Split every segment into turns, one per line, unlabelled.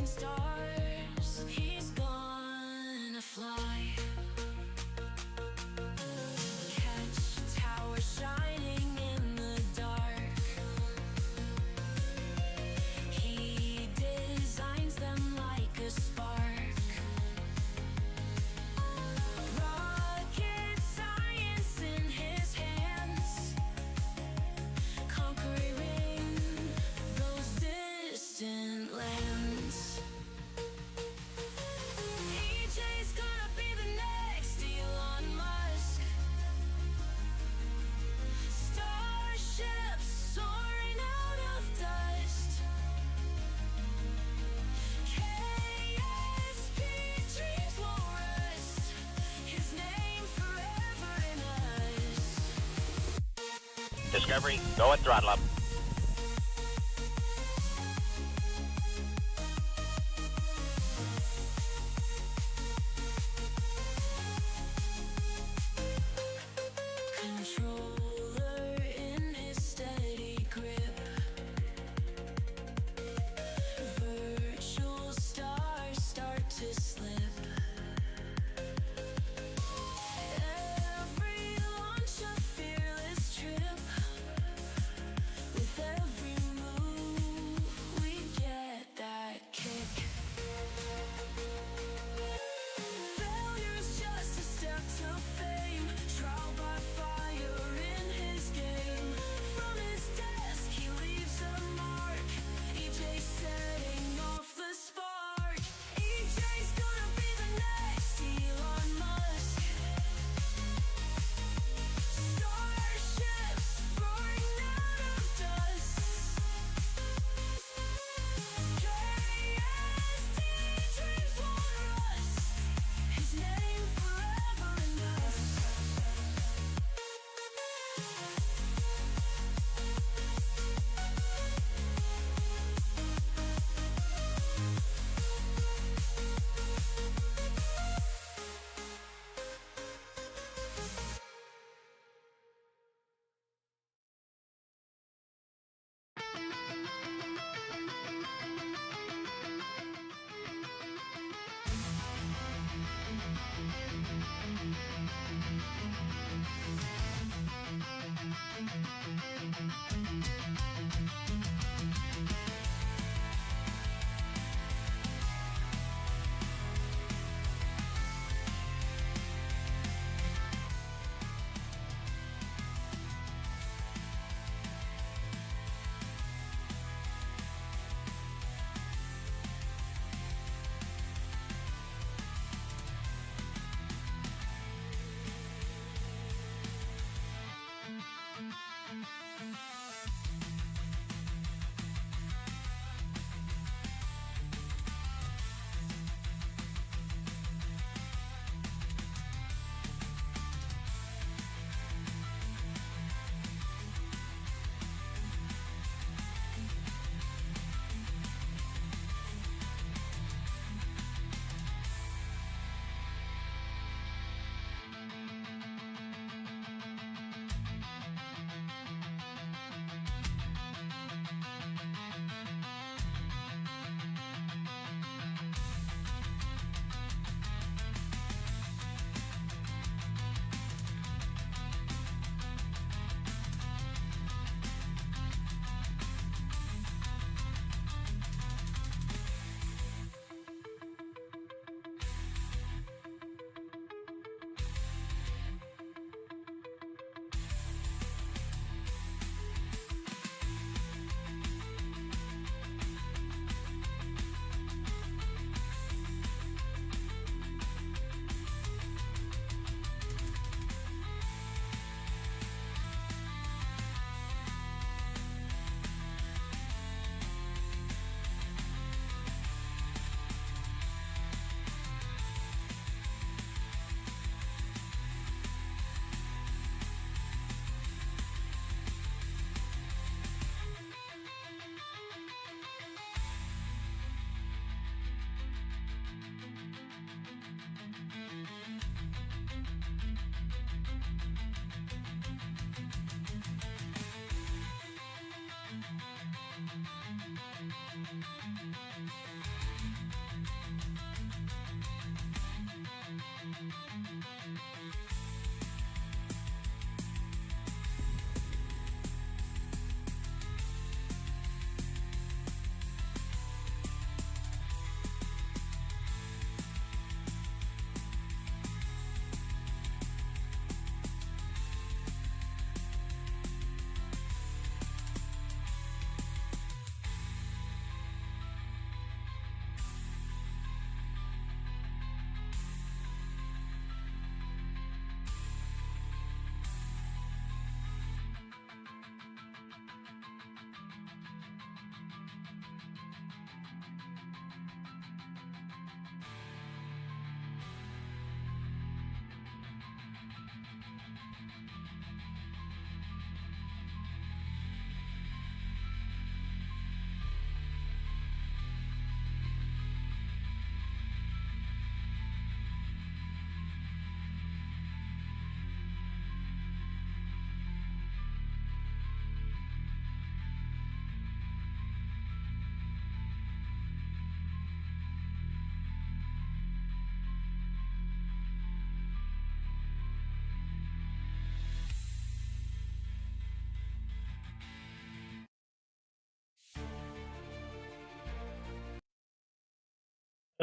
chasing stars. He's gonna fly. Catch towers shining in the dark. He designs them like a spark. Rocket science in his hands, conquering those distant lands. EJ's gonna be the next Elon Musk. Starships soaring out of dust. KSP dreams won't rust. His name forever in us.
Discovery, go at throttle up.
Controller in his steady grip. Virtual stars start to slip. Every launch a fearless trip.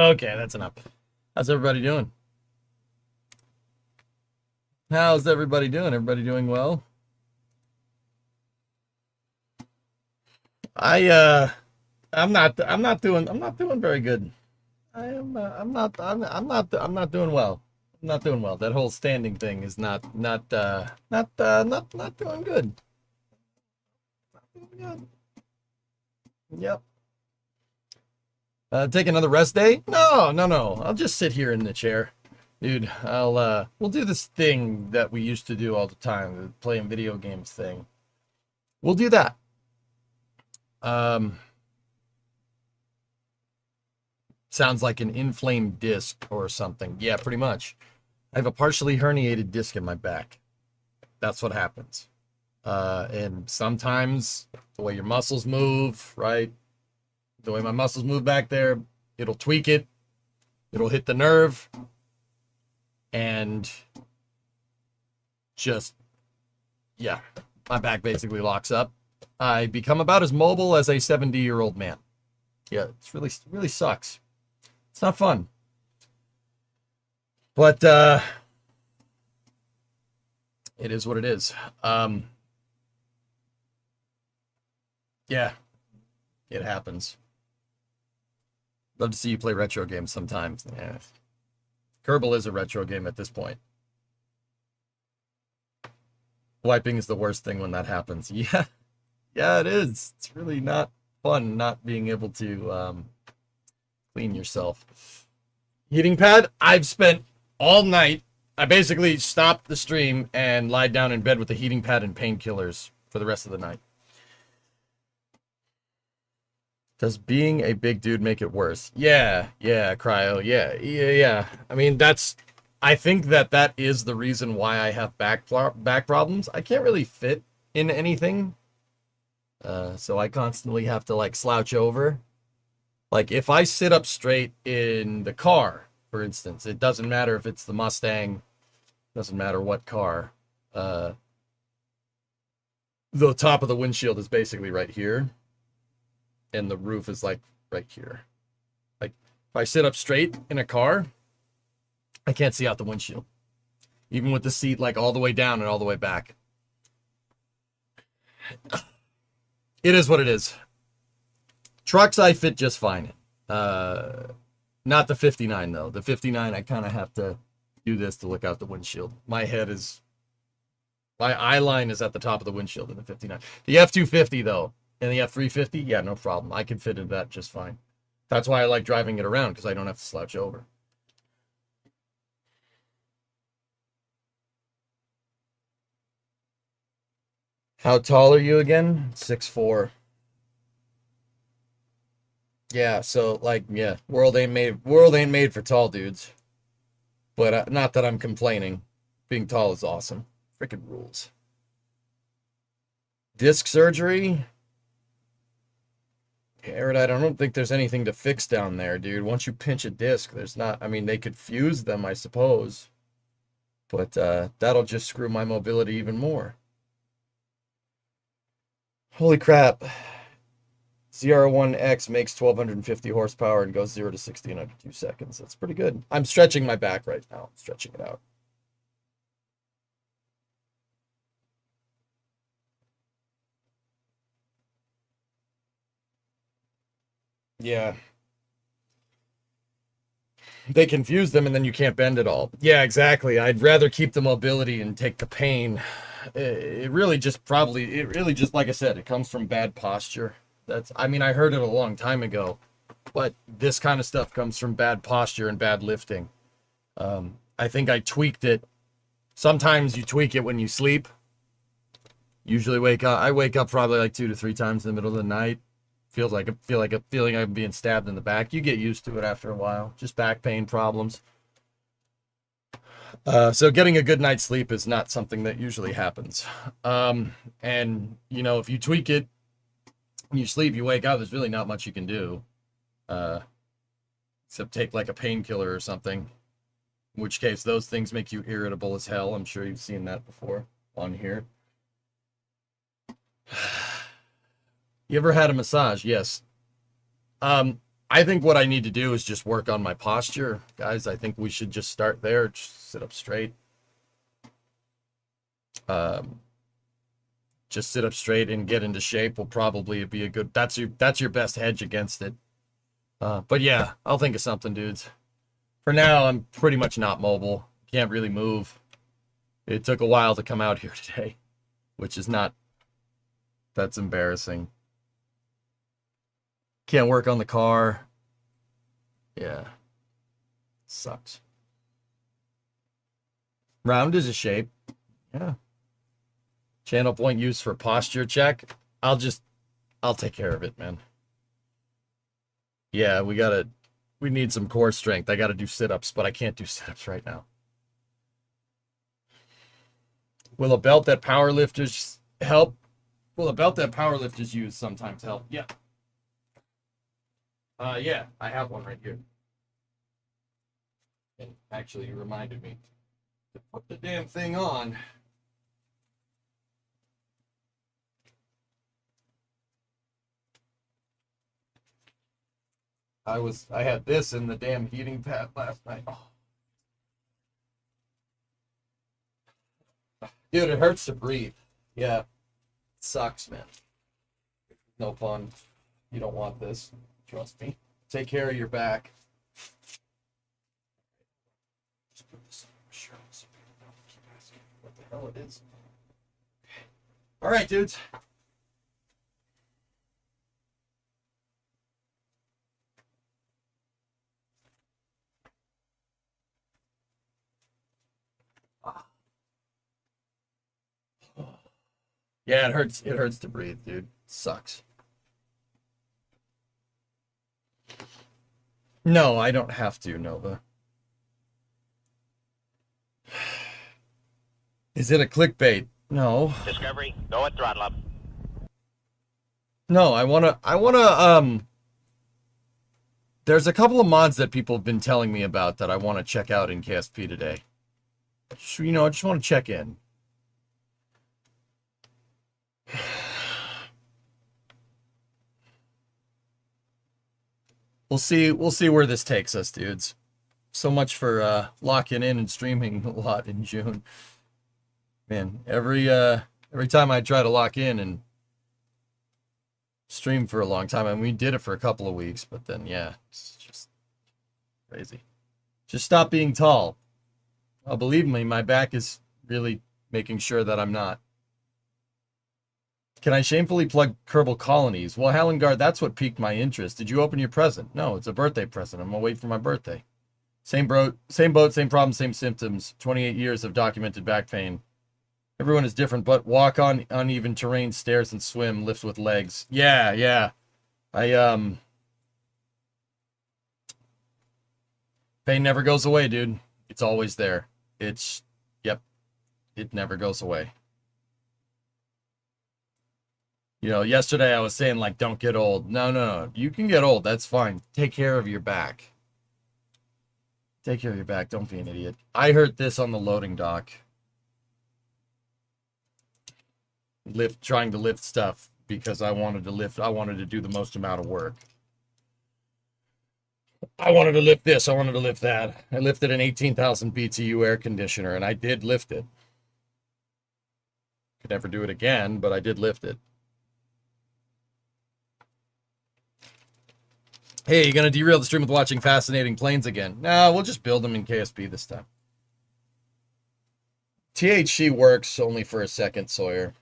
Okay, that's enough. How's everybody doing? How's everybody doing? Everybody doing well? I I'm not doing very good. I'm not doing well. I'm not doing well. That whole standing thing is not doing good. Not doing good. Yep. Take another rest day? No, no, no. I'll just sit here in the chair. Dude, we'll do this thing that we used to do all the time, the playing video games thing. We'll do that. Um, Sounds like an inflamed disc or something. Yeah, pretty much. I have a partially herniated disc in my back. That's what happens. And sometimes the way your muscles move, right? The way my muscles move back there, it'll tweak it. It'll hit the nerve and just, yeah, my back basically locks up. I become about as mobile as a 70-year-old man. Yeah, it's really sucks. It's not fun. But it is what it is. Yeah, it happens. Love to see you play retro games sometimes. Yeah. Kerbal is a retro game at this point. Wiping is the worst thing when that happens. Yeah, yeah, it is. It's really not fun not being able to clean yourself. Heating pad, I've spent all night. I basically stopped the stream and lied down in bed with the heating pad and painkillers for the rest of the night. Does being a big dude make it worse? Yeah, yeah, cryo. Yeah, yeah, yeah. I mean, I think that is the reason why I have back problems. I can't really fit in anything. So I constantly have to like slouch over. Like if I sit up straight in the car, for instance, it doesn't matter if it's the Mustang, doesn't matter what car. The top of the windshield is basically right here, and the roof is like right here. Like if I sit up straight in a car, I can't see out the windshield, even with the seat like all the way down and all the way back. It is what it is. Trucks I fit just fine. Not the 59 though. The 59 I kind of have to do this to look out the windshield. My eye line is at the top of the windshield in the 59. The F250 though, and the F350, yeah, no problem. I can fit into that just fine. That's why I like driving it around, because I don't have to slouch over. How tall are you again? 6'4". Yeah, so like, yeah, world ain't made for tall dudes. But not that I'm complaining. Being tall is awesome. Freaking rules. Disc surgery? Garrett, I don't think there's anything to fix down there, dude. Once you pinch a disc, there's not, I mean, they could fuse them, I suppose. But that'll just screw my mobility even more. Holy crap. ZR1X makes 1250 horsepower and goes 0 to 60 in under 2 seconds. That's pretty good. I'm stretching my back right now. I'm stretching it out. Yeah. They confuse them and then you can't bend at all. Yeah, exactly. I'd rather keep the mobility and take the pain. It really just, like I said, it comes from bad posture. I mean, I heard it a long time ago, but this kind of stuff comes from bad posture and bad lifting. I think I tweaked it. Sometimes you tweak it when you sleep. Usually I wake up probably like 2 to 3 times in the middle of the night. Feel like I'm being stabbed in the back. You get used to it after a while. Just back pain problems. So getting a good night's sleep is not something that usually happens. And you know, if you tweak it, when you sleep, you wake up, there's really not much you can do. Except take like a painkiller or something. In which case, those things make you irritable as hell. I'm sure you've seen that before on here. You ever had a massage? Yes. I think what I need to do is just work on my posture, guys. I think we should just start there. Just sit up straight. Just sit up straight and get into shape will probably be a good. That's your best hedge against it. But yeah, I'll think of something, dudes. For now, I'm pretty much not mobile. Can't really move. It took a while to come out here today, which is not. That's embarrassing. Can't work on the car. Yeah. Sucks. Round is a shape. Yeah. Channel point used for posture check. I'll take care of it, man. Yeah, we need some core strength. I gotta do sit-ups, but I can't do sit-ups right now. Will a belt that powerlifters help? Will a belt that powerlifters use sometimes help? Yeah. Yeah, I have one right here. And actually, you reminded me to put the damn thing on. I had this in the damn heating pad last night. Oh. Dude, it hurts to breathe. Yeah. It sucks, man. No fun. You don't want this. Trust me. Take care of your back. Just put this on my shirt so people don't keep asking what the hell it is. Okay. All right, dudes. Yeah, it hurts. It hurts to breathe, dude. It sucks. No, I don't have to, Nova. Is it a clickbait? No.
Discovery, go at throttle up.
No, I wanna there's a couple of mods that people have been telling me about that I want to check out in KSP today. I just want to check in. We'll see where this takes us, dudes. So much for locking in and streaming a lot in June. Man, every time I try to lock in and stream for a long time, and we did it for a couple of weeks, but then yeah, it's just crazy. Just stop being tall. Oh, believe me, my back is really making sure that I'm not. Can I shamefully plug Kerbal Colonies? Well, Hallengard, that's what piqued my interest. Did you open your present? No, it's a birthday present. I'm gonna wait for my birthday. Same boat, same problem, same symptoms. 28 years of documented back pain. Everyone is different, but walk on uneven terrain, stairs and swim, lift with legs. Yeah. Pain never goes away, dude. It's always there. Yep. It never goes away. Yesterday I was saying, like, don't get old. No. You can get old. That's fine. Take care of your back. Take care of your back. Don't be an idiot. I heard this on the loading dock. Trying to lift stuff because I wanted to do the most amount of work. I wanted to lift this. I wanted to lift that. I lifted an 18,000 BTU air conditioner, and I did lift it. Could never do it again, but I did lift it. Hey, you gonna derail the stream with watching fascinating planes again? No, we'll just build them in KSP this time. THC works only for a second, Sawyer.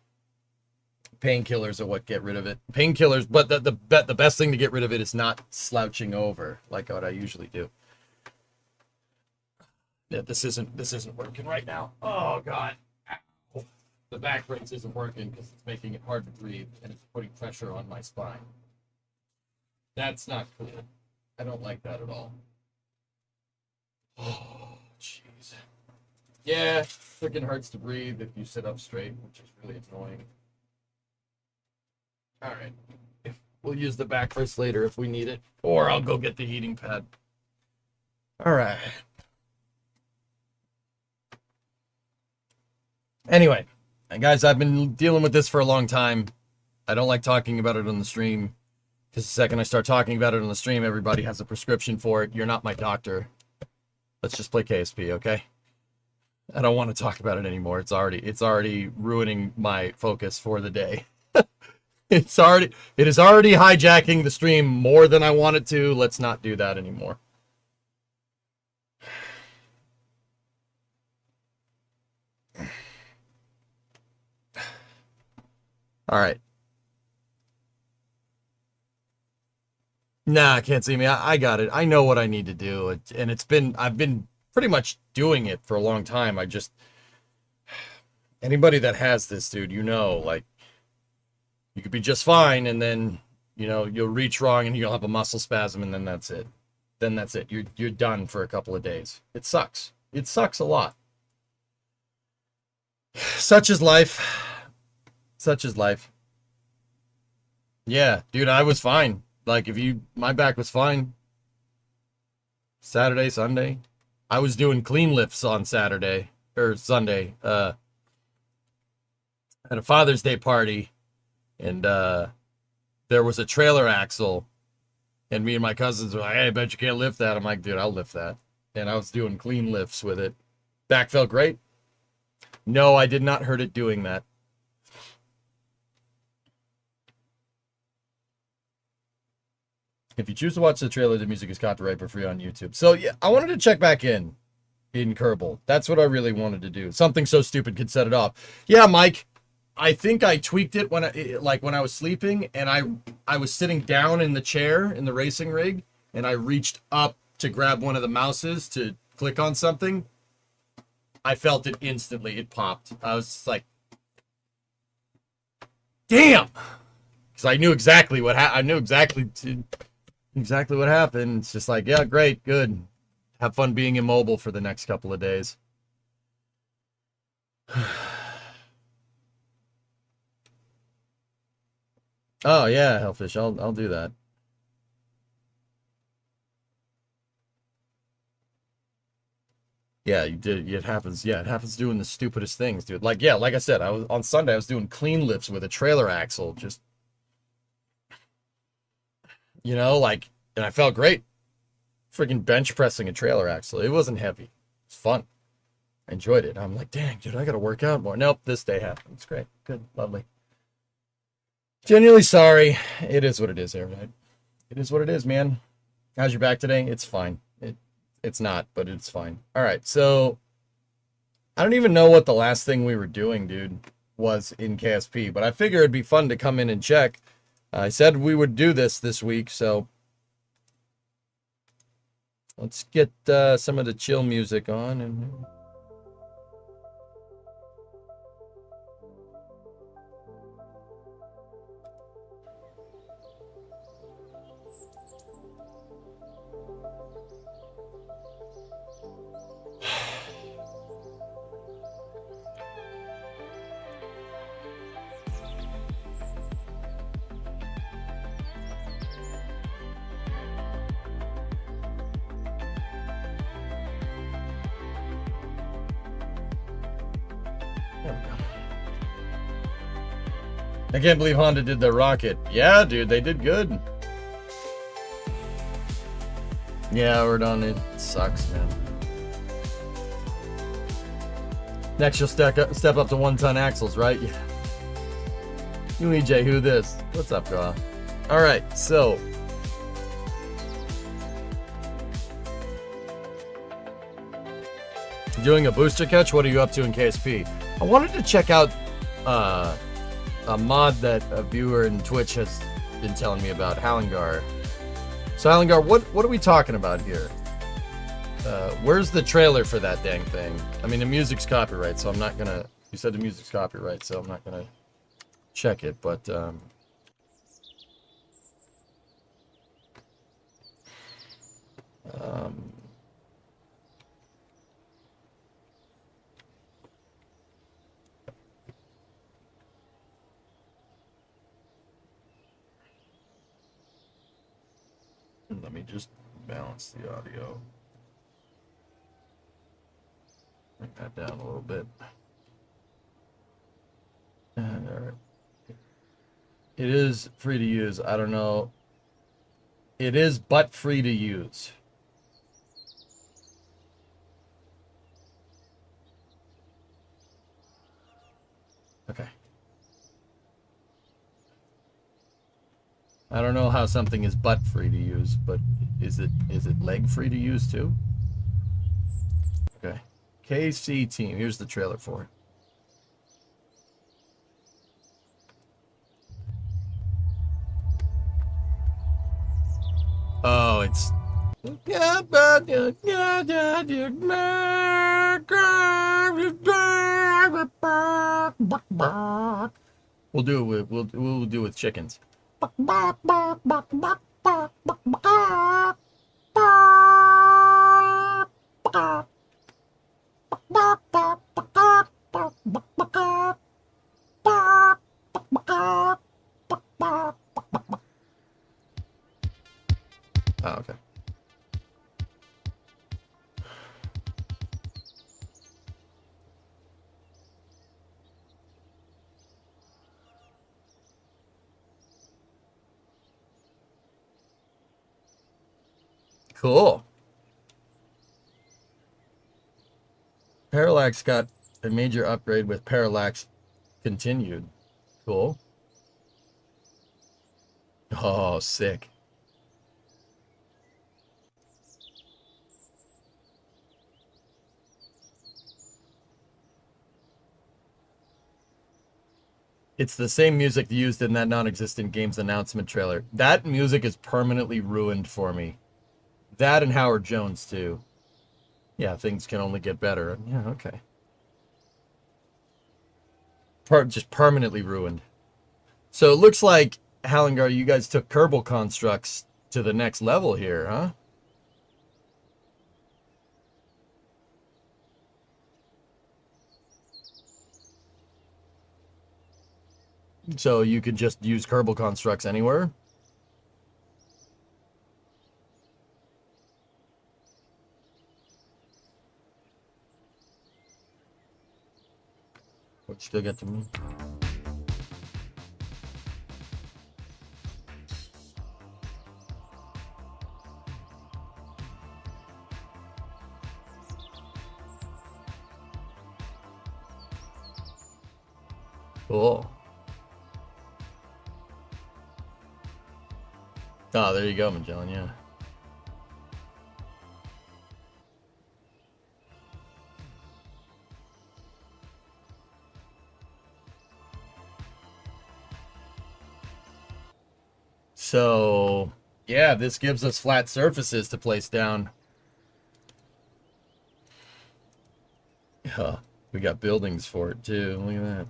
Painkillers are what get rid of it. Painkillers, but the best thing to get rid of it is not slouching over like what I usually do. Yeah, this isn't working right now. Oh God, ow. The back brace isn't working because it's making it hard to breathe and it's putting pressure on my spine. That's not cool. I don't like that at all. Oh, jeez. Yeah, freaking hurts to breathe if you sit up straight, which is really annoying. All right. We'll use the back brace later if we need it, or I'll go get the heating pad. All right. Anyway, and guys, I've been dealing with this for a long time. I don't like talking about it on the stream. Because the second I start talking about it on the stream, everybody has a prescription for it. You're not my doctor. Let's just play KSP, okay? I don't want to talk about it anymore. It's already ruining my focus for the day. It is already hijacking the stream more than I want it to. Let's not do that anymore. All right. Nah, can't see me. I got it. I know what I need to do. And I've been pretty much doing it for a long time. Anybody that has this, dude, like, you could be just fine, and then, you'll reach wrong and you'll have a muscle spasm, and then that's it. You're done for a couple of days. It sucks. It sucks a lot. Such is life. Such is life. Yeah, dude, I was fine. Like, my back was fine. Saturday, Sunday. I was doing clean lifts on Saturday, or Sunday. At a Father's Day party, and there was a trailer axle, and me and my cousins were like, hey, I bet you can't lift that. I'm like, dude, I'll lift that. And I was doing clean lifts with it. Back felt great. No, I did not hurt it doing that. If you choose to watch the trailer, the music is copyright for free on YouTube. So yeah, I wanted to check back in Kerbal. That's what I really wanted to do. Something so stupid could set it off. Yeah, Mike, I think I tweaked it when I was sleeping, and I was sitting down in the chair in the racing rig, and I reached up to grab one of the mouses to click on something. I felt it instantly. It popped. I was just like, damn, because I knew exactly what I knew exactly what happened. It's just like, yeah, great, good. Have fun being immobile for the next couple of days. Oh yeah, Hellfish, I'll do that. Yeah, you did. It happens. Yeah, it happens doing the stupidest things, dude. Like, yeah, like I said, on Sunday I was doing clean lifts with a trailer axle, just like, and I felt great. Freaking bench pressing a trailer axle. It wasn't heavy. It's fun. I enjoyed it. I'm like, dang, dude, I gotta work out more. Nope, this day happened. It's great. Good, lovely. Genuinely sorry. It is what it is, right? It is what it is, man. How's your back today? It's fine. It's not, but it's fine. All right, so I don't even know what the last thing we were doing, dude, was in KSP, but I figure it'd be fun to come in and check. I said we would do this week, so let's get some of the chill music on and. I can't believe Honda did the rocket. Yeah, dude, they did good. Yeah, we're done. It sucks, man. Next, you'll step up to 1-ton axles, right? Yeah. You EJ, who this? What's up, girl? All right, so. Doing a booster catch? What are you up to in KSP? I wanted to check out a mod that a viewer in Twitch has been telling me about, Halingar. So Halingar, what are we talking about here? Where's the trailer for that dang thing? I mean, the music's copyright, so I'm not gonna. You said the music's copyright, so I'm not gonna check it. But let me just balance the audio. Bring that down a little bit. And all right. It is free to use. I don't know It is but free to use. Okay. I don't know how something is but free to use, but is it leg free to use too? Okay. KC team. Here's the trailer for it. Oh, it's we'll do it with we'll do it with chickens. Oh, okay. Cool. Parallax got a major upgrade with Parallax continued. Cool. Oh, sick. It's the same music used in that non-existent game's announcement trailer. That music is permanently ruined for me. That and Howard Jones, too. Yeah, things can only get better. Yeah, okay. Just permanently ruined. So it looks like, Hallengar, you guys took Kerbal Constructs to the next level here, huh? So you could just use Kerbal Constructs anywhere? Would still get to me. Cool. Oh, there you go, Magellan, yeah. So, yeah, this gives us flat surfaces to place down. Yeah, we got buildings for it, too. Look at that.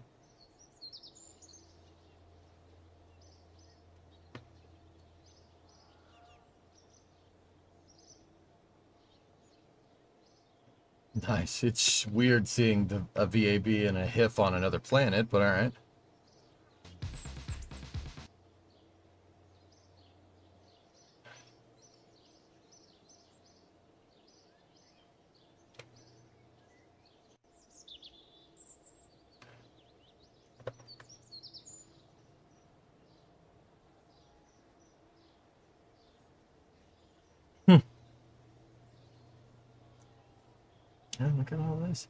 Nice. It's weird seeing a VAB and a HIF on another planet, but all right. Yeah, look at all this.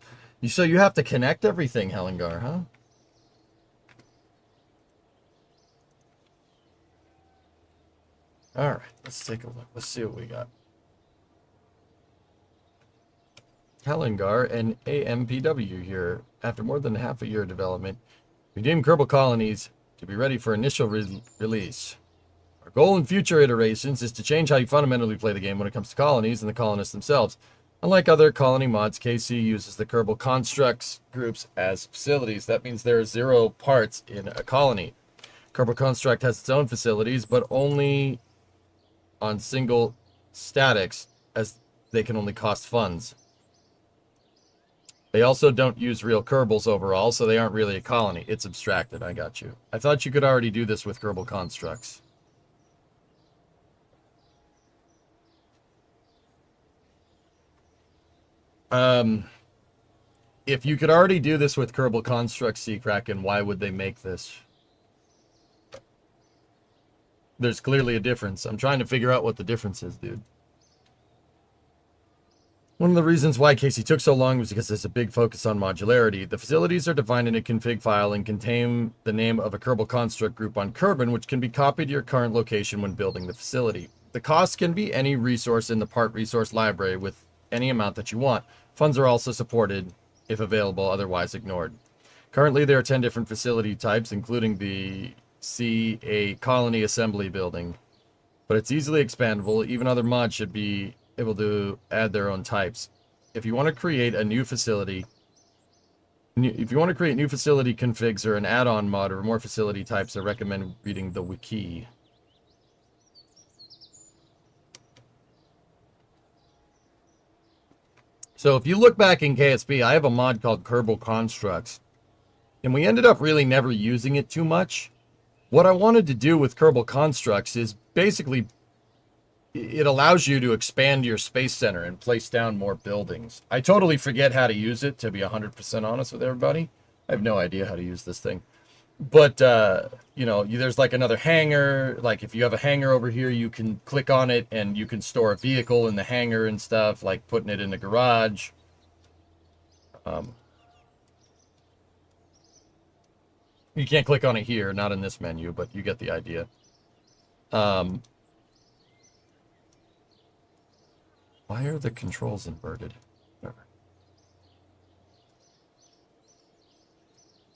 So you have to connect everything, Hellengar, huh? All right, let's take a look. Let's see what we got. Hellengar and AMPW here. After more than half a year of development, we deemed Kerbal Colonies to be ready for initial release. Our goal in future iterations is to change how you fundamentally play the game when it comes to colonies and the colonists themselves. Unlike other colony mods, KC uses the Kerbal Constructs groups as facilities. That means there are 0 parts in a colony. Kerbal Construct has its own facilities, but only on single statics, as they can only cost funds. They also don't use real Kerbals overall, so they aren't really a colony. It's abstracted. I got you. I thought you could already do this with Kerbal Constructs. If you could already do this with Kerbal Constructs, Sea Kraken, why would they make this? There's clearly a difference. I'm trying to figure out what the difference is, dude. One of the reasons why Casey took so long was because there's a big focus on modularity. The facilities are defined in a config file and contain the name of a Kerbal Construct group on Kerbin, which can be copied to your current location when building the facility. The cost can be any resource in the part resource library with any amount that you want. Funds are also supported if available, otherwise ignored. Currently, there are 10 different facility types, including the a colony assembly building, but it's easily expandable. Even other mods should be able to add their own types. If you want to create a new facility, configs or an add-on mod or more facility types, I recommend reading the wiki. So if you look back in KSP, I have a mod called Kerbal Constructs, and we ended up really never using it too much. What I wanted to do with Kerbal Constructs is basically it allows you to expand your space center and place down more buildings. I totally forget how to use it, to be 100% honest with everybody. I have no idea how to use this thing. But, you know, there's like another hangar. Like if you have a hangar over here, you can click on it and you can store a vehicle in the hangar and stuff, like putting it in the garage. You can't click on it here, not in this menu, but you get the idea. Why are the controls inverted?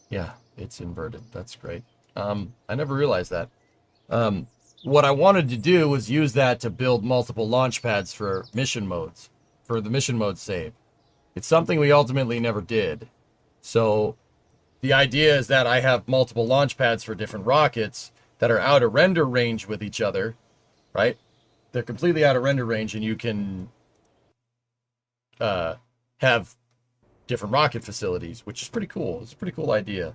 Yeah, it's inverted. That's great. I never realized that. What I wanted to do was use that to build multiple launch pads for mission modes, for the mission mode save. It's something we ultimately never did. So the idea is that I have multiple launch pads for different rockets that are out of render range with each other, right? They're completely out of render range, and you can have different rocket facilities, which is pretty cool. It's a pretty cool idea.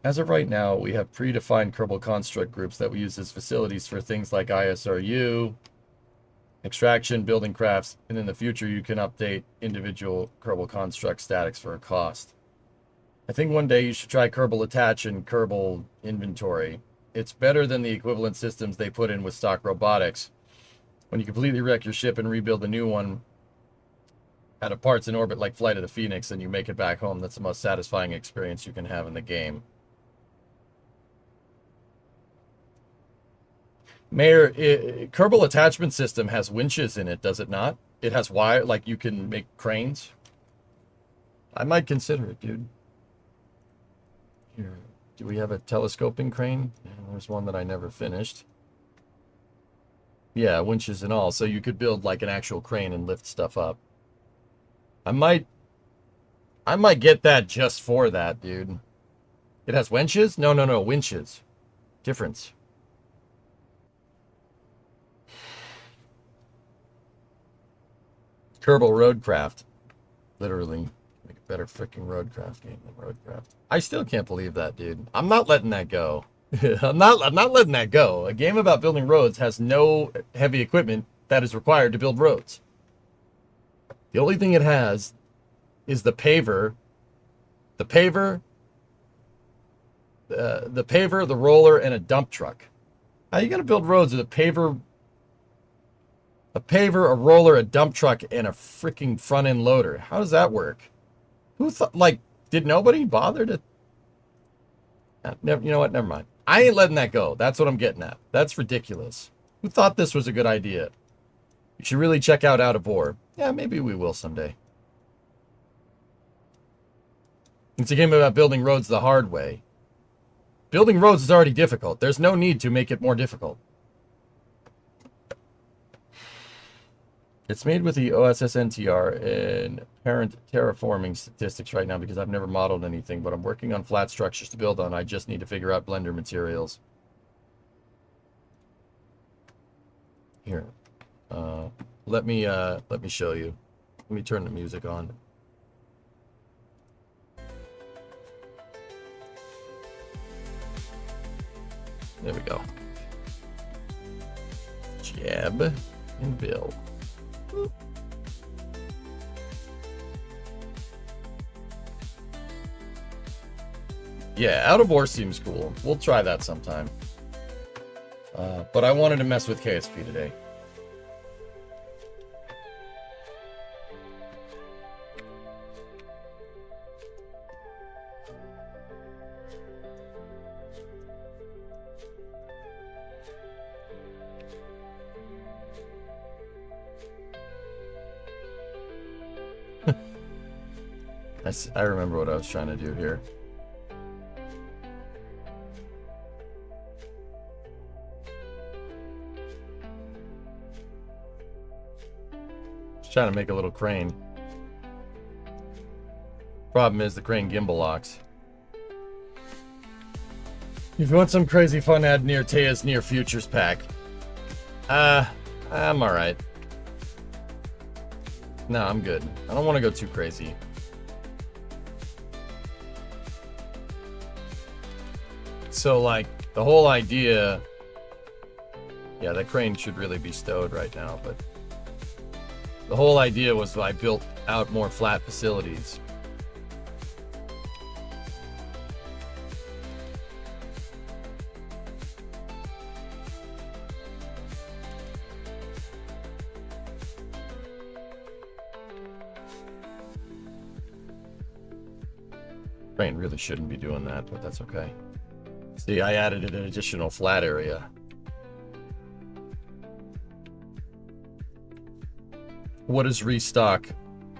As of right now, we have predefined Kerbal Construct groups that we use as facilities for things like ISRU, extraction, building crafts, and in the future you can update individual Kerbal Construct statics for a cost. I think one day you should try Kerbal Attach and Kerbal Inventory. It's better than the equivalent systems they put in with stock robotics. When you completely wreck your ship and rebuild a new one out of parts in orbit like Flight of the Phoenix and you make it back home, that's the most satisfying experience you can have in the game. Mayor, Kerbal Attachment System has winches in it, does it not? It has wire, like you can make cranes. I might consider it, dude. Here, do we have a telescoping crane? There's one that I never finished. Yeah, winches and all. So you could build like an actual crane and lift stuff up. I might get that just for that, dude. It has winches? No, winches. Difference. Kerbal Roadcraft. Literally. Make a better freaking Roadcraft game than Roadcraft. I still can't believe that, dude. I'm not letting that go. I'm not letting that go. A game about building roads has no heavy equipment that is required to build roads. The only thing it has is the paver, the roller, and a dump truck. How are you gonna build roads with a paver, a roller, a dump truck, and a freaking front end loader? How does that work? Who thought? Like, did nobody bother to? You know what? Never mind. I ain't letting that go. That's what I'm getting at. That's ridiculous. Who thought this was a good idea? You should really check out Out of War. Yeah, maybe we will someday. It's a game about building roads the hard way. Building roads is already difficult. There's no need to make it more difficult. It's made with the OSSNTR and parent terraforming statistics right now because I've never modeled anything, but I'm working on flat structures to build on. I just need to figure out Blender materials. Here. Let me show you. Let me turn the music on. There we go. Jab and Bill. Yeah, out of bore seems cool. We'll try that sometime. But I wanted to mess with KSP today. I remember what I was trying to do here. Just trying to make a little crane. Problem is the crane gimbal locks. If you want some crazy fun, add near Taya's Near Futures pack. I'm alright. No, I'm good. I don't want to go too crazy. So, like, the whole idea... Yeah, that crane should really be stowed right now, but... The whole idea was I built out more flat facilities. Crane really shouldn't be doing that, but that's okay. See, I added an additional flat area. What does restock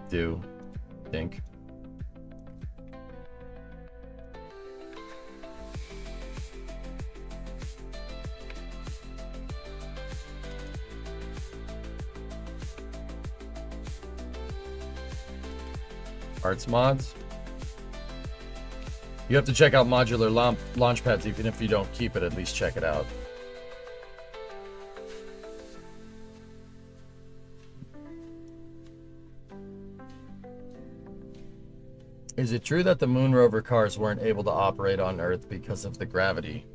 do, I think? Arts mods? You have to check out modular launch pads. Even if you don't keep it, at least check it out. Is it true that the moon rover cars weren't able to operate on Earth because of the gravity?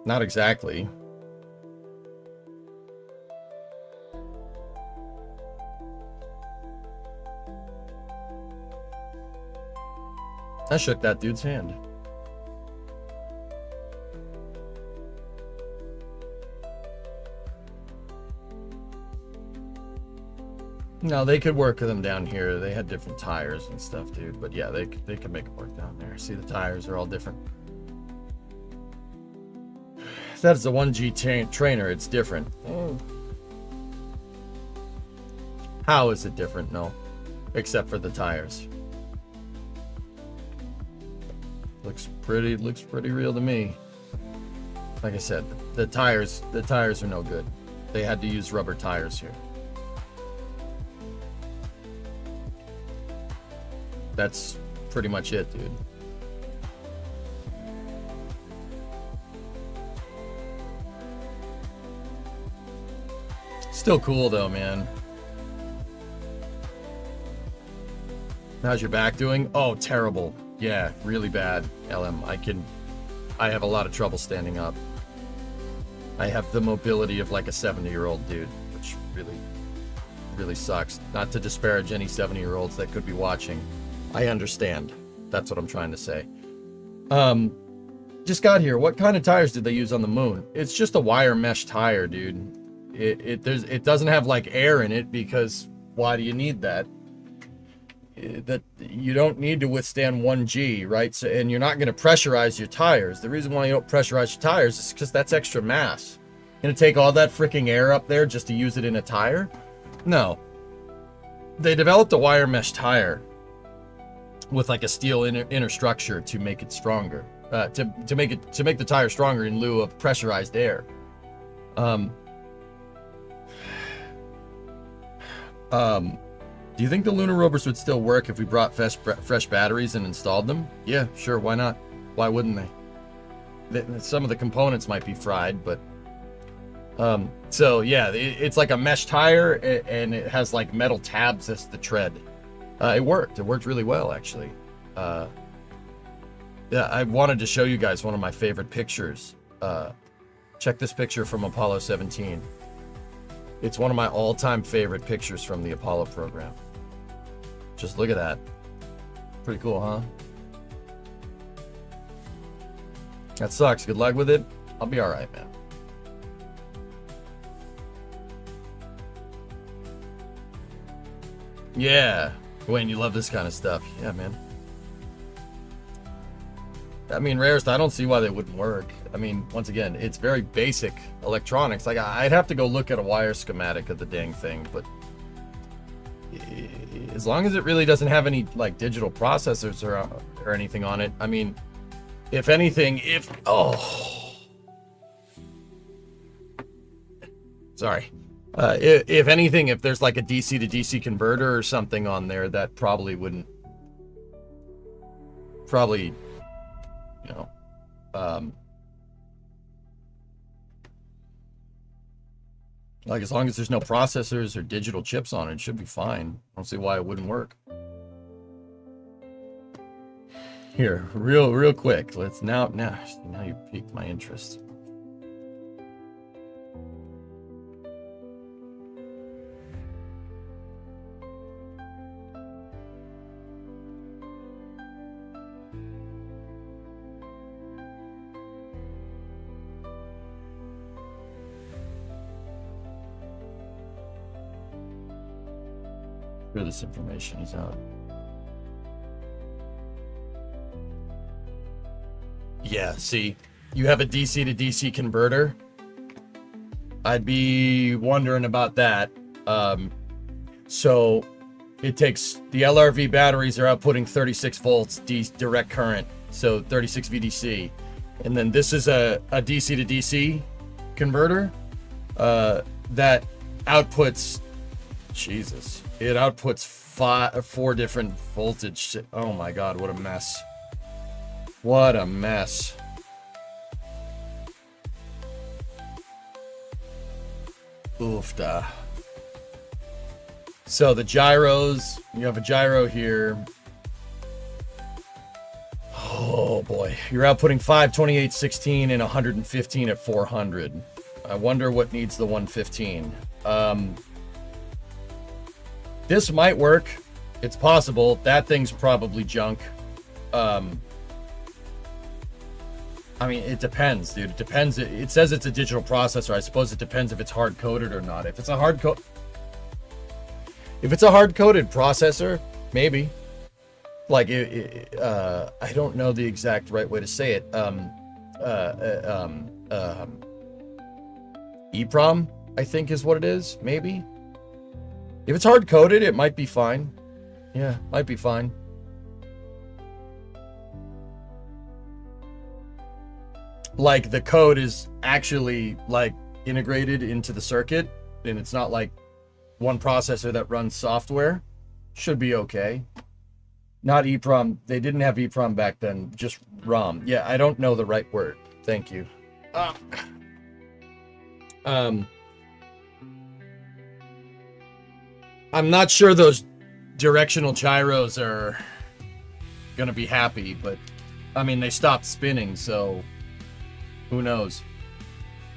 Not exactly. I shook that dude's hand. No, they could work them down here. They had different tires and stuff, dude. But yeah, they could make it work down there. See, the tires are all different. That is a 1G trainer. It's different. How is it different? No, except for the tires. Looks pretty real to me. Like I said, the tires are no good. They had to use rubber tires here. That's pretty much it, dude. Still cool though, man. How's your back doing? Oh, terrible. Yeah, really bad, LM. I have a lot of trouble standing up. I have the mobility of like a 70-year-old dude, which really sucks. Not to disparage any 70-year-olds that could be watching. I understand. That's what I'm trying to say. Just got here. What kind of tires did they use on the moon? It's just a wire mesh tire, dude. It doesn't have like air in it because why do you need that? That you don't need to withstand 1G, right? So, and you're not going to pressurize your tires. The reason why you don't pressurize your tires is because that's extra mass. You're going to take all that freaking air up there just to use it in a tire? No. They developed a wire mesh tire with like a steel inner structure to make it stronger, to make the tire stronger in lieu of pressurized air. Do you think the lunar rovers would still work if we brought fresh batteries and installed them? Yeah, sure, why not? Why wouldn't they? Some of the components might be fried, but so yeah, it's like a mesh tire and it has like metal tabs as the tread. It worked. It worked really well, actually. Yeah, I wanted to show you guys one of my favorite pictures. Check this picture from Apollo 17. It's one of my all-time favorite pictures from the Apollo program. Just look at that. Pretty cool, huh? That sucks. Good luck with it. I'll be all right, man. Yeah. Wayne, you love this kind of stuff. Yeah, man. I mean, Rarest, I don't see why they wouldn't work. I mean, once again, it's very basic electronics. Like, I'd have to go look at a wire schematic of the dang thing, but as long as it really doesn't have any, like, digital processors or anything on it, I mean, if anything, sorry. If anything, if there's like a DC to DC converter or something on there, that probably wouldn't, you know, like as long as there's no processors or digital chips on it, it should be fine. I don't see why it wouldn't work. Here, real quick. Let's now you piqued my interest. Sure, this information is out. Yeah, see, you have a DC to DC converter. I'd be wondering about that. So it takes the LRV batteries are outputting 36 volts direct current, so 36 VDC, and then this is a DC to DC converter that outputs. Jesus, it outputs four different voltage. Oh my God, what a mess. What a mess. Oofda. So the gyros, you have a gyro here. Oh boy, you're outputting 5, 28, 16, and 115 at 400. I wonder what needs the 115. This might work. It's possible. That thing's probably junk. I mean, it depends, dude. It depends. It says it's a digital processor. I suppose it depends if it's hard-coded or not. If it's a hard-coded processor, maybe. Like, I don't know the exact right way to say it. EEPROM, I think is what it is. Maybe. If it's hard-coded, it might be fine. Yeah, might be fine. Like the code is actually like integrated into the circuit, and it's not like one processor that runs software. Should be okay. Not EEPROM. They didn't have EEPROM back then, just ROM. Yeah, I don't know the right word. Thank you. I'm not sure those directional gyros are gonna be happy, but I mean, they stopped spinning, so who knows?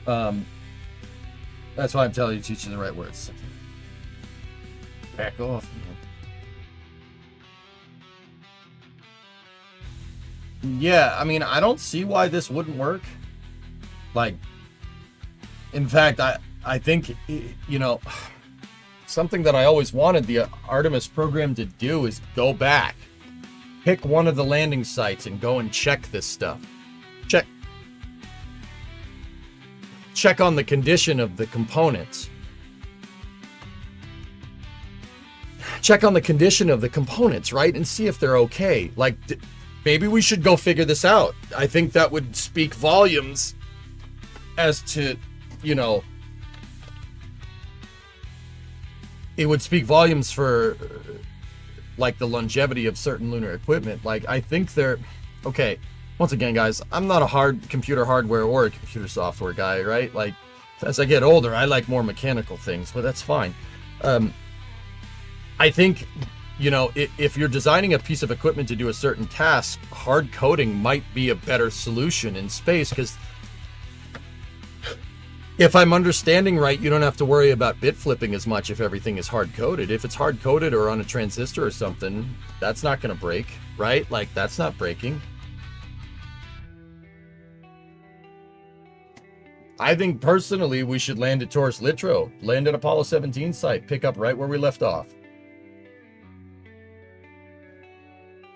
That's why I'm telling you, teach you the right words. Back off, man. Yeah, I mean, I don't see why this wouldn't work. Like, in fact, I think, you know, something that I always wanted the Artemis program to do is go back, pick one of the landing sites and go and check this stuff. Check on the condition of the components. Check on the condition of the components, right? And see if they're okay. Like, maybe we should go figure this out. I think that would speak volumes as to, you know, it would speak volumes for, like, the longevity of certain lunar equipment. Like, I think they're, okay, once again, guys, I'm not a computer hardware or a computer software guy, right? Like, as I get older, I like more mechanical things, but that's fine. I think you know, if you're designing a piece of equipment to do a certain task, hard coding might be a better solution in space, because if I'm understanding right, you don't have to worry about bit flipping as much if everything is hard coded. If it's hard coded or on a transistor or something, that's not going to break, right? Like, that's not breaking. I think personally we should land at Taurus Littrow, land at Apollo 17 site, pick up right where we left off.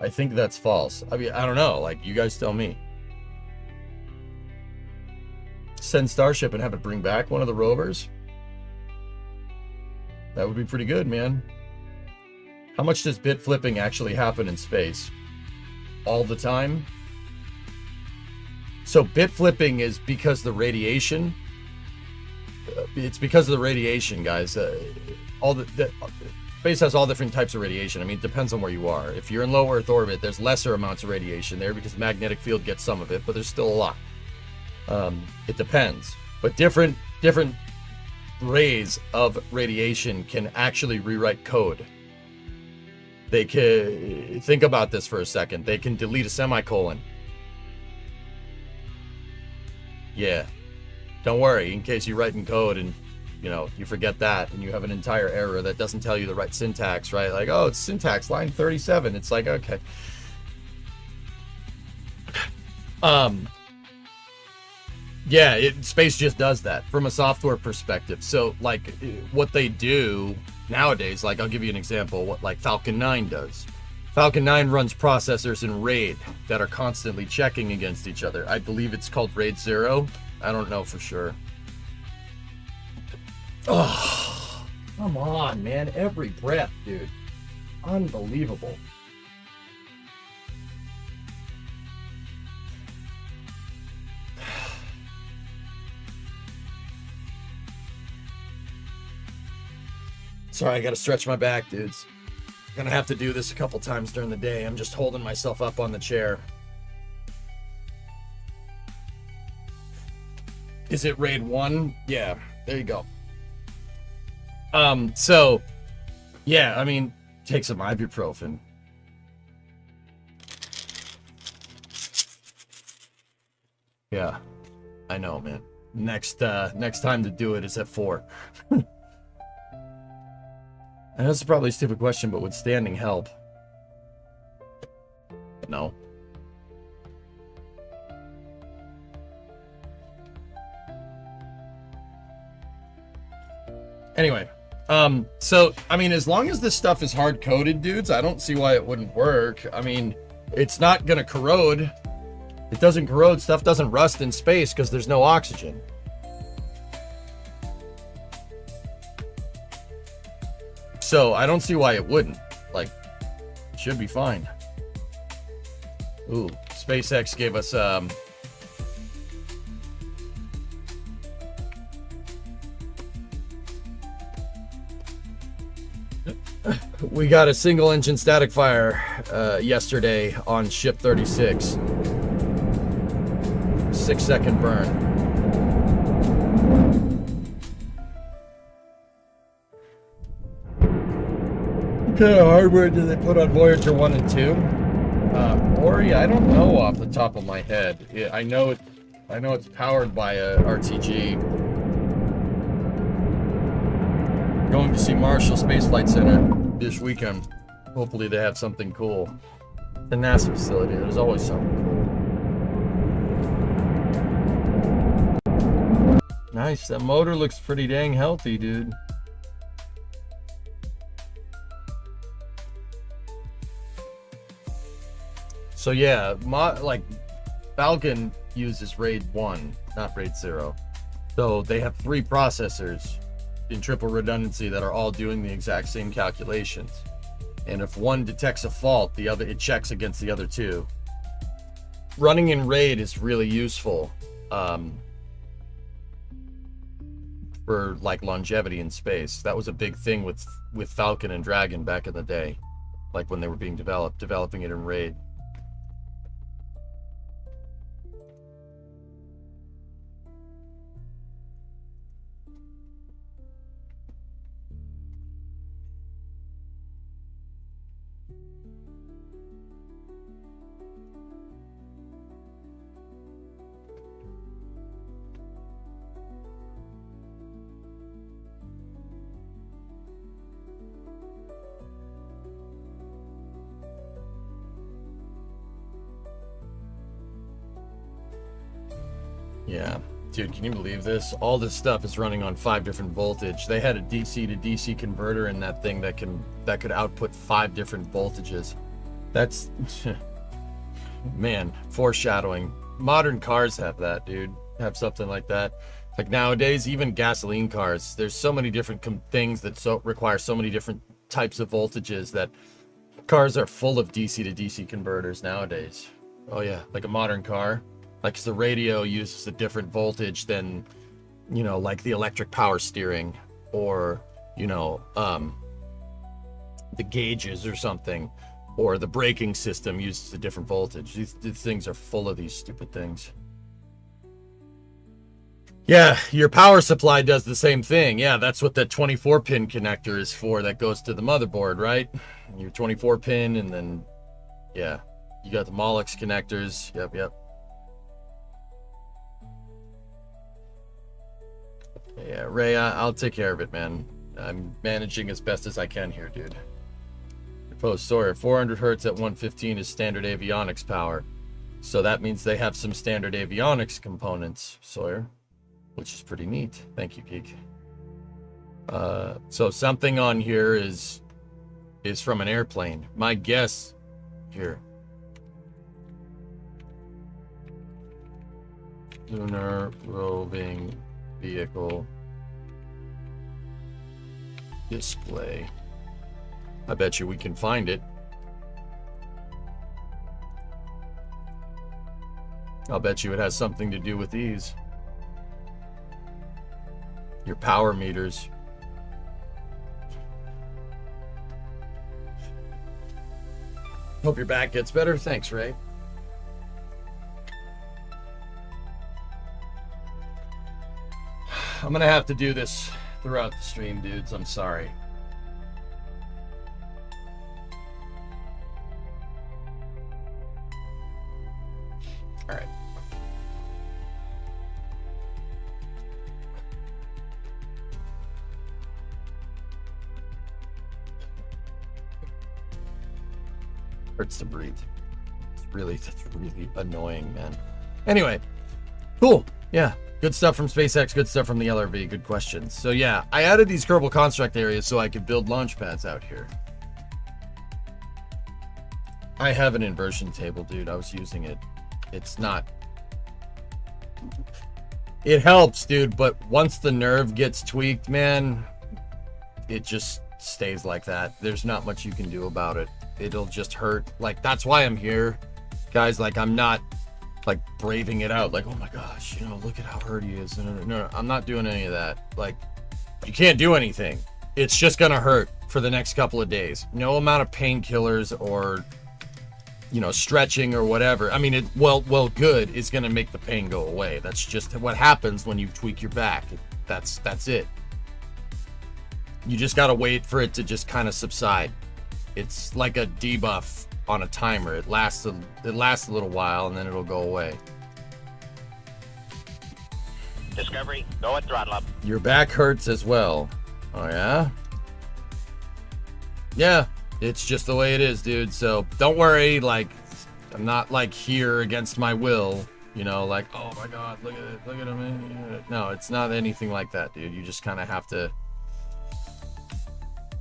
I think that's false. I mean, I don't know. Like, you guys tell me. Send Starship and have it bring back one of the rovers. That would be pretty good, man. How much does bit flipping actually happen in space? All the time? So bit flipping is because the radiation. It's because of the radiation, guys. All the space has all different types of radiation. I mean, it depends on where you are. If you're in low Earth orbit, there's lesser amounts of radiation there because the magnetic field gets some of it, but there's still a lot. It depends. But different rays of radiation can actually rewrite code. They can, think about this for a second. They can delete a semicolon. Yeah. Don't worry, in case you write in code and, you know, you forget that and you have an entire error that doesn't tell you the right syntax, right? Like, oh, it's syntax line 37. It's like, okay. Yeah, space just does that from a software perspective. So, like, what they do nowadays, like, I'll give you an example, what, like, Falcon 9 does. Falcon 9 runs processors in RAID that are constantly checking against each other. I believe it's called RAID 0. I don't know for sure. Oh, come on, man. Every breath, dude. Unbelievable. Sorry, I gotta stretch my back, dudes. Gonna have to do this a couple times during the day. I'm just holding myself up on the chair. Is it RAID 1? Yeah, there you go. So, yeah, I mean, take some ibuprofen. Yeah, I know, man. Next time to do it is at 4. I know it's probably a stupid question, but would standing help? No. Anyway, so, I mean, as long as this stuff is hard-coded, dudes, I don't see why it wouldn't work. I mean, it's not gonna corrode. It doesn't corrode. Stuff doesn't rust in space because there's no oxygen. So I don't see why it wouldn't. Like, it should be fine. Ooh, SpaceX gave us we got a single engine static fire yesterday on ship 36. 6-second burn. What kind of hardware did they put on Voyager 1 and 2? Ori, I don't know off the top of my head. I know it's powered by a RTG. Going to see Marshall Space Flight Center this weekend. Hopefully they have something cool. The NASA facility, there's always something cool. Nice, that motor looks pretty dang healthy, dude. So yeah, like Falcon uses RAID 1, not RAID 0. So they have 3 processors in triple redundancy that are all doing the exact same calculations. And if one detects a fault, the other, it checks against the other 2. Running in RAID is really useful for like longevity in space. That was a big thing with Falcon and Dragon back in the day, like when they were being developing it in RAID. Yeah. Dude, can you believe this? All this stuff is running on 5 different voltage. They had a DC to DC converter in that thing that could output 5 different voltages. That's man, foreshadowing. Modern cars have that, dude. Have something like that. Like nowadays, even gasoline cars, there's so many different things that require so many different types of voltages that cars are full of DC to DC converters nowadays. Oh yeah, like a modern car. Like the radio uses a different voltage than, you know, like the electric power steering or, you know, the gauges or something, or the braking system uses a different voltage. These things are full of these stupid things. Yeah, your power supply does the same thing. Yeah, that's what the 24 pin connector is for that goes to the motherboard, right? Your 24 pin, and then, yeah, you got the Molex connectors. Yep. Yeah, Ray, I'll take care of it, man. I'm managing as best as I can here, dude. Post Sawyer, 400 hertz at 115 is standard avionics power. So that means they have some standard avionics components, Sawyer, which is pretty neat. Thank you, Geek. So something on here is from an airplane. My guess here. Lunar roving vehicle display. I bet you we can find it. I'll bet you it has something to do with these. Your power meters. Hope your back gets better. Thanks, Ray. I'm gonna have to do this throughout the stream, dudes. I'm sorry. All right. Hurts to breathe. That's really annoying, man. Anyway, cool. Yeah. Good stuff from SpaceX, good stuff from the LRV, good questions. So yeah, I added these Kerbal Construct areas so I could build launch pads out here. I have an inversion table, dude. I was using it. It's not... It helps, dude, but once the nerve gets tweaked, man, it just stays like that. There's not much you can do about it. It'll just hurt. Like, that's why I'm here. Guys, like, I'm not... like braving it out, like, oh my gosh, you know, look at how hurt he is. No, I'm not doing any of that. Like, you can't do anything. It's just gonna hurt for the next couple of days. No amount of painkillers or, you know, stretching or whatever. I mean, well good is gonna make the pain go away. That's just what happens when you tweak your back. That's it. You just gotta wait for it to just kind of subside. It's like a debuff on a timer. It lasts a little while and then it'll go away.
Discovery, go at throttle up.
Your back hurts as well. Oh yeah? Yeah, it's just the way it is, dude. So don't worry, like, I'm not like here against my will, you know, like, oh my god, look at him. No, it's not anything like that, dude. You just kind of have to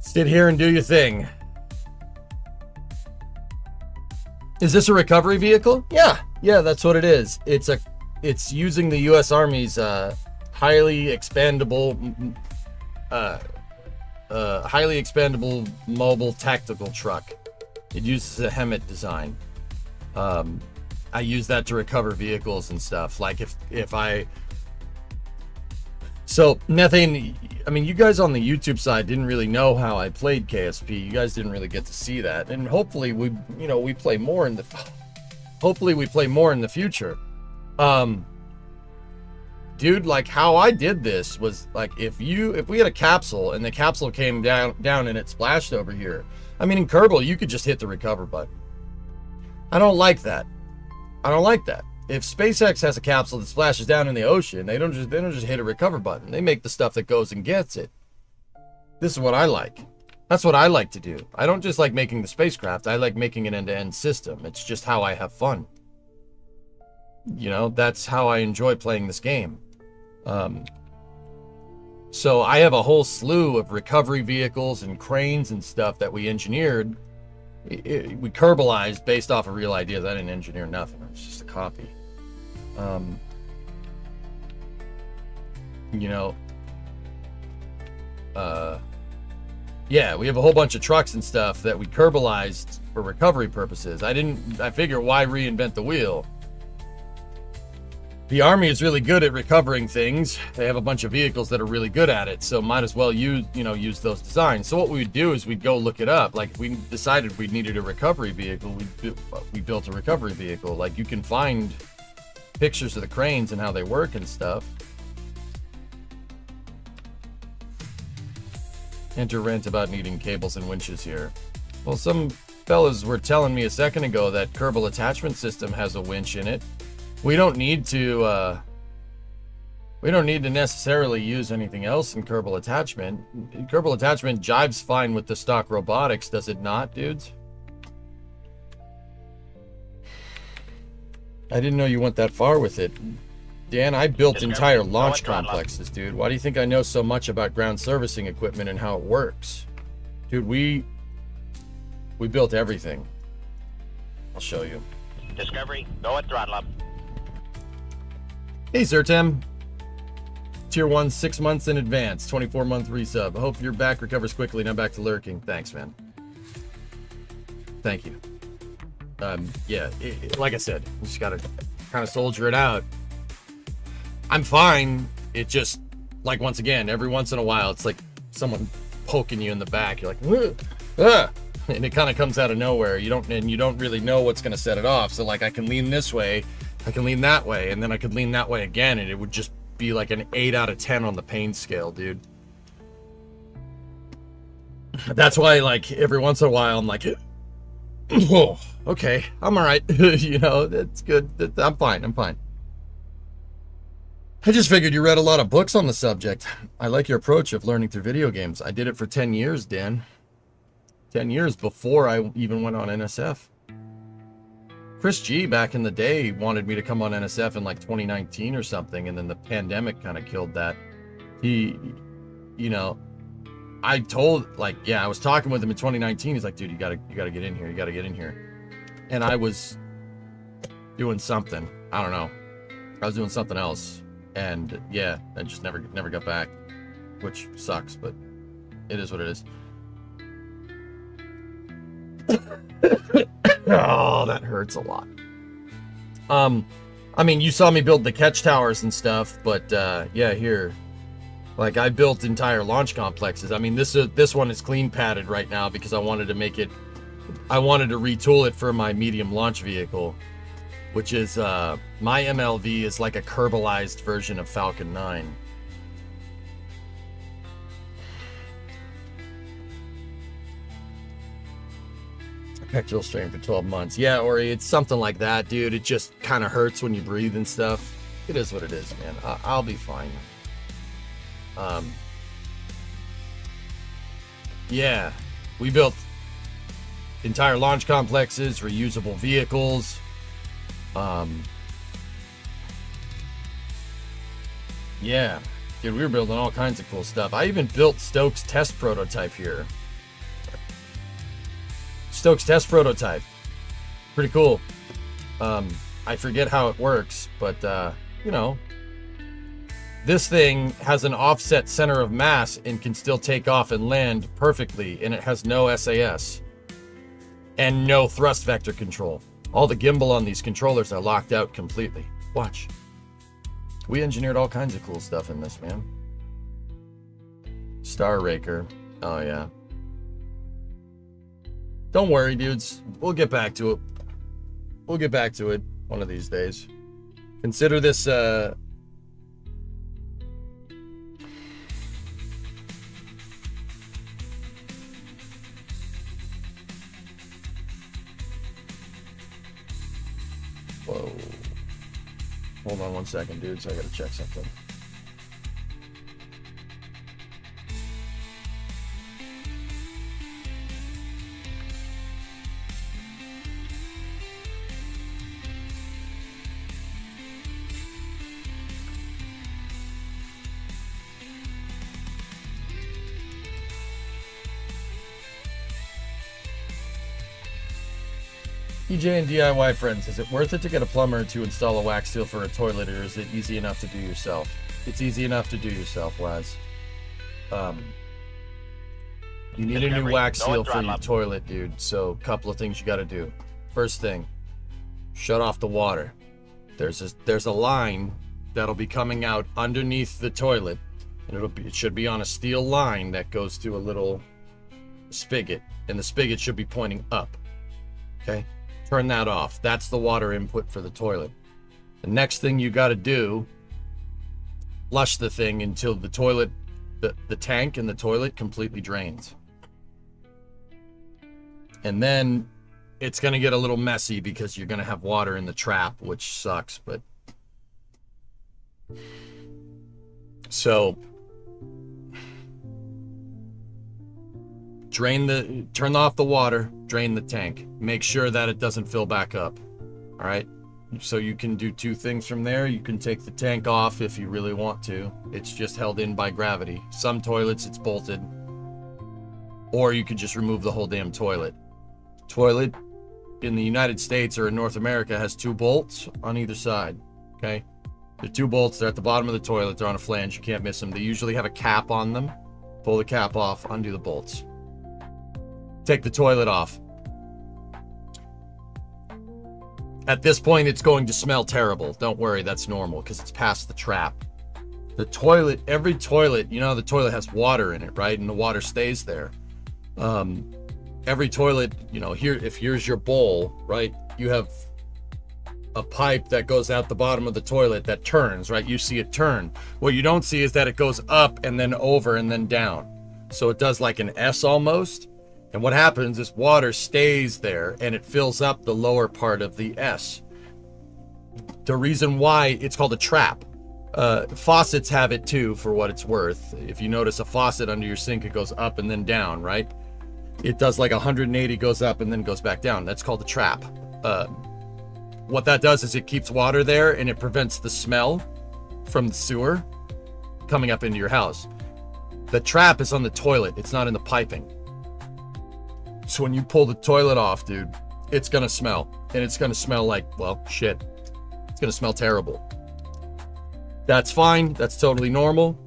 sit here and do your thing. Is this a recovery vehicle? Yeah, that's what it is. It's using the U.S. Army's highly expandable mobile tactical truck. It uses a HEMTT design. I use that to recover vehicles and stuff. Like so methane. I mean, you guys on the YouTube side didn't really know how I played KSP. You guys didn't really get to see that, and hopefully we play more in the future. Dude, like how I did this was like if we had a capsule and the capsule came down and it splashed over here. I mean, in Kerbal you could just hit the recover button. I don't like that. If SpaceX has a capsule that splashes down in the ocean, they don't just hit a recover button. They make the stuff that goes and gets it. This is what I like. That's what I like to do. I don't just like making the spacecraft. I like making an end-to-end system. It's just how I have fun. You know, that's how I enjoy playing this game. So I have a whole slew of recovery vehicles and cranes and stuff that we engineered. We Kerbalized based off of real ideas. I didn't engineer nothing. It was just a copy. You know, yeah, we have a whole bunch of trucks and stuff that we Kerbalized for recovery purposes. I figure why reinvent the wheel? The Army is really good at recovering things. They have a bunch of vehicles that are really good at it, so might as well use those designs. So what we would do is we'd go look it up. Like, if we decided we needed a recovery vehicle, we built a recovery vehicle. Like, you can find pictures of the cranes and how they work and stuff. Enter rant about needing cables and winches here. Well, some fellas were telling me a second ago that Kerbal Attachment System has a winch in it. We don't need to necessarily use anything else in Kerbal Attachment. Kerbal Attachment jives fine with the stock robotics, does it not, dudes? I didn't know you went that far with it. Dan, I built entire launch complexes, dude. Why do you think I know so much about ground servicing equipment and how it works? Dude, we built everything. I'll show you.
Discovery, go at throttle up.
Hey, Zertem. Tier 1, 6 months in advance. 24-month resub. I hope your back recovers quickly. Now back to lurking. Thanks, man. Thank you. Yeah, like I said, you just gotta kind of soldier it out. I'm fine. It just, like, once again, every once in a while, it's like someone poking you in the back. You're like, ah! And it kind of comes out of nowhere. You don't really know what's gonna set it off. So, like, I can lean this way, I can lean that way, and then I could lean that way again, and it would just be like an 8 out of 10 on the pain scale, dude. That's why, like, every once in a while, I'm like, oh, okay, I'm all right. You know, that's good. I'm fine. I just figured you read a lot of books on the subject. I like your approach of learning through video games. I did it for 10 years, Dan. 10 years before I even went on NSF. Chris G back in the day wanted me to come on NSF in like 2019 or something, and then the pandemic kind of killed that. He, you know, I told, like, yeah, I was talking with him in 2019. He's like, dude, you gotta get in here. You gotta get in here. And I was doing something. I don't know. I was doing something else. And yeah, I just never got back, which sucks, but it is what it is. Oh, that hurts a lot. I mean, you saw me build the catch towers and stuff, but yeah, here, like, I built entire launch complexes. I mean, this one is clean padded right now because I wanted to retool it for my medium launch vehicle, which is my MLV is like a Kerbalized version of Falcon 9. Pectoral strain for 12 months. Yeah, Ori, it's something like that, dude. It just kind of hurts when you breathe and stuff. It is what it is, man. I'll be fine. Yeah, we built entire launch complexes, reusable vehicles. Yeah, dude, we were building all kinds of cool stuff. I even built Stokes' test prototype here. Stokes' test prototype. Pretty cool. I forget how it works, but, you know, this thing has an offset center of mass and can still take off and land perfectly, and it has no SAS and no thrust vector control. All the gimbal on these controllers are locked out completely. Watch. We engineered all kinds of cool stuff in this, man. Star Raker. Oh, yeah. Don't worry, dudes. We'll get back to it. We'll get back to it one of these days. Consider this, Whoa. Hold on one second, dudes. I gotta check something. TJ and DIY friends, is it worth it to get a plumber to install a wax seal for a toilet, or is it easy enough to do yourself? It's easy enough to do yourself, Waz. You need a new wax seal for your toilet, dude. So, a couple of things you got to do. First thing, shut off the water. There's a line that'll be coming out underneath the toilet, and it should be on a steel line that goes to a little spigot, and the spigot should be pointing up. Okay, turn that off. That's the water input for the toilet. The next thing you got to do, flush the thing until the toilet, the tank in the toilet completely drains. And then it's going to get a little messy because you're going to have water in the trap, which sucks, but so turn off the water, drain the tank, make sure that it doesn't fill back up. All right. So you can do two things from there. You can take the tank off if you really want to. It's just held in by gravity. Some toilets it's bolted, or you could just remove the whole damn toilet. Toilet in the United States or in North America has 2 bolts on either side. Okay. The 2 bolts, they're at the bottom of the toilet. They're on a flange. You can't miss them. They usually have a cap on them. Pull the cap off, undo the bolts. Take the toilet off. At this point, it's going to smell terrible. Don't worry, that's normal because it's past the trap. The toilet, every toilet, you know, the toilet has water in it, right? And the water stays there. Every toilet, you know, here's your bowl, right? You have a pipe that goes out the bottom of the toilet that turns, right? You see it turn. What you don't see is that it goes up and then over and then down. So it does like an S almost. And what happens is water stays there and it fills up the lower part of the S. The reason why it's called a trap. Faucets have it too, for what it's worth. If you notice a faucet under your sink, it goes up and then down, right? It does like 180, goes up and then goes back down. That's called a trap. What that does is it keeps water there and it prevents the smell from the sewer coming up into your house. The trap is on the toilet. It's not in the piping. So when you pull the toilet off, dude, it's going to smell. And it's going to smell like, well, shit. It's going to smell terrible. That's fine. That's totally normal.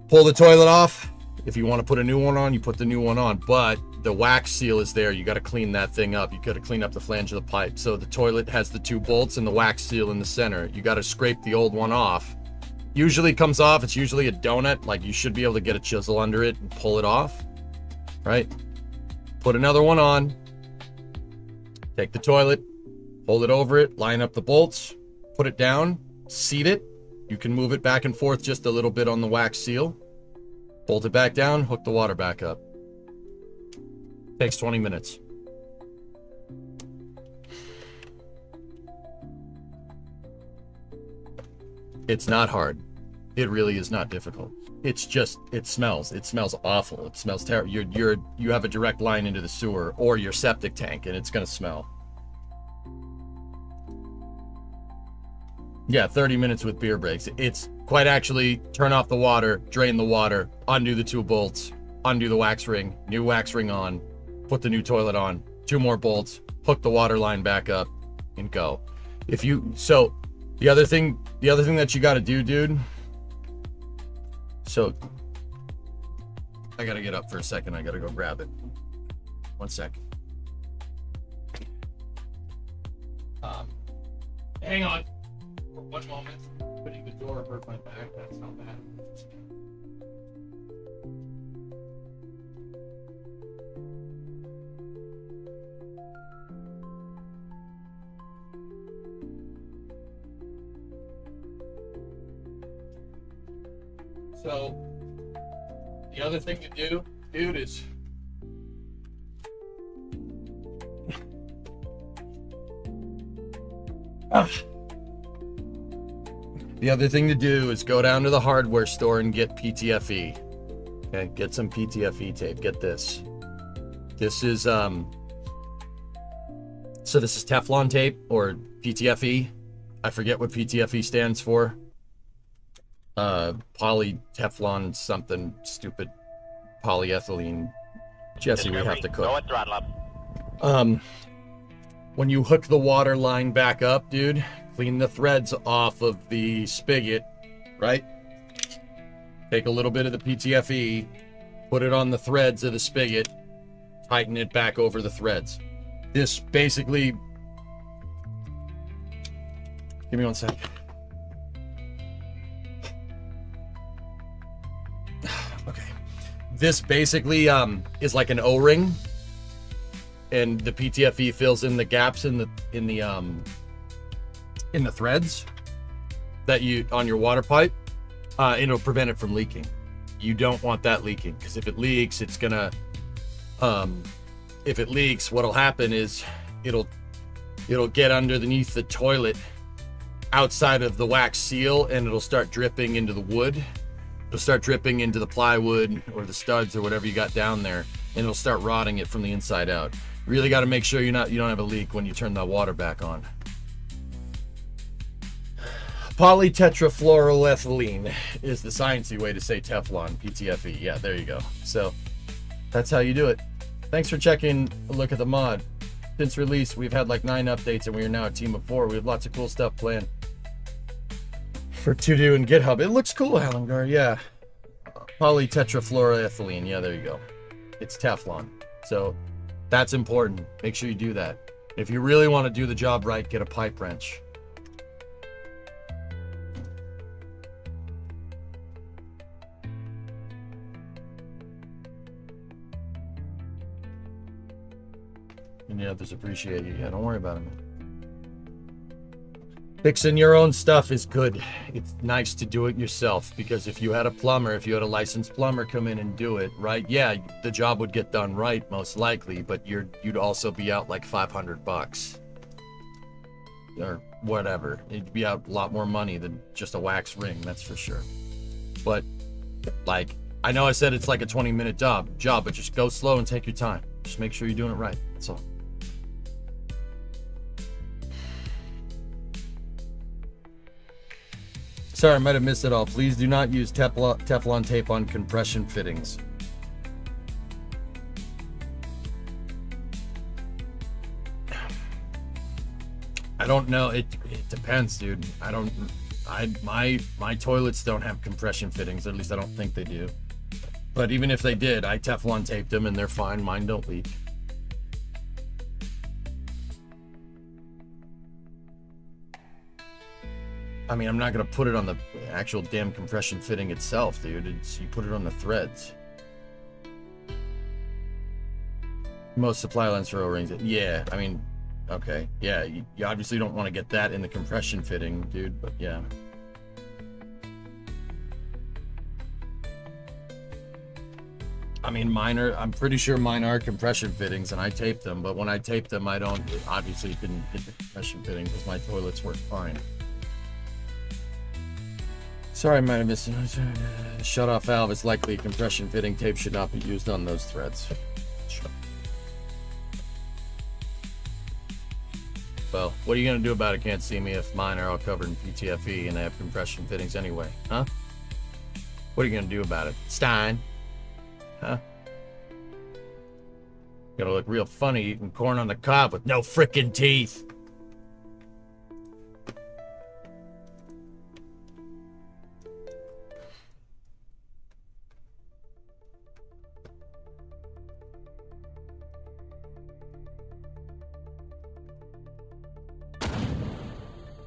Pull the toilet off. If you want to put a new one on, you put the new one on. But the wax seal is there. You got to clean that thing up. You got to clean up the flange of the pipe. So the toilet has the 2 bolts and the wax seal in the center. You got to scrape the old one off. Usually comes off. It's usually a donut. Like you should be able to get a chisel under it and pull it off. Right? Put another one on. Take the toilet. Hold it over it. Line up the bolts. Put it down. Seat it. You can move it back and forth just a little bit on the wax seal. Bolt it back down. Hook the water back up. Takes 20 minutes. It's not hard. It really is not difficult. It's just, it smells awful. It smells terrible. You have a direct line into the sewer or your septic tank and it's going to smell. Yeah, 30 minutes with beer breaks. It's quite actually turn off the water, drain the water, undo the 2 bolts, undo the wax ring, new wax ring on, put the new toilet on, 2 more bolts, hook the water line back up, and go. So the other thing that you got to do, dude. So I got to get up for a second. I got to go grab it. 1 second. Hang on. For 1 moment. Putting the door hurt my back. That's not bad. So, the other thing to do, dude, is the other thing to do is go down to the hardware store and get PTFE. Okay, get some PTFE tape. Get this. This is so this is Teflon tape or PTFE. I forget what PTFE stands for. Poly Teflon something stupid, polyethylene. Jesse, we have to cook.
Go at throttle up.
when you hook the water line back up, dude, clean the threads off of the spigot, right? Take a little bit of the PTFE, put it on the threads of the spigot, tighten it back over the threads. This basically, give me one sec. Okay. This basically is like an O-ring, and the PTFE fills in the gaps in the threads that you on your water pipe. It'll prevent it from leaking. You don't want that leaking, because if it leaks, it's gonna if it leaks, what'll happen is it'll get underneath the toilet outside of the wax seal, and it'll start dripping into the wood. It'll start dripping into the plywood or the studs or whatever you got down there, and it'll start rotting it from the inside out. You really got to make sure you don't have a leak when you turn the water back on. Polytetrafluoroethylene is the sciencey way to say Teflon, PTFE. Yeah, there you go. So that's how you do it. Thanks for checking a look at the mod. Since release, we've had like 9 updates, and we are now a team of 4. We have lots of cool stuff planned for to do in GitHub. It looks cool, Halingar. Yeah. Polytetrafluoroethylene. Yeah, there you go. It's Teflon. So that's important. Make sure you do that. If you really want to do the job right, get a pipe wrench. And the others appreciate you. Yeah, don't worry about it. Fixing your own stuff is good. It's nice to do it yourself, because if you had a plumber, if you had a licensed plumber come in and do it, right? Yeah, the job would get done right, most likely, but you'd also be out like $500 or whatever. It'd be out a lot more money than just a wax ring, that's for sure. But like, I know I said it's like a 20-minute job, but just go slow and take your time. Just make sure you're doing it right. That's all. Sorry, I might have missed it all. Please do not use Teflon tape on compression fittings. I don't know. It depends, dude. My toilets don't have compression fittings. At least I don't think they do. But even if they did, I Teflon taped them and they're fine. Mine don't leak. I mean, I'm not going to put it on the actual damn compression fitting itself, dude. You put it on the threads. Most supply lines for O-rings. Yeah, I mean, okay. Yeah, you obviously don't want to get that in the compression fitting, dude, but yeah. I mean, I'm pretty sure mine are compression fittings, and I taped them, but when I taped them, I obviously didn't get the compression fitting because my toilets work fine. Sorry, I might have missed it. Shut-off valve is likely a compression fitting. Tape should not be used on those threads. Well, what are you going to do about it? Can't see me if mine are all covered in PTFE and they have compression fittings anyway, huh? What are you going to do about it? Stein? Huh? Gonna look real funny eating corn on the cob with no frickin' teeth.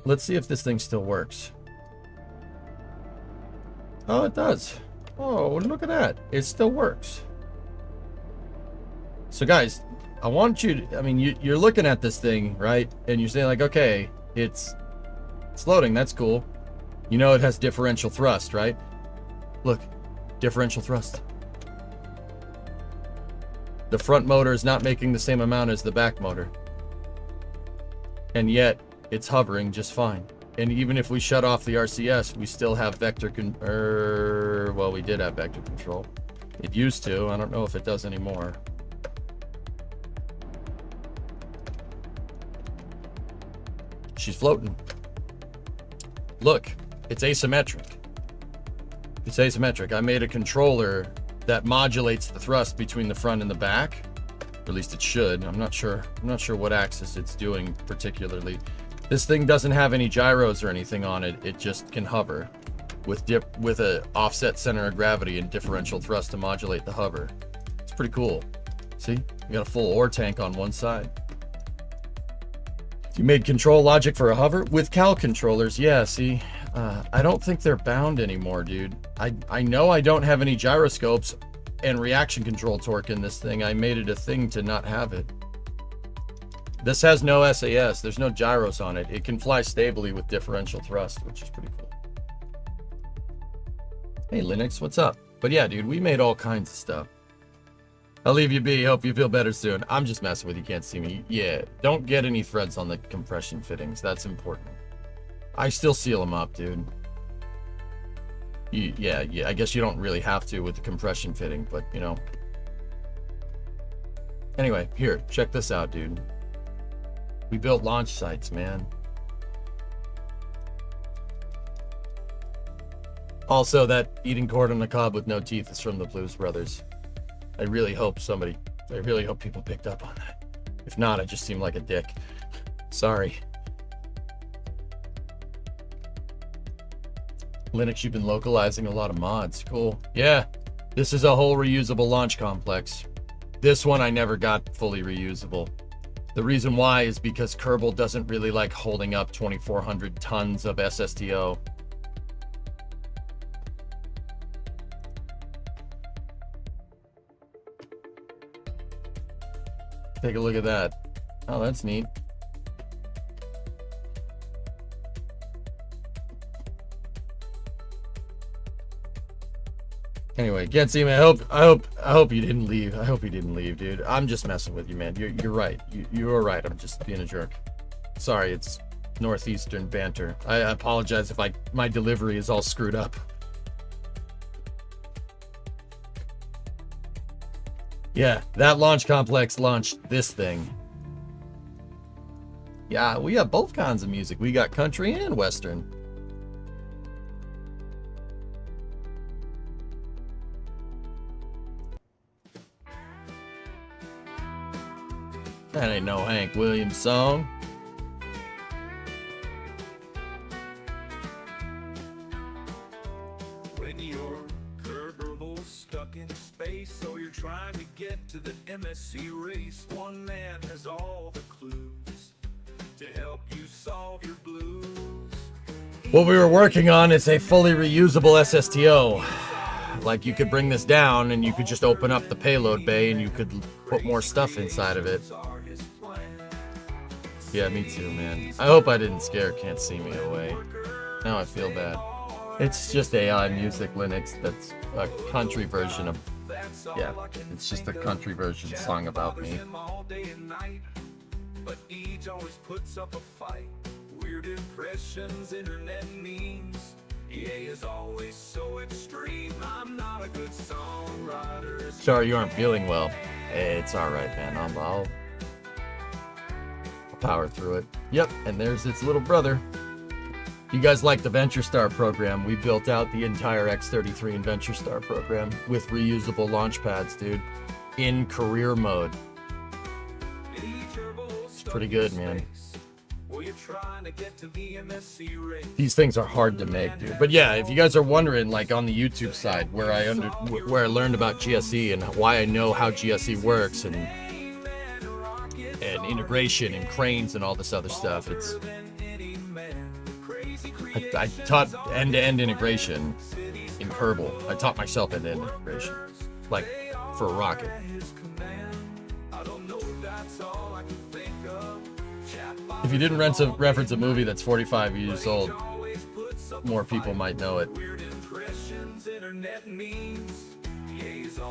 Let's see if this thing still works. Oh, it does. Oh, look at that. It still works. So guys, I want you to, I mean, you're looking at this thing, right? And you're saying like, okay, it's loading. That's cool. You know, it has differential thrust, right? Look, differential thrust. The front motor is not making the same amount as the back motor. And yet it's hovering just fine. And even if we shut off the RCS, we still have vector well, we did have vector control. It used to. I don't know if it does anymore. She's floating. Look, it's asymmetric. It's asymmetric. I made a controller that modulates the thrust between the front and the back. Or at least it should. I'm not sure what axis it's doing particularly. This thing doesn't have any gyros or anything on it. It just can hover with a offset center of gravity and differential thrust to modulate the hover. It's pretty cool. See, you got a full ore tank on one side. You made control logic for a hover with Cal controllers. Yeah, see, I don't think they're bound anymore, dude. I know I don't have any gyroscopes and reaction control torque in this thing. I made it a thing to not have it. This has no SAS. There's no gyros on it. It can fly stably with differential thrust, which is pretty cool. Hey, Linux, what's up? But yeah, dude, we made all kinds of stuff. I'll leave you be. Hope you feel better soon. I'm just messing with you. Can't see me. Yeah, don't get any threads on the compression fittings. That's important. I still seal them up, dude. Yeah, I guess you don't really have to with the compression fitting, but you know. Anyway, here, check this out, dude. We built launch sites, man. Also, that eating corn on the cob with no teeth is from the Blues Brothers. I really hope people picked up on that. If not, I just seem like a dick. Sorry. Linux, you've been localizing a lot of mods. Cool. Yeah, this is a whole reusable launch complex. This one I never got fully reusable. The reason why is because Kerbal doesn't really like holding up 2,400 tons of SSTO. Take a look at that. Oh, that's neat. Anyway, can't see me. I hope you didn't leave. I hope you didn't leave, dude. I'm just messing with you, man. You're right. You're right. I'm just being a jerk. Sorry, it's northeastern banter. I apologize if my delivery is all screwed up. Yeah, that launch complex launched this thing. Yeah, we have both kinds of music. We got country and western. That ain't no Hank Williams song.
When you're Kerbal stuck in space, so you're trying to get to the MSC race. One man has all the clues to help you solve your blues.
What we were working on is a fully reusable SSTO. Like, you could bring this down and you could just open up the payload bay and you could put more stuff inside of it. Yeah, me too, man. I hope I didn't scare Can't See Me away. Now I feel bad. It's just AI music, Linux. That's a country version of... Yeah, it's just a country version song about me.
But each always puts up a fight. Weird impressions, internet memes. EA is always so extreme. I'm not a good songwriter.
Sorry you aren't feeling well. It's alright, man. I'll power through it. Yep, and there's its little brother. You guys like the Venture Star program? We built out the entire X-33 and Venture Star program with reusable launch pads, dude. In career mode. It's pretty good, man. These things are hard to make, dude. But yeah, if you guys are wondering, like on the YouTube side, where I learned about GSE and why I know how GSE works and integration and cranes and all this other stuff, it's I taught end-to-end integration in Kerbal. I taught myself end-to-end integration, like for a rocket. If you didn't reference a movie that's 45 years old, more people might know it.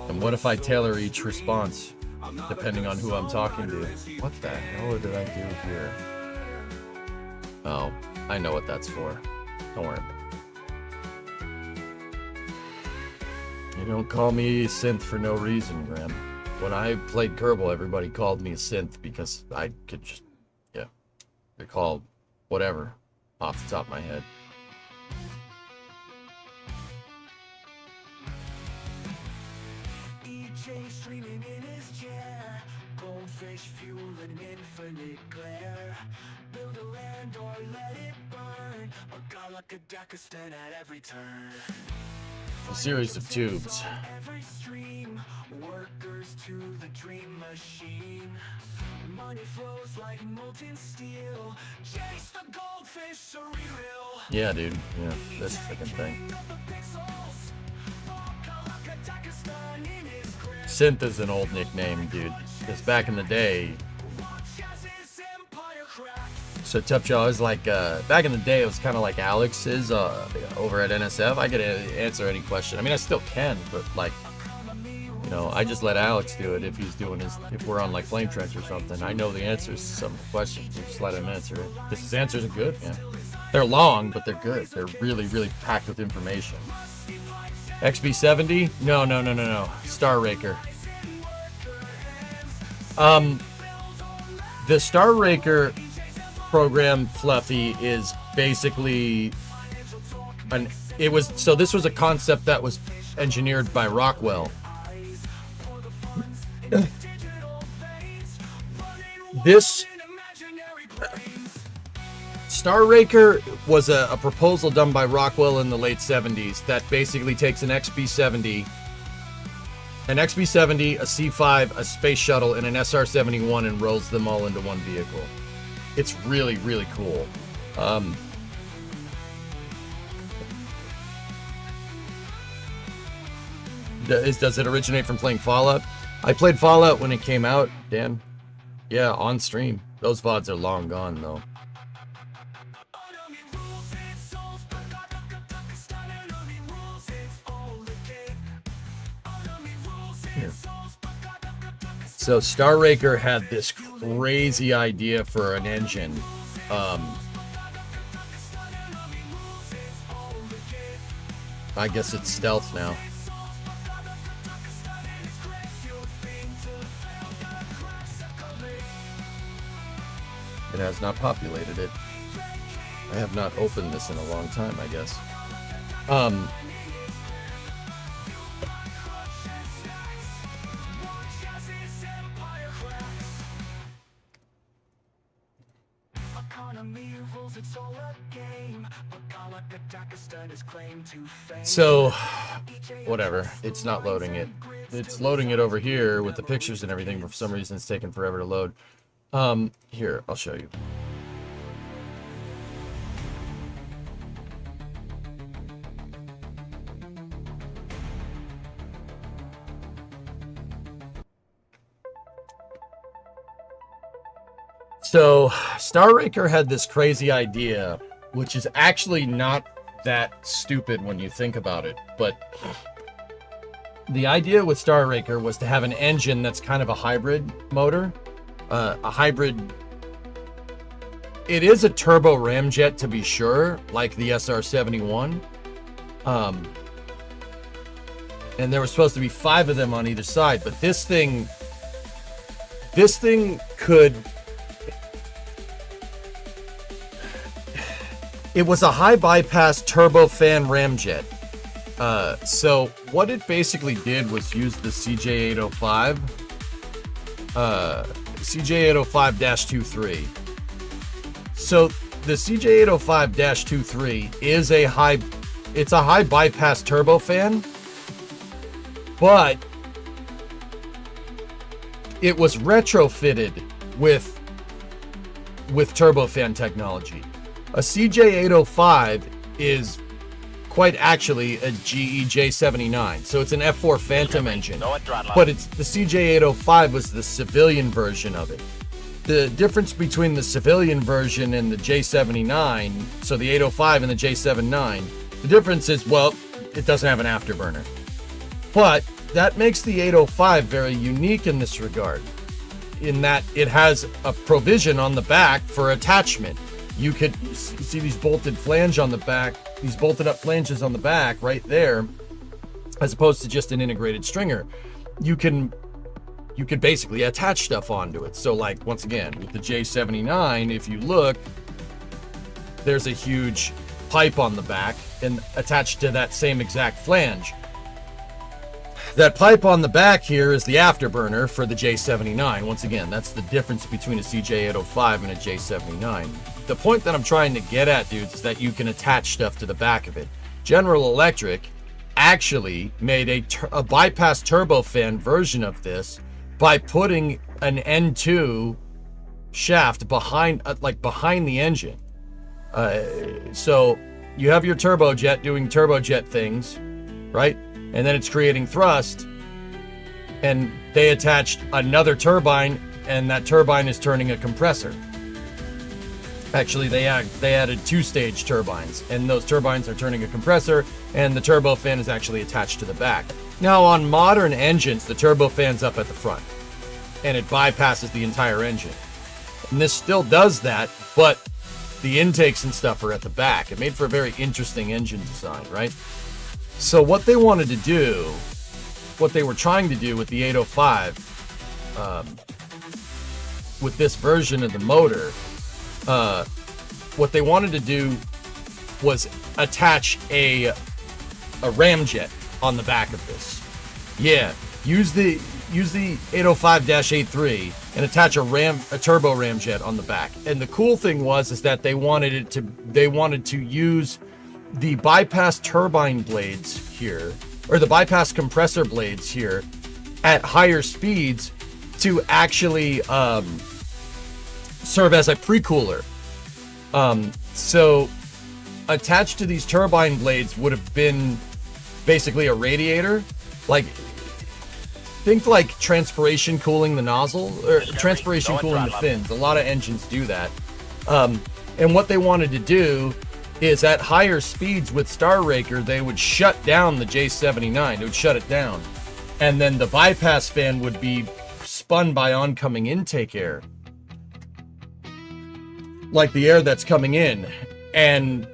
And what if I tailor each response depending on who I'm talking to? What the hell did I do here? Oh, I know what that's for. Don't worry. You don't call me a synth for no reason, Graham. When I played Kerbal, everybody called me a synth because I could just, yeah, recall whatever off the top of my head.
goldfish fuel an infinite glare. Build a land or let it burn. Galakadakistan at every turn.
A series of tubes.
Every stream, workers to the dream machine. Money flows like molten steel. Chase the goldfish, surreal.
Yeah, dude. Yeah, this freaking thing. Synth is an old nickname, dude. Because back in the day, so Tough Jaw is like, back in the day, it was kind of like Alex is over at NSF. I could answer any question. I mean, I still can, but like, you know, I just let Alex do it if he's doing his, if we're on like Flame Trench or something. I know the answers to some questions. We just let him answer it. Because his answers are good, man. They're long, but they're good. They're really, really packed with information. XB70? No. Star Raker. The Star Raker program, Fluffy, is basically this was a concept that was engineered by Rockwell. This Star Raker was a proposal done by Rockwell in the late 70s that basically takes an XB70, a C5, a space shuttle, and an SR-71 and rolls them all into one vehicle. It's really, really cool. Does it originate from playing Fallout? I played Fallout when it came out, Dan. Yeah, on stream. Those VODs are long gone, though. So Star Raker had this crazy idea for an engine. I guess it's stealth now. It has not populated it. I have not opened this in a long time, I guess. So, whatever. It's not loading it. It's loading it over here with the pictures and everything, but for some reason it's taking forever to load. Here, I'll show you. So, Star Raker had this crazy idea, which is actually not that stupid when you think about it, but the idea with Star Raker was to have an engine that's kind of a hybrid motor. A hybrid. It is a turbo ramjet, to be sure, like the SR-71. And there were supposed to be 5 of them on either side, but this thing could. It was a high bypass turbofan ramjet. So what it basically did was use the CJ805. CJ805-23. So the CJ805-23 is a high bypass turbofan, but it was retrofitted with turbofan technology. A CJ805 is quite actually a GE J79, so it's an F4 Phantom engine, but it's the CJ805 was the civilian version of it. The difference between the civilian version and the J79, so the 805 and the J79, the difference is, well, it doesn't have an afterburner. But that makes the 805 very unique in this regard, in that it has a provision on the back for attachment. You could see these bolted flange on the back, these bolted up flanges on the back right there, as opposed to just an integrated stringer. You could basically attach stuff onto it. So like, once again, with the J79, if you look, there's a huge pipe on the back and attached to that same exact flange. That pipe on the back here is the afterburner for the J79. Once again, that's the difference between a CJ805 and a J79. The point that I'm trying to get at, dudes, is that you can attach stuff to the back of it. General Electric actually made a bypass turbofan version of this by putting an N2 shaft behind the engine. So you have your turbojet doing turbojet things, right? And then it's creating thrust, and they attached another turbine, and that turbine is turning a compressor. Actually, they added 2-stage turbines, and those turbines are turning a compressor, and the turbofan is actually attached to the back. Now, on modern engines, the turbofan's up at the front, and it bypasses the entire engine. And this still does that, but the intakes and stuff are at the back. It made for a very interesting engine design, right? So what they wanted to do, what they were trying to do with the 805, with this version of the motor, what they wanted to do was attach a ramjet on the back of this. Yeah, use the 805-83 and attach a turbo ramjet on the back. And the cool thing is that they wanted to use the bypass turbine blades here, or the bypass compressor blades here, at higher speeds to actually serve as a pre-cooler. So attached to these turbine blades would have been basically a radiator, think like transpiration cooling the nozzle, or transpiration cooling the fins. A lot of engines do that. And what they wanted to do is at higher speeds with Star Raker, they would shut down the J79. It would shut it down. And then the bypass fan would be spun by oncoming intake air, like the air that's coming in. And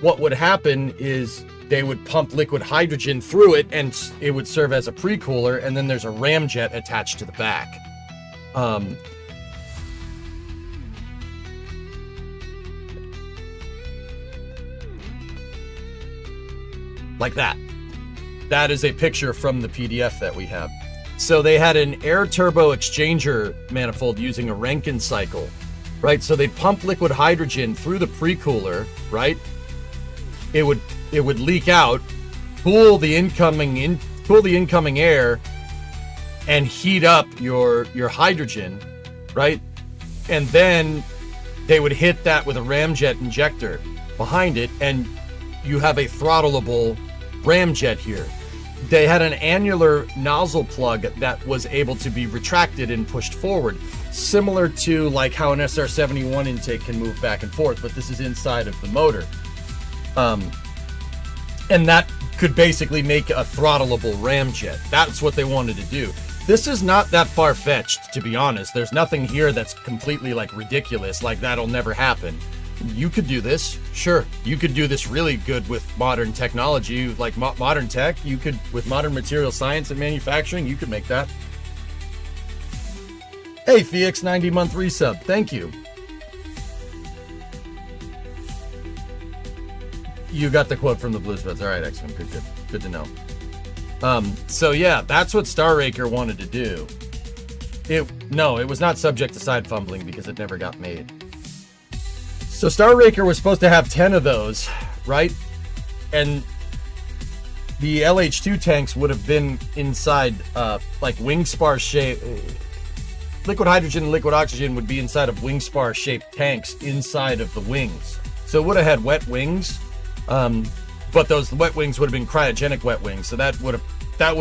what would happen is they would pump liquid hydrogen through it, and it would serve as a pre-cooler, and then there's a ramjet attached to the back. Like that. That is a picture from the PDF that we have. So they had an air turbo exchanger manifold using a Rankine cycle, right? So they pump liquid hydrogen through the pre-cooler, right? It would leak out, cool the incoming air, and heat up your hydrogen, right? And then they would hit that with a ramjet injector behind it, and you have a throttleable ramjet here. They had an annular nozzle plug that was able to be retracted and pushed forward, similar to like how an SR71 intake can move back and forth, but this is inside of the motor. And that could basically make a throttleable ramjet. That's what they wanted to do. This is not that far-fetched, to be honest. There's nothing here that's completely like ridiculous, like that'll never happen. You could do this, sure. You could do this really good with modern technology, like modern tech. You could, with modern material science and manufacturing, you could make that. Hey, Phoenix, 90-month resub. Thank you. You got the quote from the Blues Buds. All right, excellent. Good to know. So yeah, that's what Star Raker wanted to do. It was not subject to side fumbling because it never got made. So Star Raker was supposed to have 10 of those, right? And the LH2 tanks would have been inside, like wing spar shape. Liquid hydrogen and liquid oxygen would be inside of wing spar shaped tanks inside of the wings. So it would have had wet wings, but those wet wings would have been cryogenic wet wings. So that would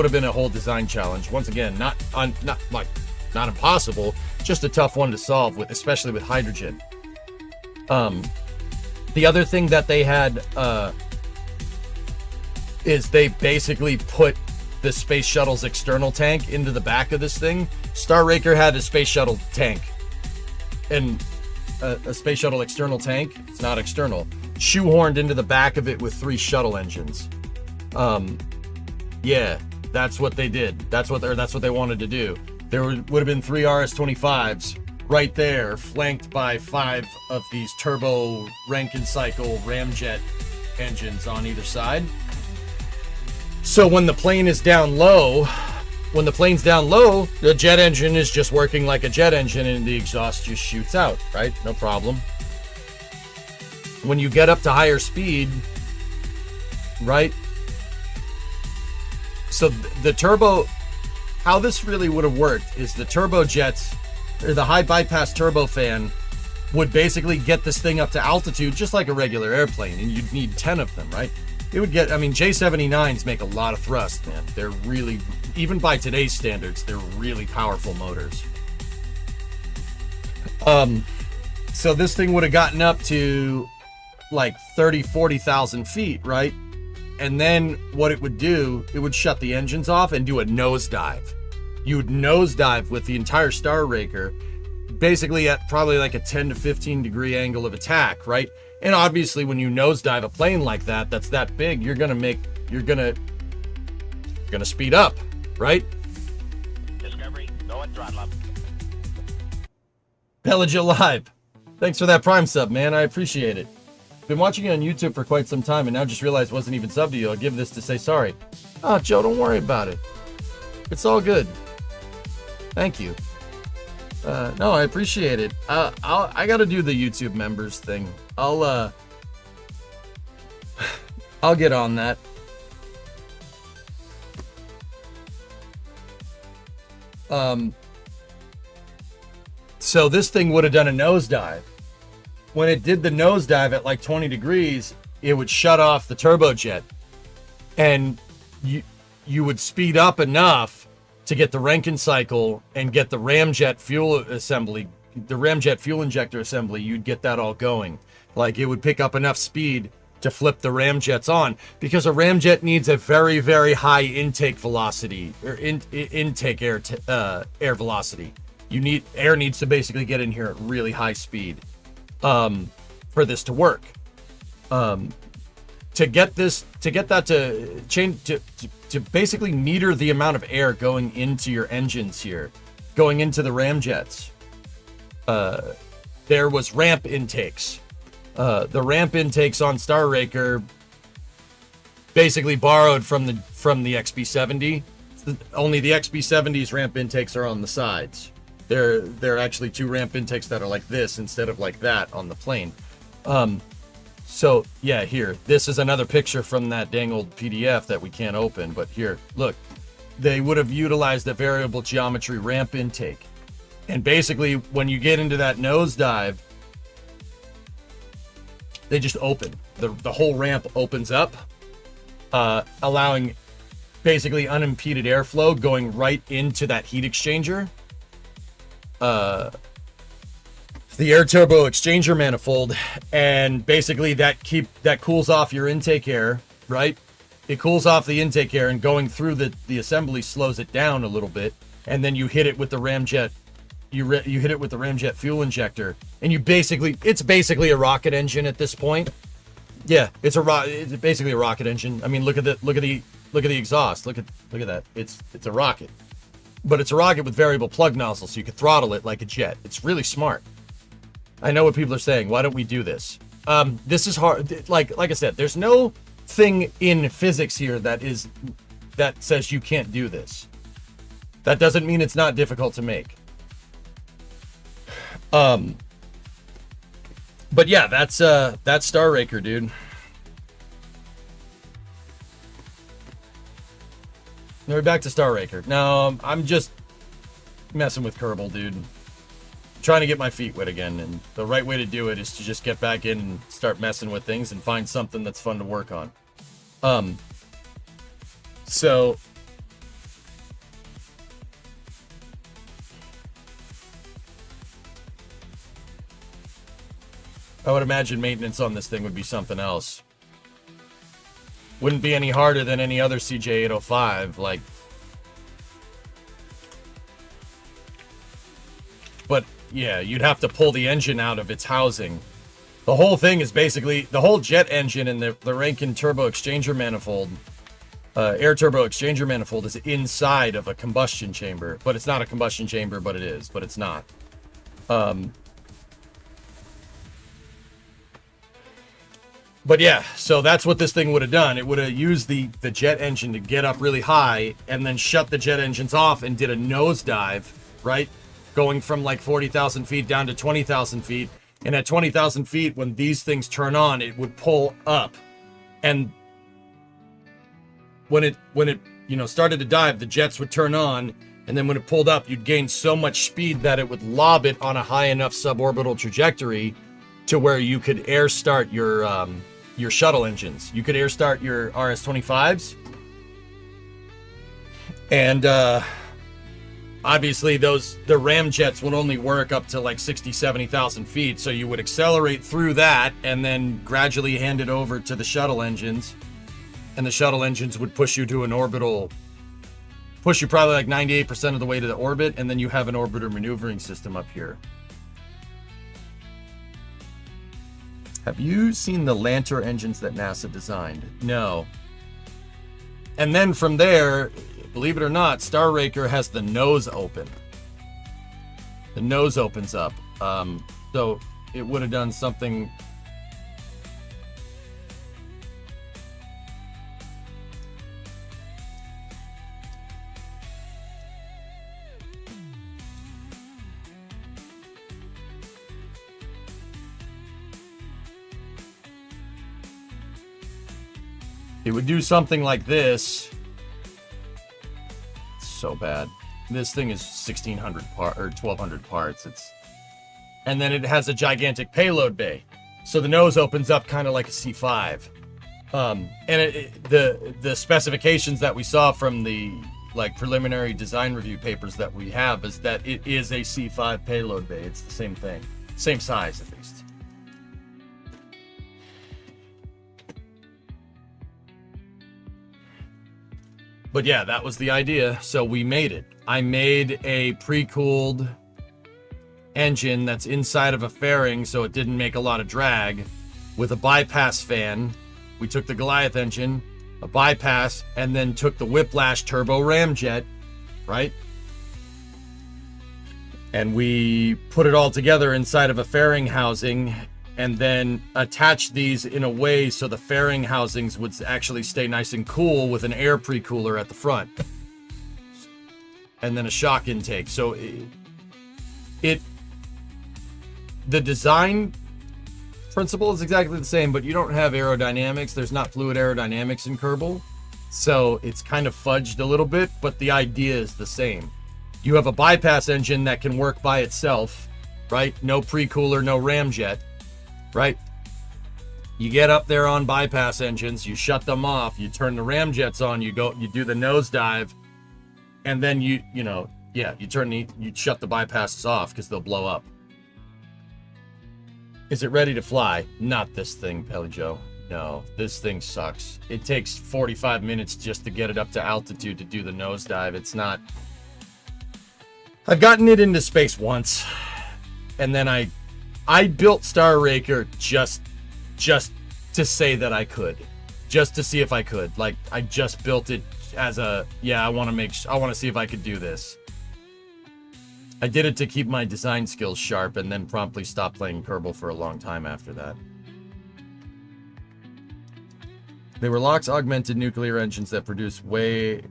have been a whole design challenge. Once again, not impossible, just a tough one to solve with, especially with hydrogen. The other thing that they had is they basically put the space shuttle's external tank into the back of this thing. Star Raker had a space shuttle tank, and a space shuttle external tank. It's not external. Shoehorned into the back of it with 3 shuttle engines. Yeah, that's what they did. That's what they wanted to do. There would have been 3 RS-25s right there, flanked by 5 of these turbo Rankine cycle ramjet engines on either side. So when the plane is down low, when the plane's down low, the jet engine is just working like a jet engine and the exhaust just shoots out, right? No problem. When you get up to higher speed, right? So the turbo, how this really would have worked is the turbojets, or the high bypass turbofan, would basically get this thing up to altitude just like a regular airplane, and you'd need 10 of them, right? It would get, I mean, J79s make a lot of thrust, man. They're really, even by today's standards, they're really powerful motors. So this thing would have gotten up to like 40,000 feet, right? And then what it would do, it would shut the engines off and do a nosedive. You would nosedive with the entire Star Raker, basically at probably like a 10 to 15 degree angle of attack, right? And obviously when you nosedive a plane like that, that's that big, you're gonna speed up, right?
Discovery, go at throttle up.
Pelage Live. Thanks for that Prime sub, man. I appreciate it. Been watching it on YouTube for quite some time and now just realized it wasn't even subbed to you. I'll give this to say sorry. Oh, Joe, don't worry about it. It's all good. Thank you. No, I appreciate it. I gotta do the YouTube members thing. I'll get on that. So this thing would have done a nosedive. When it did the nosedive at like 20 degrees, it would shut off the turbojet, and you would speed up enough to get the Rankine cycle and get the ramjet fuel assembly, the ramjet fuel injector assembly. You'd get that all going. Like it would pick up enough speed to flip the ramjets on, because a ramjet needs a very, very high intake velocity, or intake air velocity. Air needs to basically get in here at really high speed for this to work. To get that to change, to basically meter the amount of air going into your engines here, going into the ramjets, there was ramp intakes. The ramp intakes on Star Raker basically borrowed from the XB70. Only the XB70's ramp intakes are on the sides. They're actually two ramp intakes that are like this instead of like that on the plane. So yeah, here, this is another picture from that dang old PDF that we can't open, but here, look, they would have utilized the variable geometry ramp intake. And basically when you get into that nosedive, they just open. The whole ramp opens up, allowing basically unimpeded airflow going right into that heat exchanger. The air turbo exchanger manifold, and basically that cools off your intake air, right? It cools off the intake air, and going through the assembly slows it down a little bit, and then you hit it with the ramjet. You hit it with the ramjet fuel injector, and it's basically a rocket engine at this point. Yeah, it's basically a rocket engine. I mean, look at the exhaust. Look at that. It's a rocket. But it's a rocket with variable plug nozzles, so you can throttle it like a jet. It's really smart. I know what people are saying. Why don't we do this? This is hard. Like I said, there's no thing in physics here that says you can't do this. That doesn't mean it's not difficult to make. But yeah, that's Star Raker, dude. Now we're back to Star Raker. Now I'm just messing with Kerbal, dude. Trying to get my feet wet again, and the right way to do it is to just get back in and start messing with things and find something that's fun to work on. So I would imagine maintenance on this thing would be something else. Wouldn't be any harder than any other CJ805, like. But yeah, you'd have to pull the engine out of its housing. The whole thing is basically the whole jet engine and the Rankine turbo exchanger manifold, air turbo exchanger manifold, is inside of a combustion chamber. But it's not a combustion chamber, but it is. But it's not. But yeah, so that's what this thing would have done. It would have used the jet engine to get up really high and then shut the jet engines off and did a nosedive, right? Going from like 40,000 feet down to 20,000 feet. And at 20,000 feet, when these things turn on, it would pull up. And when it started to dive, the jets would turn on. And then when it pulled up, you'd gain so much speed that it would lob it on a high enough suborbital trajectory to where you could air start your shuttle engines. You could air start your RS-25s. And obviously the ramjets would only work up to like 60, 70,000 feet. So you would accelerate through that and then gradually hand it over to the shuttle engines. And the shuttle engines would push you to an orbital, push you probably like 98% of the way to the orbit. And then you have an orbiter maneuvering system up here. Have you seen the Lancer engines that NASA designed? No. And then from there, believe it or not, Star Raker has the nose open. The nose opens up. So it would have done something. It would do something like this. It's so bad. This thing is 1,600 parts or 1,200 parts. And then it has a gigantic payload bay, so the nose opens up kind of like a C5. And the specifications that we saw from the like preliminary design review papers that we have is that it is a C5 payload bay. It's the same thing, same size at least. But yeah, that was the idea. So we made it. I made a pre-cooled engine that's inside of a fairing so it didn't make a lot of drag with a bypass fan. We took the Goliath engine, a bypass, and then took the Whiplash turbo ramjet, right? And we put it all together inside of a fairing housing and then attach these in a way so the fairing housings would actually stay nice and cool with an air pre-cooler at the front. And then a shock intake. So the design principle is exactly the same, but you don't have aerodynamics. There's not fluid aerodynamics in Kerbal. So it's kind of fudged a little bit, but the idea is the same. You have a bypass engine that can work by itself, right? No pre-cooler, no ramjet. Right? You get up there on bypass engines, you shut them off, you turn the ramjets on, you do the nosedive, and then you shut the bypasses off because they'll blow up. Is it ready to fly? Not this thing, Pelly Joe. No, this thing sucks. It takes 45 minutes just to get it up to altitude to do the nosedive. It's not. I've gotten it into space once, and then I built Star Raker just to say that I could, just to see if I could. Like, I just built it as a, I want to see if I could do this. I did it to keep my design skills sharp and then promptly stopped playing Kerbal for a long time after that. They were LOX augmented nuclear engines that produce way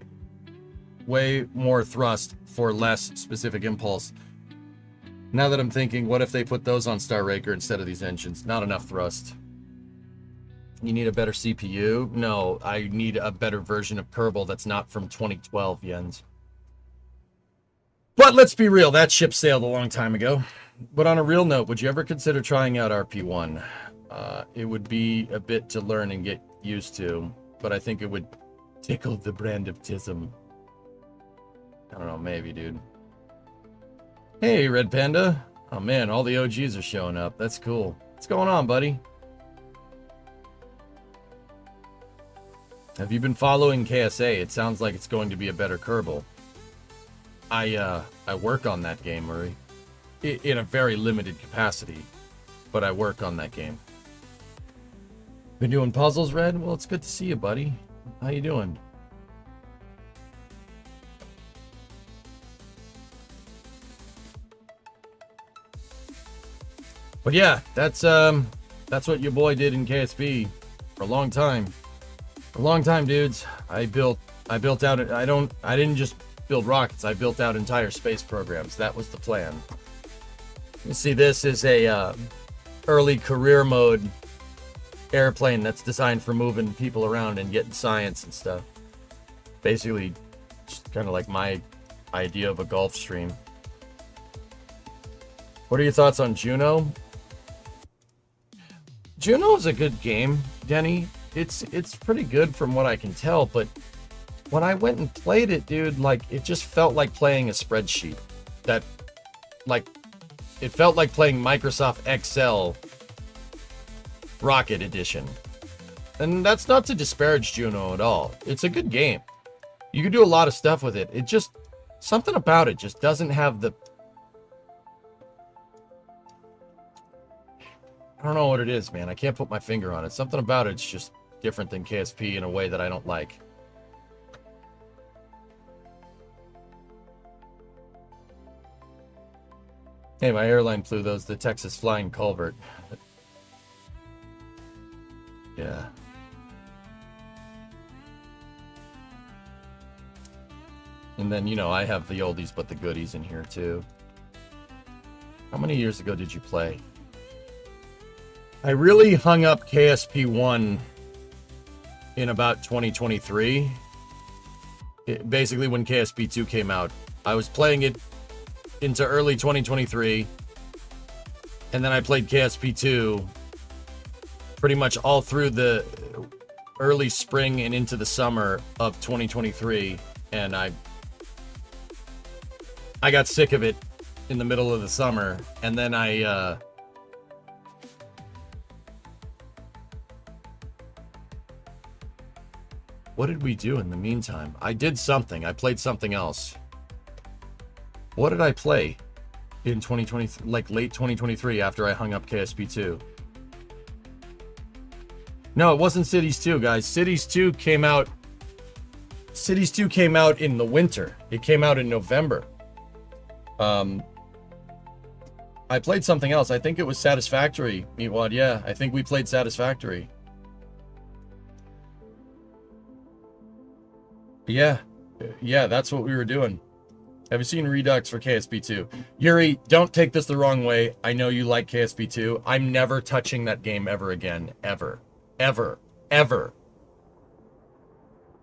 more thrust for less specific impulse. Now that I'm thinking, what if they put those on Star Raker instead of these engines? Not enough thrust. You need a better CPU? No, I need a better version of Kerbal that's not from 2012, Jens. But let's be real, that ship sailed a long time ago. But on a real note, would you ever consider trying out RP1? It would be a bit to learn and get used to, but I think it would tickle the brand of Tism. I don't know, maybe, dude. Hey, Red Panda. Oh man, all the OGs are showing up. That's cool. What's going on, buddy? Have you been following KSA? It sounds like it's going to be a better Kerbal. I work on that game, Murray. In a very limited capacity, but I work on that game. Been doing puzzles, Red? Well, it's good to see you, buddy. How you doing? But yeah, that's what your boy did in KSB. For a long time. For a long time, dudes. I built out, I didn't just build rockets, I built out entire space programs. That was the plan. You see, this is a early career mode airplane that's designed for moving people around and getting science and stuff. Basically, just kind of like my idea of a Gulf Stream. What are your thoughts on Juno? Juno is a good game, Denny. It's pretty good from what I can tell, but when I went and played it, dude, like, it just felt like playing a spreadsheet. That, like, it felt like playing Microsoft Excel Rocket Edition. And that's not to disparage Juno at all. It's a good game. You can do a lot of stuff with it. It just, something about it just doesn't have the, I don't know what it is, man. I can't put my finger on it. Something about it's just different than KSP in a way that I don't like. Hey, my airline flew those, the Texas Flying Culvert. Yeah. And then, you know, I have the oldies but the goodies in here too. How many years ago did you play? I really hung up KSP 1 in about 2023. Basically when KSP 2 came out. I was playing it into early 2023. And then I played KSP 2 pretty much all through the early spring and into the summer of 2023. And I got sick of it in the middle of the summer. And then what did we do in the meantime? I did something. I played something else. What did I play in 2020, like late 2023 after I hung up KSP 2? No, it wasn't Cities 2, guys. Cities 2 came out in the winter. It came out in November. I played something else. I think it was Satisfactory, Meatwad. Yeah, I think we played Satisfactory. Yeah, that's what we were doing. Have you seen Redux for KSP2? Yuri, don't take this the wrong way. I know you like KSP2. I'm never touching that game ever again. Ever. Ever. Ever.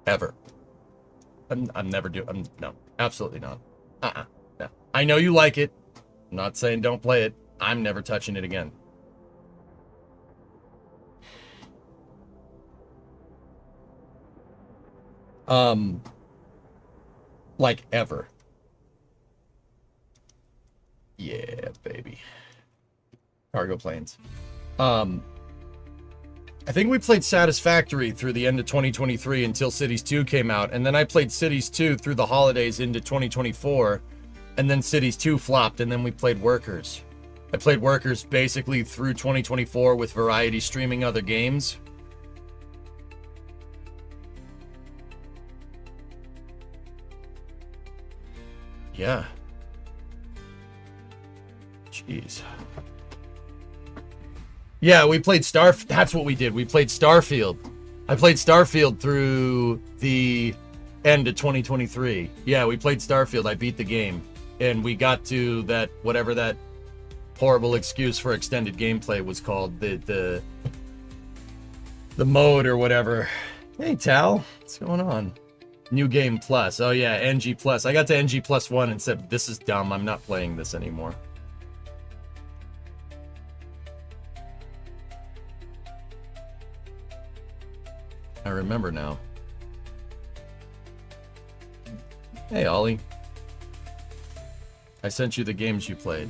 Ever. I'm never doing... no, absolutely not. No. I know you like it. I'm not saying don't play it. I'm never touching it again. Like ever. Yeah, baby. Cargo planes. I think we played Satisfactory through the end of 2023 until Cities 2 came out, and then I played Cities 2 through the holidays into 2024, and then Cities 2 flopped, and then we played Workers. I played Workers basically through 2024 with Variety streaming other games. Yeah. Jeez. Yeah, we played that's what we did. We played Starfield. I played Starfield through the end of 2023. Yeah, we played Starfield. I beat the game. And we got to that, whatever that horrible excuse for extended gameplay was called. The mode or whatever. Hey, Tal. What's going on? New Game Plus. Oh, yeah, NG Plus. I got to NG Plus 1 and said, this is dumb. I'm not playing this anymore. I remember now. Hey, Ollie. I sent you the games you played.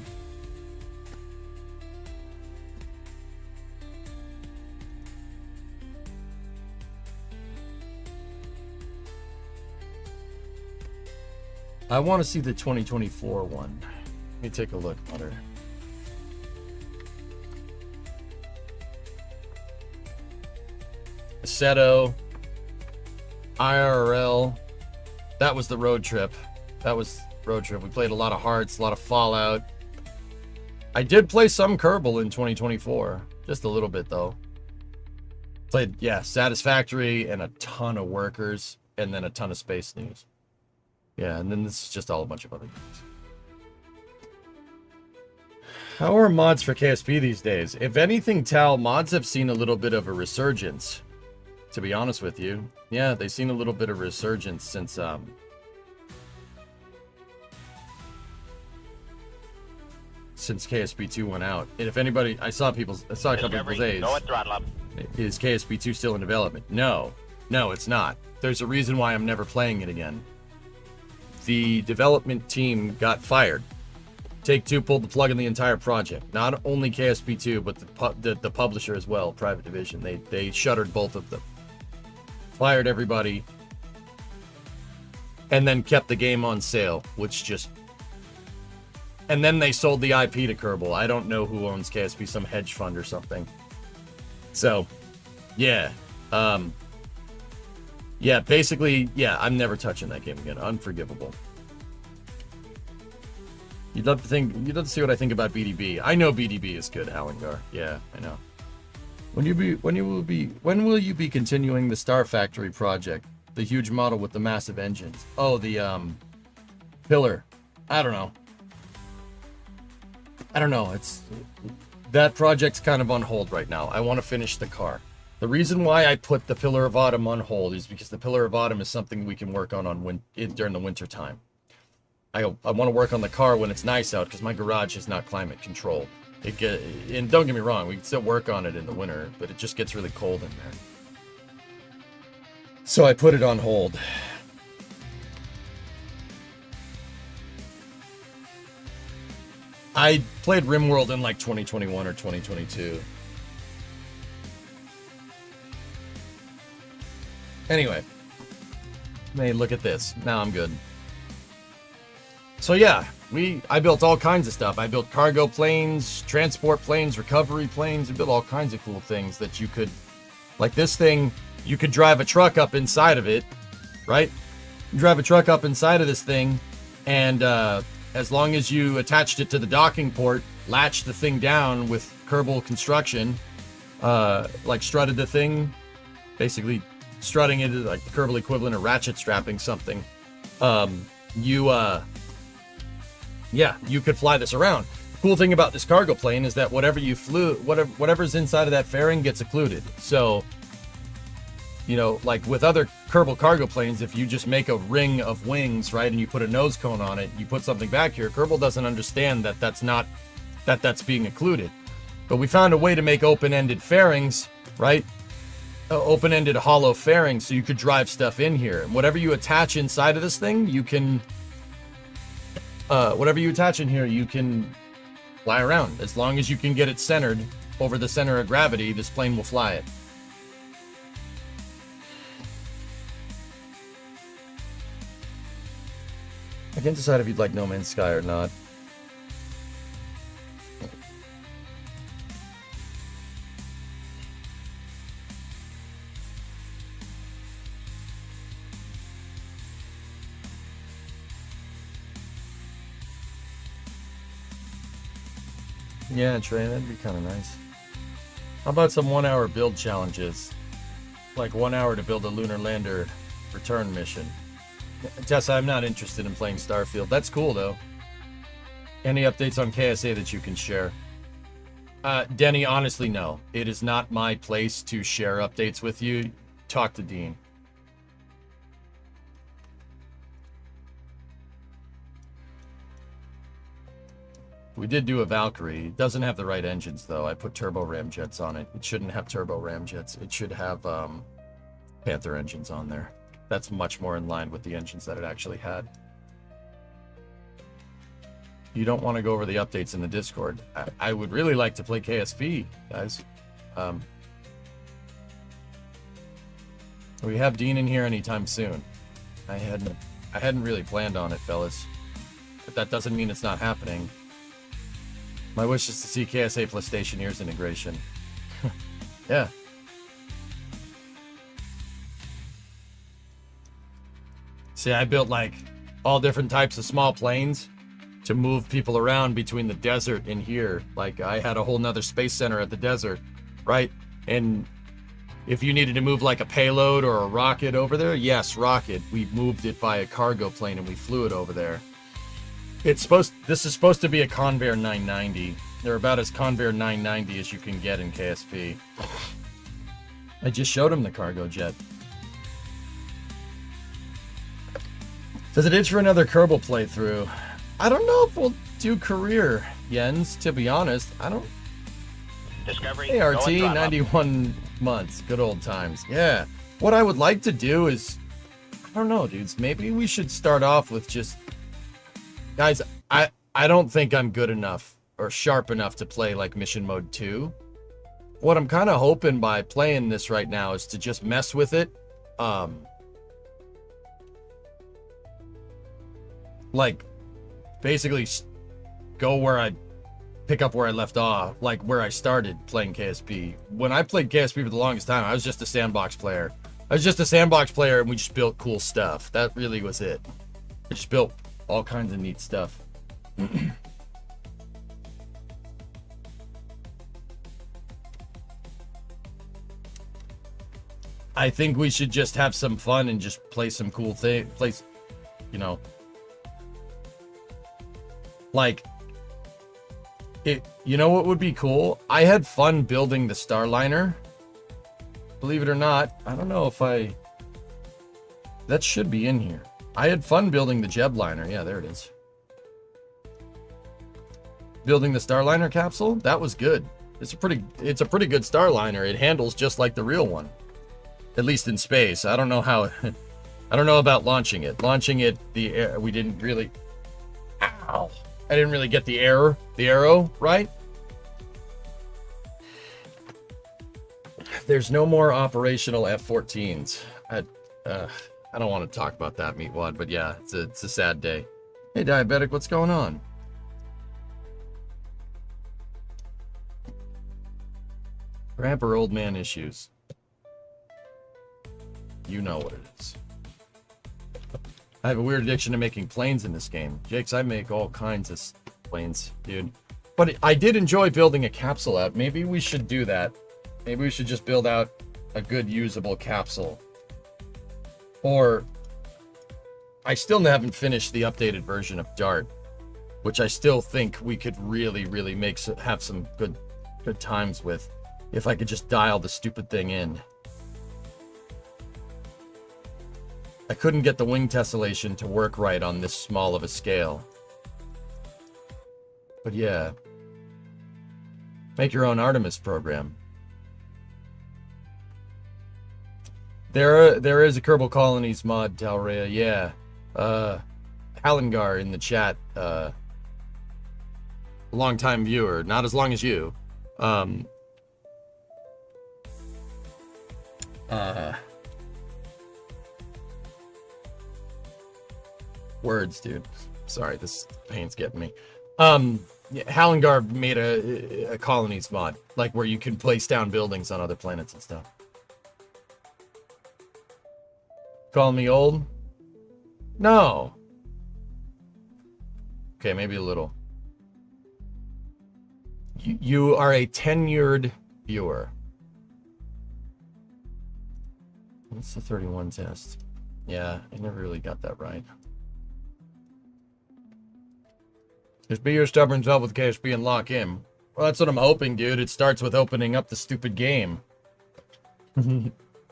I want to see the 2024 one. Let me take a look, Butter. Assetto, IRL. That was the road trip. We played a lot of Hearts, a lot of Fallout. I did play some Kerbal in 2024. Just a little bit, though. Played, yeah, Satisfactory and a ton of Workers, and then a ton of Space News. Yeah, and then this is just all a bunch of other games. How are mods for KSP these days? If anything, Tal, mods have seen a little bit of a resurgence, to be honest with you. Yeah, they've seen a little bit of resurgence since KSP 2 went out. And if anybody, I saw a couple of people say,
Go at throttle up.
is KSP 2 still in development? No, it's not. There's a reason why I'm never playing it again. The development team got fired. Take-Two pulled the plug on the entire project. Not only KSP 2, but the publisher as well, Private Division. They shuttered both of them. Fired everybody. And then kept the game on sale, which just... And then they sold the IP to Kerbal. I don't know who owns KSP, some hedge fund or something. So, yeah. Yeah, basically, yeah, I'm never touching that game again. Unforgivable. You'd love to see what I think about BDB. I know BDB is good, Halingar. Yeah, I know. When will you be continuing the Star Factory project? The huge model with the massive engines. Oh, the pillar. I don't know. It's that project's kind of on hold right now. I want to finish the car. The reason why I put the Pillar of Autumn on hold is because the Pillar of Autumn is something we can work on during the winter time. I want to work on the car when it's nice out because my garage is not climate controlled. And don't get me wrong, we can still work on it in the winter, but it just gets really cold in there. So I put it on hold. I played RimWorld in like 2021 or 2022. Anyway, hey, look at this. Now I'm good. So yeah, I built all kinds of stuff. I built cargo planes, transport planes, recovery planes. I built all kinds of cool things that you could, like this thing, you could drive a truck up inside of it, right? You drive a truck up inside of this thing, and as long as you attached it to the docking port, latched the thing down with Kerbal Construction, like strutted the thing, basically strutting it like the Kerbal equivalent of ratchet strapping something, you could fly this around. The cool thing about this cargo plane is that whatever's inside of that fairing gets occluded. So, you know, like with other Kerbal cargo planes, if you just make a ring of wings, right, and you put a nose cone on it, you put something back here, Kerbal doesn't understand that that's being occluded. But we found a way to make open-ended fairings, right? Open-ended hollow fairings, so you could drive stuff in here. And whatever you attach inside of this thing, you can... whatever you attach in here, you can fly around. As long as you can get it centered over the center of gravity, this plane will fly it. I can't decide if you'd like No Man's Sky or not. Yeah, Trey, that'd be kind of nice. How about some 1 hour build challenges? Like 1 hour to build a lunar lander return mission. Tessa, I'm not interested in playing Starfield. That's cool, though. Any updates on KSA that you can share? Denny, honestly, no. It is not my place to share updates with you. Talk to Dean. We did do a Valkyrie. It doesn't have the right engines, though. I put turbo ramjets on it. It shouldn't have turbo ramjets. It should have Panther engines on there. That's much more in line with the engines that it actually had. You don't want to go over the updates in the Discord. I would really like to play KSP, guys. We have Dean in here anytime soon. I hadn't really planned on it, fellas. But that doesn't mean it's not happening. My wish is to see KSA plus Stationeers integration. Yeah. See, I built like all different types of small planes to move people around between the desert and here. Like I had a whole nother space center at the desert, right? And If you needed to move like a payload or a rocket over there, yes, rocket. We moved it by a cargo plane and we flew it over there. This is supposed to be a Convair 990. They're about as Convair 990 as you can get in KSP. I just showed him the cargo jet. Says it is for another Kerbal playthrough. I don't know if we'll do career, Jens, to be honest. I don't...
Discovery.
Hey,
go
RT,
and throttle up.
91 months. Good old times. Yeah. What I would like to do is... I don't know, dudes. Maybe we should start off with just... Guys, I don't think I'm good enough or sharp enough to play like Mission Mode 2. What I'm kind of hoping by playing this right now is to just mess with it. Like, basically go where I pick up where I left off, like where I started playing KSP. When I played KSP for the longest time, I was just a sandbox player. And we just built cool stuff. That really was it. I just built all kinds of neat stuff. I think we should just have some fun and just play some cool things, you know. Like, you know what would be cool? I had fun building the Starliner. Believe it or not, I don't know if that should be in here. I had fun building the Jebliner. Yeah, there it is. Building the Starliner capsule, that was good. It's a pretty good Starliner. It handles just like the real one. At least in space. I don't know how I don't know about launching it. We didn't really Ow. I didn't really get the arrow right. There's no more operational F-14s. I don't want to talk about that, Meatwad, but yeah, it's a sad day. Hey, Diabetic, what's going on? Grandpa or old man issues. You know what it is. I have a weird addiction to making planes in this game. Jakes, I make all kinds of planes, dude. But I did enjoy building a capsule out. Maybe we should do that. Maybe we should just build out a good usable capsule. Or I still haven't finished the updated version of Dart, which I still think we could really have some good times with if I could just dial the stupid thing in. I couldn't get the wing tessellation to work right on this small of a scale. But yeah. Make your own Artemis program. There is a Kerbal Colonies mod, Talrea, yeah. Halengar in the chat, long-time viewer, not as long as you. Words, dude. Sorry, this pain's getting me. Yeah, Halengar made a colonies mod, like where you can place down buildings on other planets and stuff. Call me old? No. Okay, maybe a little. You are a tenured viewer. What's the 31 test? Yeah, I never really got that right. Just be your stubborn self with KSP and lock in. Well, that's what I'm hoping, dude. It starts with opening up the stupid game.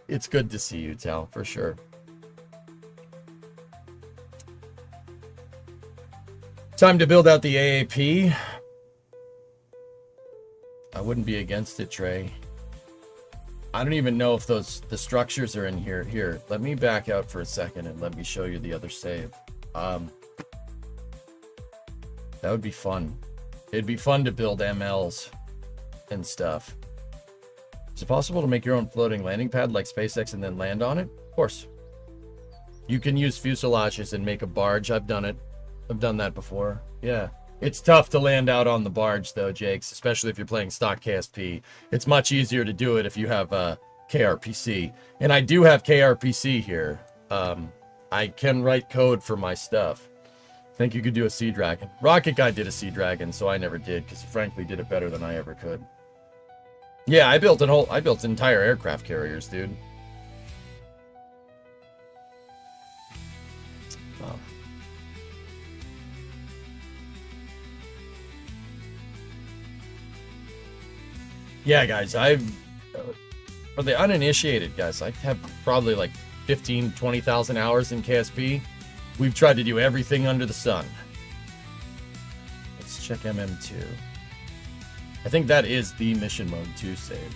It's good to see you, Tal, for sure. Time to build out the AAP. I wouldn't be against it, Trey. I don't even know if the structures are in here. Here, let me back out for a second and let me show you the other save. That would be fun. It'd be fun to build MLs and stuff. Is it possible to make your own floating landing pad like SpaceX and then land on it? Of course. You can use fuselages and make a barge. I've done it. I've done that before. Yeah. It's tough to land out on the barge though, Jakes, especially if you're playing stock KSP. It's much easier to do it if you have KRPC. And I do have KRPC here. I can write code for my stuff. Think you could do a Sea Dragon. Rocket Guy did a Sea Dragon, so I never did, because he frankly did it better than I ever could. Yeah, I built entire aircraft carriers, dude. Oh. Yeah, guys, for the uninitiated, guys, I have probably like 15, 20,000 hours in KSP. We've tried to do everything under the sun. Let's check MM2. I think that is the mission mode 2 save.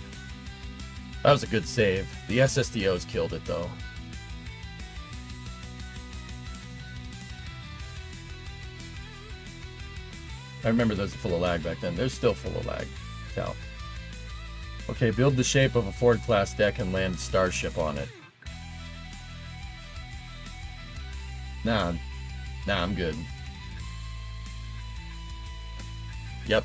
That was a good save. The SSDOs killed it, though. I remember those were full of lag back then. They're still full of lag. Cal. Okay, build the shape of a Ford-class deck and land Starship on it. Nah, I'm good. Yep.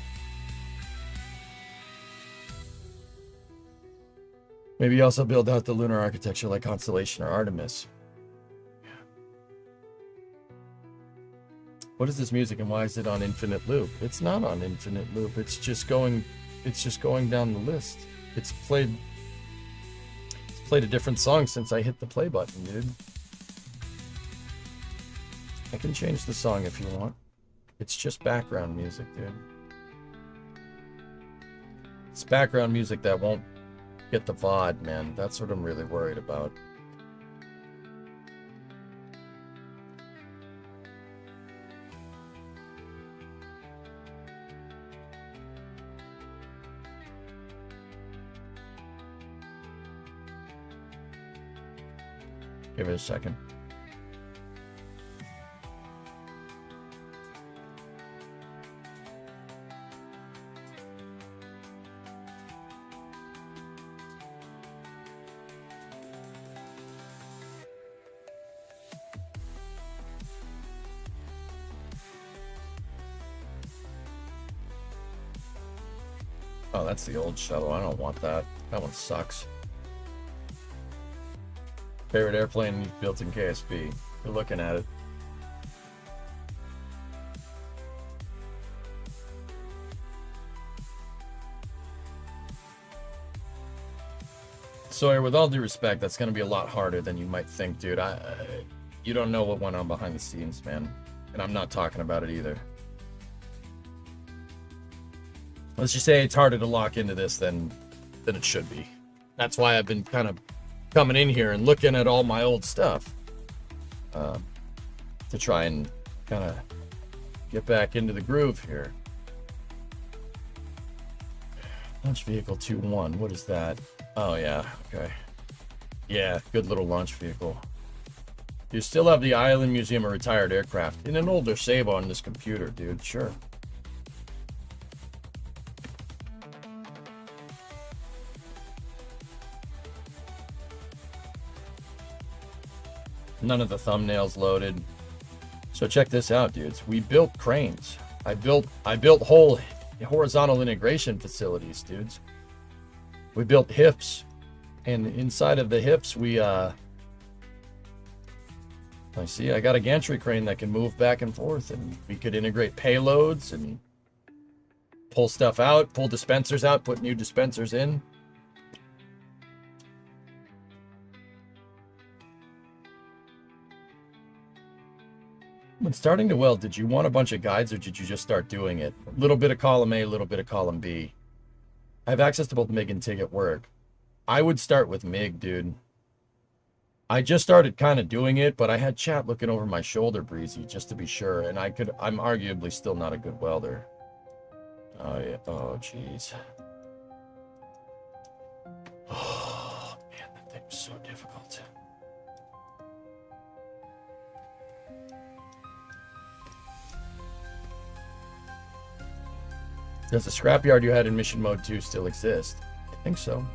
Maybe also build out the lunar architecture like Constellation or Artemis. What is this music and why is it on infinite loop? It's not on infinite loop. It's just going down the list. It's played a different song since I hit the play button, dude. I can change the song if you want. It's just background music, dude. It's background music that won't get the VOD, man. That's what I'm really worried about. Give it a second. Oh, that's the old shuttle. I don't want that. That one sucks. Favorite airplane you've built in KSP. You're looking at it. Sawyer, with all due respect, that's going to be a lot harder than you might think, dude. You don't know what went on behind the scenes, man. And I'm not talking about it either. Let's just say it's harder to lock into this than it should be. That's why I've been kind of coming in here and looking at all my old stuff to try and kind of get back into the groove here. Launch vehicle 2-1. What is that? Oh, yeah. Okay. Yeah, good little launch vehicle. You still have the Island Museum of Retired Aircraft in an older save on this computer, dude. Sure. None of the thumbnails loaded. So check this out, dudes. We built cranes. I built whole horizontal integration facilities, dudes. We built hips, and inside of the hips, I got a gantry crane that can move back and forth, and we could integrate payloads and pull stuff out, pull dispensers out, put new dispensers in. When starting to weld, did you want a bunch of guides or did you just start doing it? A little bit of column A, a little bit of column B. I have access to both MIG and TIG at work. I would start with MIG, dude. I just started kind of doing it, but I had chat looking over my shoulder, Breezy, just to be sure. And I'm arguably still not a good welder. Oh, yeah. Oh, jeez. Oh, man, that thing was so difficult. Does the scrapyard you had in Mission Mode 2 still exist? I think so.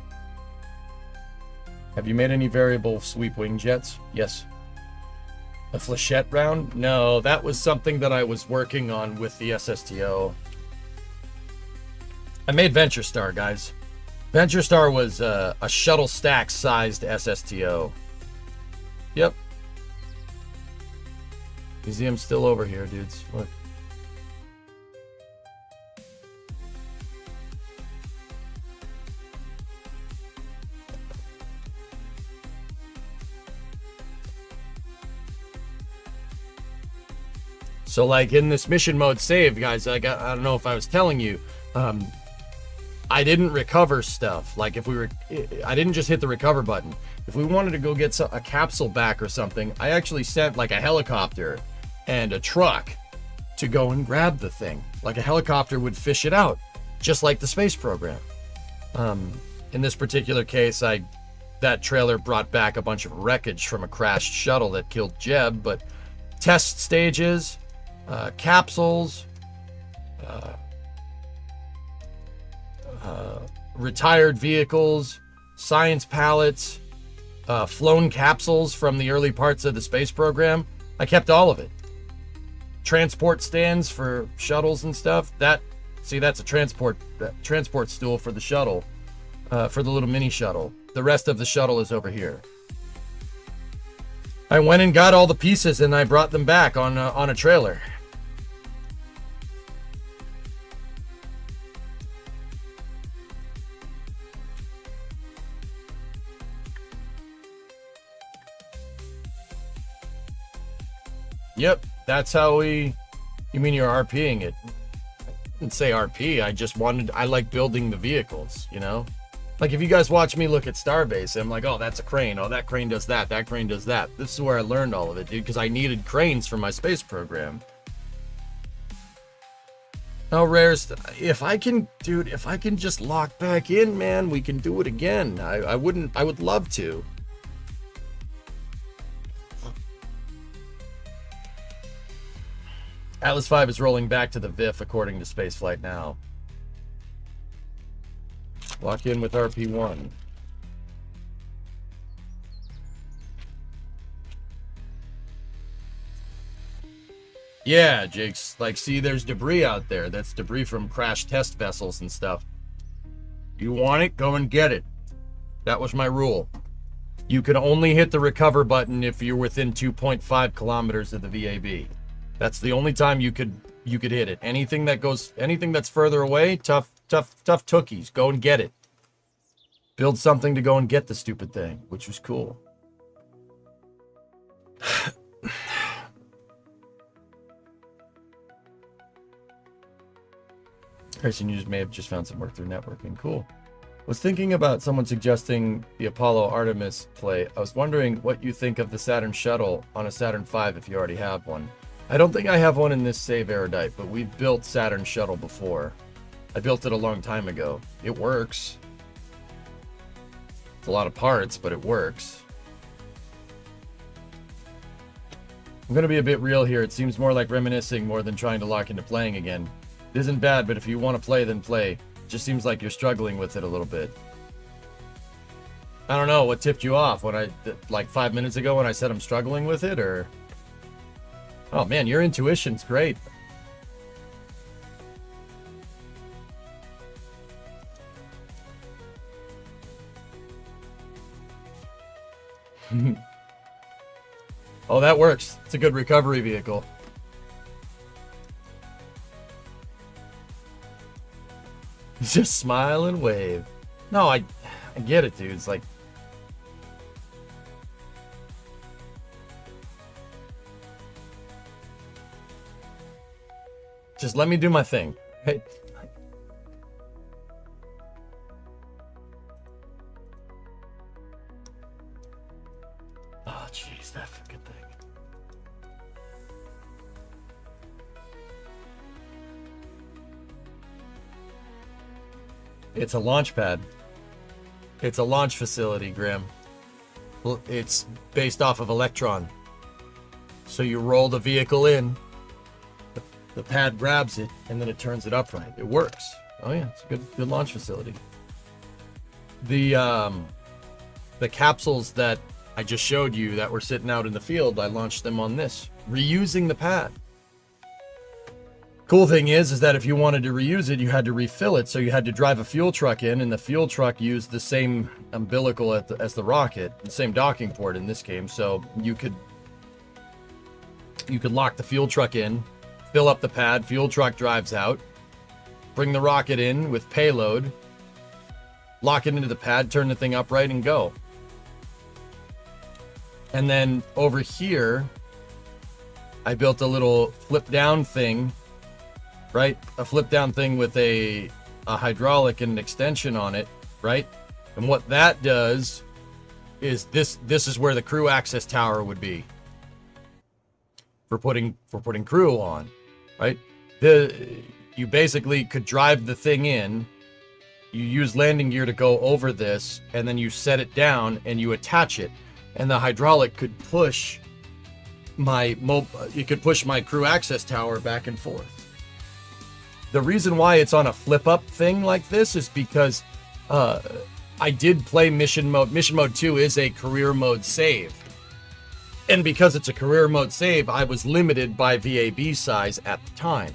Have you made any variable sweep wing jets? Yes. A flechette round? No, that was something that I was working on with the SSTO. I made Venture Star, guys. Venture Star was a shuttle stack sized SSTO. Yep. Museum's still over here, dudes. Look. So like in this mission mode save, guys, I don't know if I was telling you, I didn't recover stuff. Like I didn't just hit the recover button. If we wanted to go get a capsule back or something, I actually sent like a helicopter and a truck to go and grab the thing. Like a helicopter would fish it out, just like the space program. In this particular case, that trailer brought back a bunch of wreckage from a crashed shuttle that killed Jeb, but test stages, capsules, retired vehicles, science pallets, flown capsules from the early parts of the space program. I kept all of it. Transport stands for shuttles and stuff. That's a transport stool for the shuttle, for the little mini shuttle. The rest of the shuttle is over here. I went and got all the pieces and I brought them back on a trailer. Yep, that's how you mean you're RPing it. I didn't say RP, I like building the vehicles, you know? Like if you guys watch me look at Starbase, I'm like, oh, that's a crane. Oh, that crane does that. That crane does that. This is where I learned all of it, dude, because I needed cranes for my space program. Now, Rares, if I can just lock back in, man, we can do it again. I would love to. Atlas V is rolling back to the VIF according to Spaceflight Now. Lock in with RP1. Yeah, Jake's like, see, there's debris out there. That's debris from crashed test vessels and stuff. You want it? Go and get it. That was my rule. You can only hit the recover button if you're within 2.5 kilometers of the VAB. That's the only time you could hit it. Anything that's further away, tough tookies. Go and get it. Build something to go and get the stupid thing, which was cool. Harrison, you may have just found some work through networking. Cool. Was thinking about someone suggesting the Apollo Artemis play. I was wondering what you think of the Saturn shuttle on a Saturn V if you already have one. I don't think I have one in this save erudite, but we've built Saturn shuttle before. I built it a long time ago. It works. It's a lot of parts, but it works. I'm gonna be a bit real here. It seems more like reminiscing more than trying to lock into playing again. It isn't bad, but if you want to play, then play. It just seems like you're struggling with it a little bit. I don't know what tipped you off when like 5 minutes ago when I said I'm struggling with it, or... Oh man, your intuition's great. Oh, that works. It's a good recovery vehicle. Just smile and wave. No, I get it, dude. It's like... Just let me do my thing. Hey. Oh, jeez, that fucking thing. It's a launch pad. It's a launch facility, Grim. Well, it's based off of Electron. So you roll the vehicle in. The pad grabs it, and then it turns it upright. It works. Oh yeah, it's a good launch facility. The capsules that I just showed you that were sitting out in the field, I launched them on this, reusing the pad. Cool thing is that if you wanted to reuse it, you had to refill it, so you had to drive a fuel truck in, and the fuel truck used the same umbilical as the rocket, the same docking port in this game, so you could lock the fuel truck in, fill up the pad, fuel truck drives out, bring the rocket in with payload, lock it into the pad, turn the thing upright, and go. And then over here, I built a little flip down thing, right? A flip down thing with a hydraulic and an extension on it, right? And what that does is this is where the crew access tower would be for putting crew on, right? You basically could drive the thing in, you use landing gear to go over this, and then you set it down and you attach it, and the hydraulic could push my crew access tower back and forth. The reason why it's on a flip up thing like this is because I did play mission mode. Mission mode 2 is a career mode save. And because it's a career mode save, I was limited by VAB size at the time.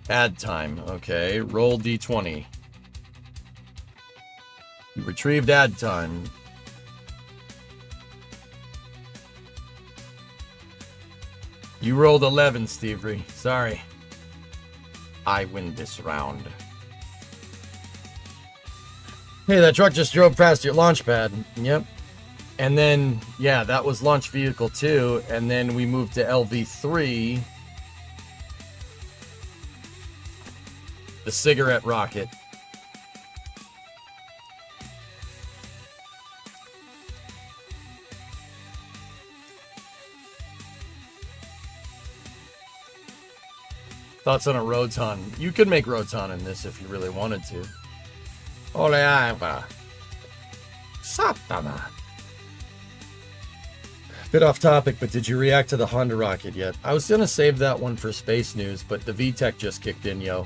Add time. Okay, roll D20. You retrieved add time. You rolled 11, Stevie. Sorry. I win this round. Hey, that truck just drove past your launch pad. Yep. And then, yeah, that was launch vehicle 2. And then we moved to LV3. The cigarette rocket. Thoughts on a Roton? You could make Roton in this if you really wanted to. Oleava. Satana. Bit off topic, but did you react to the Honda rocket yet? I was gonna save that one for space news, but the VTech just kicked in, yo.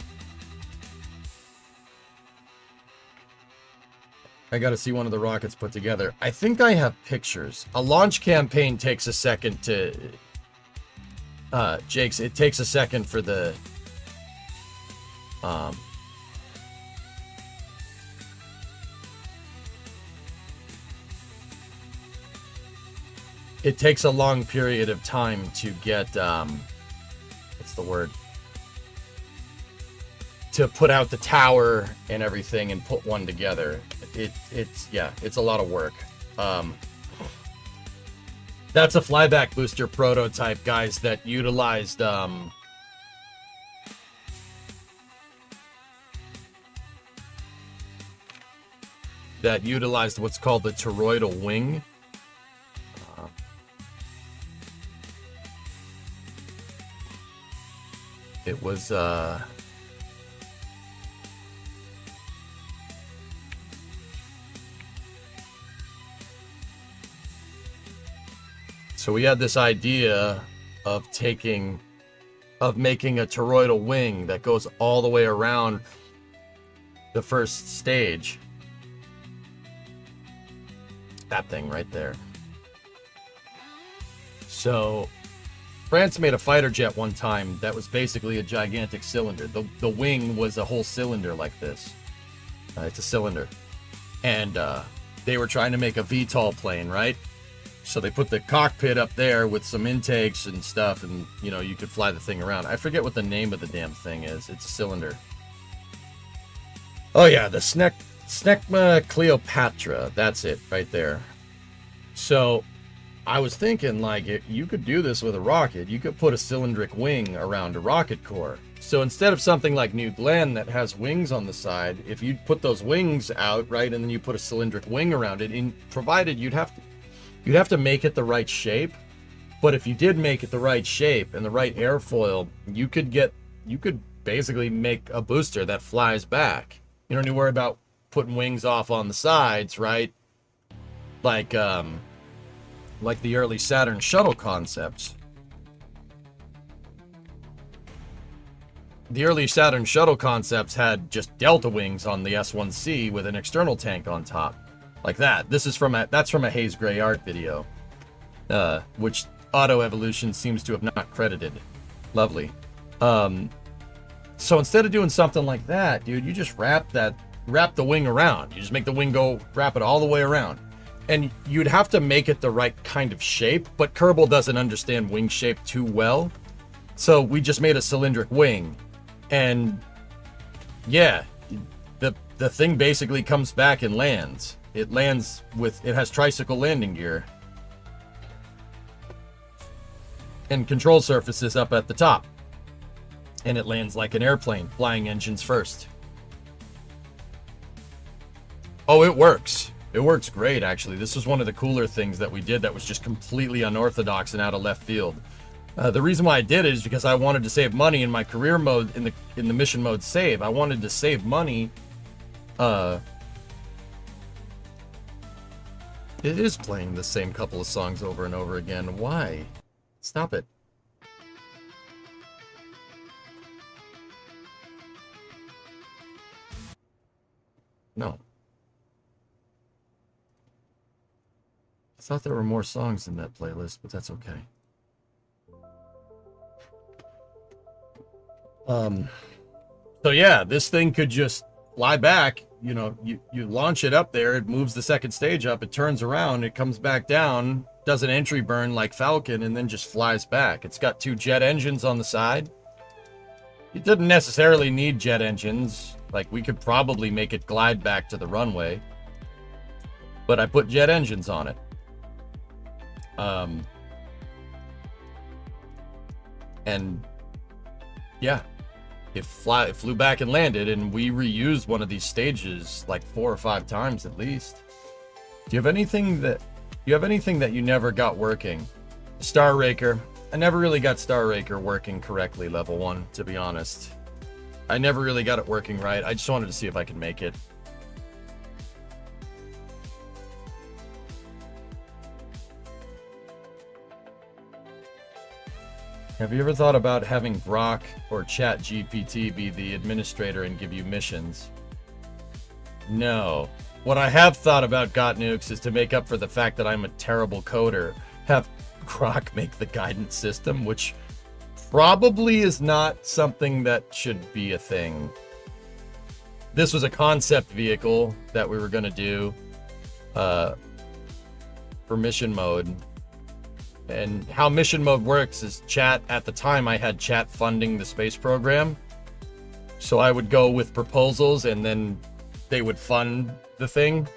I gotta see one of the rockets put together. I think I have pictures. A launch campaign takes a second to... Jake's, it takes a second for the... It takes a long period of time to get, what's the word? To put out the tower and everything and put one together. It's a lot of work. That's a flyback booster prototype, guys, that utilized, what's called the toroidal wing. It was, so we had this idea of making a toroidal wing that goes all the way around the first stage. That thing right there. So France made a fighter jet one time that was basically a gigantic cylinder. The wing was a whole cylinder like this. It's a cylinder. And they were trying to make a VTOL plane, right? So they put the cockpit up there with some intakes and stuff, and, you know, you could fly the thing around. I forget what the name of the damn thing is. It's a cylinder. Oh, yeah, the Snecma Cleopatra. That's it, right there. So I was thinking, like, you could do this with a rocket. You could put a cylindric wing around a rocket core. So instead of something like New Glenn that has wings on the side, if you put those wings out, right, and then you put a cylindric wing around it, provided you'd have to make it the right shape. But if you did make it the right shape and the right airfoil, you could basically make a booster that flies back. You don't need to worry about putting wings off on the sides, right? Like the early Saturn shuttle concepts. The early Saturn shuttle concepts had just delta wings on the S1C with an external tank on top. Like that. That's from a Haze Gray Art video, which Auto Evolution seems to have not credited. Lovely. So instead of doing something like that, dude, you just wrap the wing around. You just make the wing go, wrap it all the way around. And you'd have to make it the right kind of shape, but Kerbal doesn't understand wing shape too well. So we just made a cylindric wing. And yeah, the thing basically comes back and lands. It has tricycle landing gear. and control surfaces up at the top. And it lands like an airplane, flying engines first. Oh, it works. It works great, actually. This was one of the cooler things that we did that was just completely unorthodox and out of left field. The reason why I did it is because I wanted to save money in my career mode, in the mission mode save. I wanted to save money. It is playing the same couple of songs over and over again. Why? Stop it. No. I thought there were more songs in that playlist, but that's okay. So yeah, this thing could just fly back. You know, you launch it up there, it moves the second stage up, it turns around, it comes back down, does an entry burn like Falcon, and then just flies back. It's got 2 jet engines on the side. It didn't necessarily need jet engines. Like, we could probably make it glide back to the runway, but I put jet engines on it. And yeah, it flew back and landed, and we reused one of these stages like 4 or 5 times at least. Do you have anything that you never got working? Star Raker. I never really got Star Raker working correctly, level 1, to be honest. I never really got it working right. I just wanted to see if I could make it. Have you ever thought about having Grok or ChatGPT be the administrator and give you missions? No. What I have thought about Got Nukes is to make up for the fact that I'm a terrible coder, have Grok make the guidance system, which probably is not something that should be a thing. This was a concept vehicle that we were going to do for mission mode. And how mission mode works is Chat, at the time I had Chat funding the space program. So I would go with proposals and then they would fund the thing.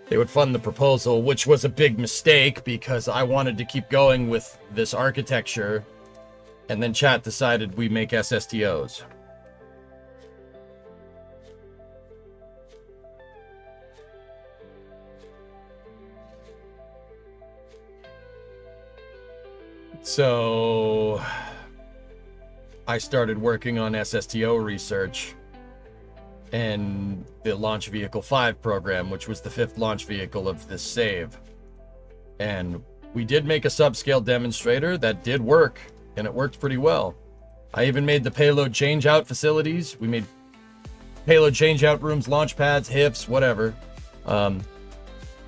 They would fund the proposal, which was a big mistake because I wanted to keep going with this architecture. And then Chat decided we make SSTOs. So I started working on SSTO research and the Launch Vehicle 5 program, which was the 5th launch vehicle of this save. And we did make a subscale demonstrator that did work, and it worked pretty well. I even made the payload changeout facilities. We made payload changeout rooms, launch pads, HIFs, whatever.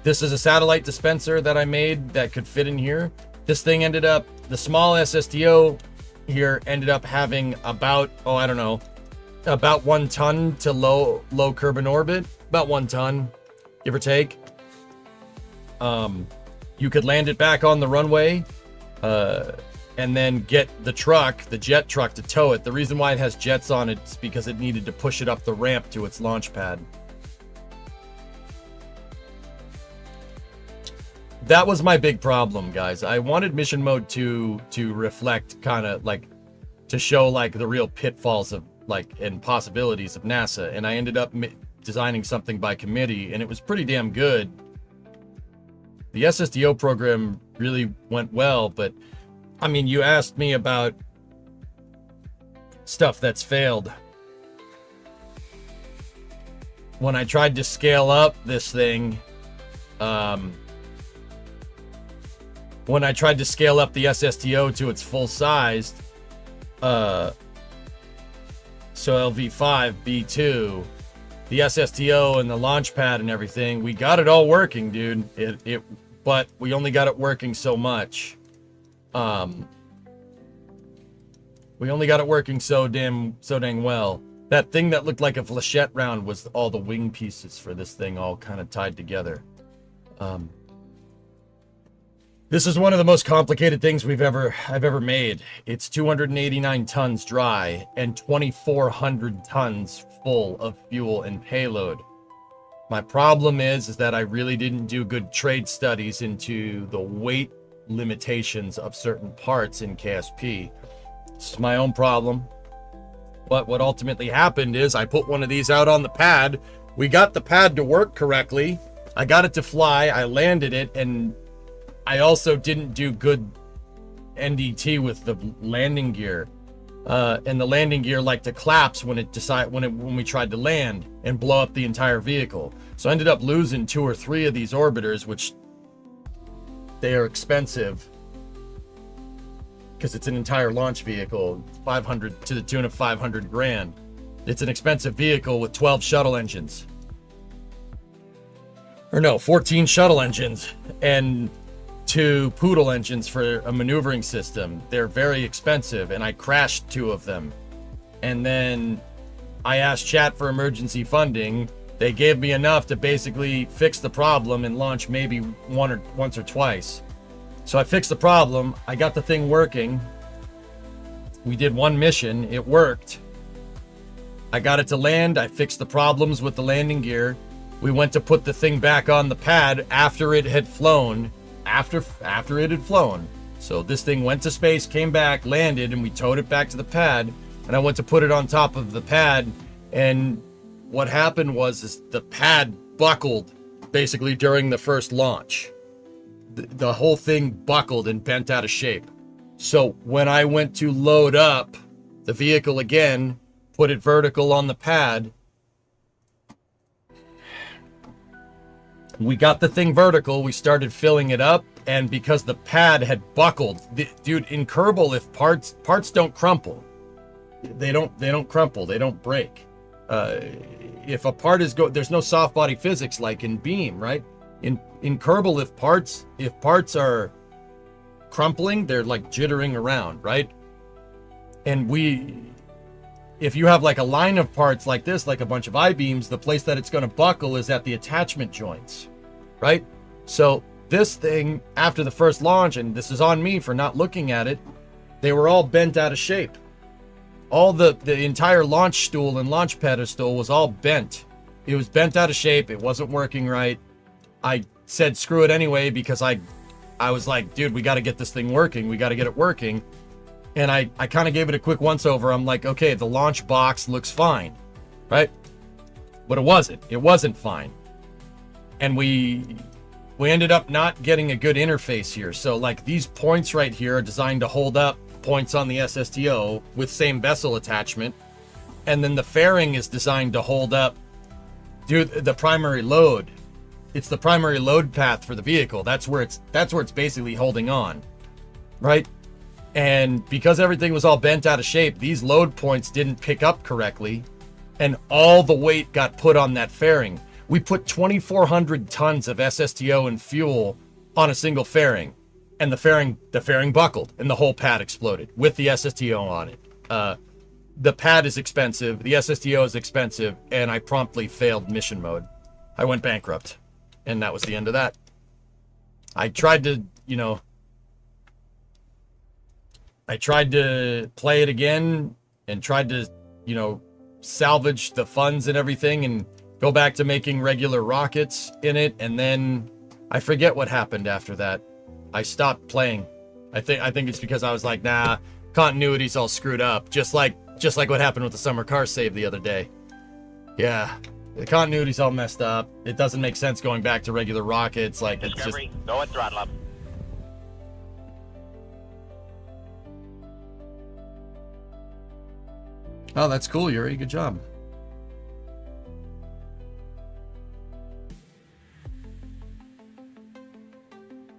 This is a satellite dispenser that I made that could fit in here. This thing ended up, the small SSTO here ended up having about, I don't know, about 1 ton to low Kerbal orbit, about 1 ton, give or take. You could land it back on the runway, and then get the truck, the jet truck, to tow it. The reason why it has jets on it is because it needed to push it up the ramp to its launch pad. That was my big problem, guys. I wanted mission mode to reflect kind of like, to show like the real pitfalls of like and possibilities of NASA, and I ended up designing something by committee, and it was pretty damn good. The SSTO program really went well, but I mean, you asked me about stuff that's failed. When I tried to scale up this thing, when I tried to scale up the SSTO to its full size, so LV5, B2, the SSTO and the launch pad and everything, we got it all working, dude. But we only got it working so much. We only got it working so dang well. That thing that looked like a flechette round was all the wing pieces for this thing all kind of tied together. This is one of the most complicated things I've ever made. It's 289 tons dry and 2,400 tons full of fuel and payload. My problem is that I really didn't do good trade studies into the weight limitations of certain parts in KSP. It's my own problem. But what ultimately happened is I put one of these out on the pad. We got the pad to work correctly. I got it to fly. I landed it, and I also didn't do good NDT with the landing gear. And the landing gear liked to collapse when we tried to land and blow up the entire vehicle. So I ended up losing 2 or 3 of these orbiters, which they are expensive because it's an entire launch vehicle, 500 to the tune of 500 grand. It's an expensive vehicle with 12 shuttle engines. Or no, 14 shuttle engines and 2 Poodle engines for a maneuvering system. They're very expensive, and I crashed 2 of them. And then I asked chat for emergency funding. They gave me enough to basically fix the problem and launch maybe once or twice. So I fixed the problem. I got the thing working. We did 1 mission. It worked. I got it to land. I fixed the problems with the landing gear. We went to put the thing back on the pad after it had flown. After it had flown. So this thing went to space, came back, landed, and we towed it back to the pad. And I went to put it on top of the pad, and what happened was the pad buckled basically during the first launch. The whole thing buckled and bent out of shape. So when I went to load up the vehicle again, put it vertical on the pad, we got the thing vertical, we started filling it up, and because the pad had buckled, dude, in Kerbal, if parts don't crumple, they don't crumple, they don't break. If a part is there's no soft body physics like in Beam, right? In Kerbal, if parts are crumpling, they're like jittering around, right? And if you have like a line of parts like this, like a bunch of I-beams, the place that it's going to buckle is at the attachment joints, right? So this thing, after the first launch, and this is on me for not looking at it, they were all bent out of shape. All the entire launch stool and launch pedestal was all bent. It was bent out of shape. It wasn't working right. I said screw it anyway because I was like, dude, we got to get this thing working. We got to get it working. And I kind of gave it a quick once over. I'm like, okay, the launch box looks fine, right? But it wasn't. It wasn't fine. And we ended up not getting a good interface here. So like these points right here are designed to hold up points on the SSTO with same vessel attachment. And then the fairing is designed to hold up, dude, the primary load. It's the primary load path for the vehicle. That's where it's basically holding on, right? And because everything was all bent out of shape, these load points didn't pick up correctly, and all the weight got put on that fairing. We put 2,400 tons of SSTO and fuel on a single fairing, and the fairing buckled, and the whole pad exploded with the SSTO on it. The pad is expensive, the SSTO is expensive, and I promptly failed mission mode. I went bankrupt, and that was the end of that. I tried to, play it again and tried to, salvage the funds and everything and go back to making regular rockets in it. And then I forget what happened after that. I stopped playing. I think it's because I was like, nah, continuity's all screwed up. Just like what happened with the summer car save the other day. Yeah, the continuity's all messed up. It doesn't make sense going back to regular rockets. Like, it's just...
Discovery, go at throttle up.
Oh, that's cool, Yuri. Good job.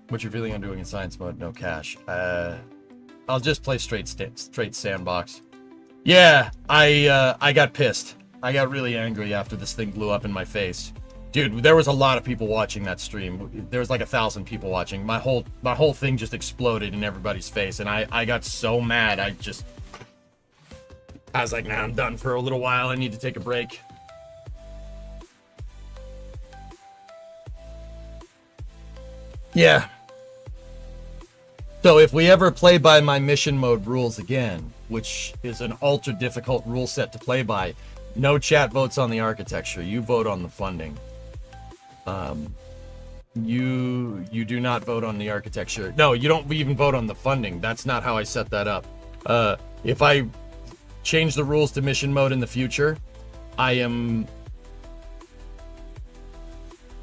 What's your feeling on doing in science mode? No cash. I'll just play straight sandbox. Yeah, I got pissed. I got really angry after this thing blew up in my face. Dude, there was a lot of people watching that stream. There was like 1,000 people watching. My whole thing just exploded in everybody's face, and I got so mad. I was like, nah, I'm done for a little while. I need to take a break. Yeah. So if we ever play by my mission mode rules again, which is an ultra difficult rule set to play by, no chat votes on the architecture. You vote on the funding. You do not vote on the architecture. No, you don't even vote on the funding. That's not how I set that up. If I change the rules to mission mode in the future, I am...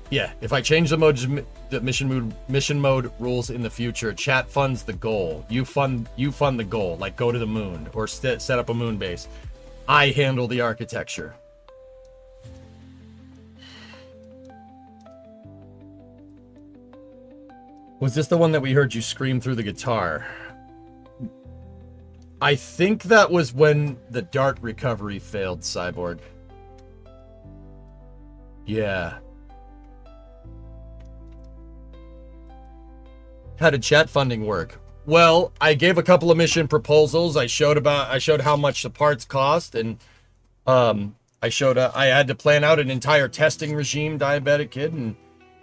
Yeah, if I change the mission mode rules in the future, chat funds the goal. You fund the goal, like go to the moon or set up a moon base. I handle the architecture. Was this the one that we heard you scream through the guitar? I think that was when the dart recovery failed, Cyborg. Yeah. How did chat funding work? Well, I gave a couple of mission proposals. I showed how much the parts cost, and I showed I had to plan out an entire testing regime, Diabetic Kid, and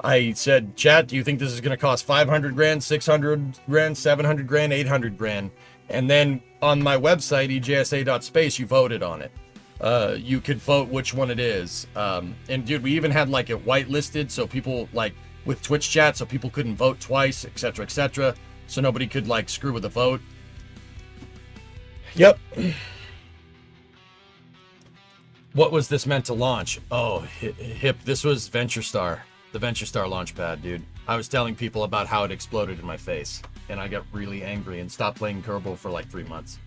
I said, chat, do you think this is going to cost 500 grand, 600 grand, 700 grand, 800 grand? And then on my website, ejsa.space, you voted on it. You could vote which one it is. And dude, we even had like it whitelisted, so people like with Twitch chat, so people couldn't vote twice, etc., etc. So nobody could like screw with the vote. Yep. What was this meant to launch? Oh, hip. This was VentureStar, the VentureStar launchpad, dude. I was telling people about how it exploded in my face, and I got really angry and stopped playing Kerbal for like 3 months.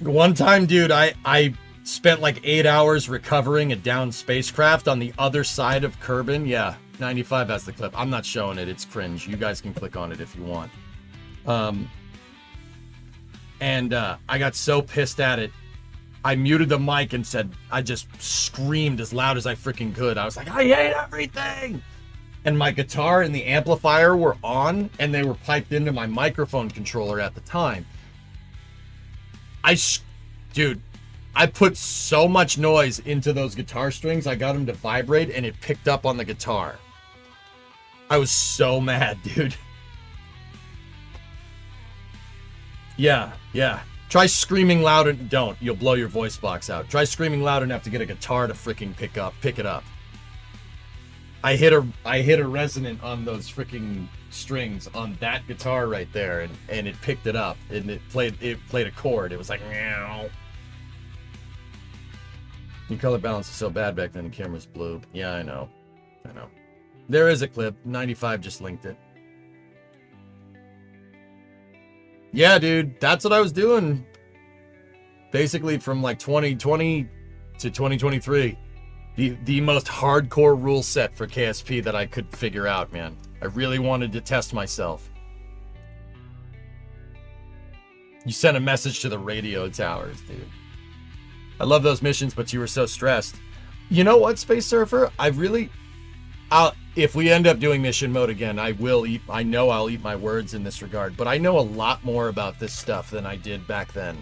One time, dude, I spent like 8 hours recovering a downed spacecraft on the other side of Kerbin. Yeah, 95 has the clip. I'm not showing it. It's cringe. You guys can click on it if you want. I got so pissed at it, I muted the mic and said, I just screamed as loud as I freaking could. I was like, I hate everything. And my guitar and the amplifier were on, and they were piped into my microphone controller at the time. Dude, I put so much noise into those guitar strings, I got them to vibrate, and it picked up on the guitar. I was so mad, dude. Yeah. Try screaming loud and don't. You'll blow your voice box out. Try screaming loud enough to get a guitar to freaking pick it up. I hit a resonant on those freaking strings on that guitar right there, and it picked it up, and it played a chord. It was like meow. Your color balance is so bad back then. The camera's blue. Yeah, I know. There is a clip. 95 just linked it. Yeah, dude, that's what I was doing. Basically from like 2020 to 2023. The most hardcore rule set for KSP that I could figure out, man. I really wanted to test myself. You sent a message to the radio towers, dude. I love those missions, but you were so stressed. You know what, Space Surfer? If we end up doing mission mode again, I know I'll eat my words in this regard, but I know a lot more about this stuff than I did back then.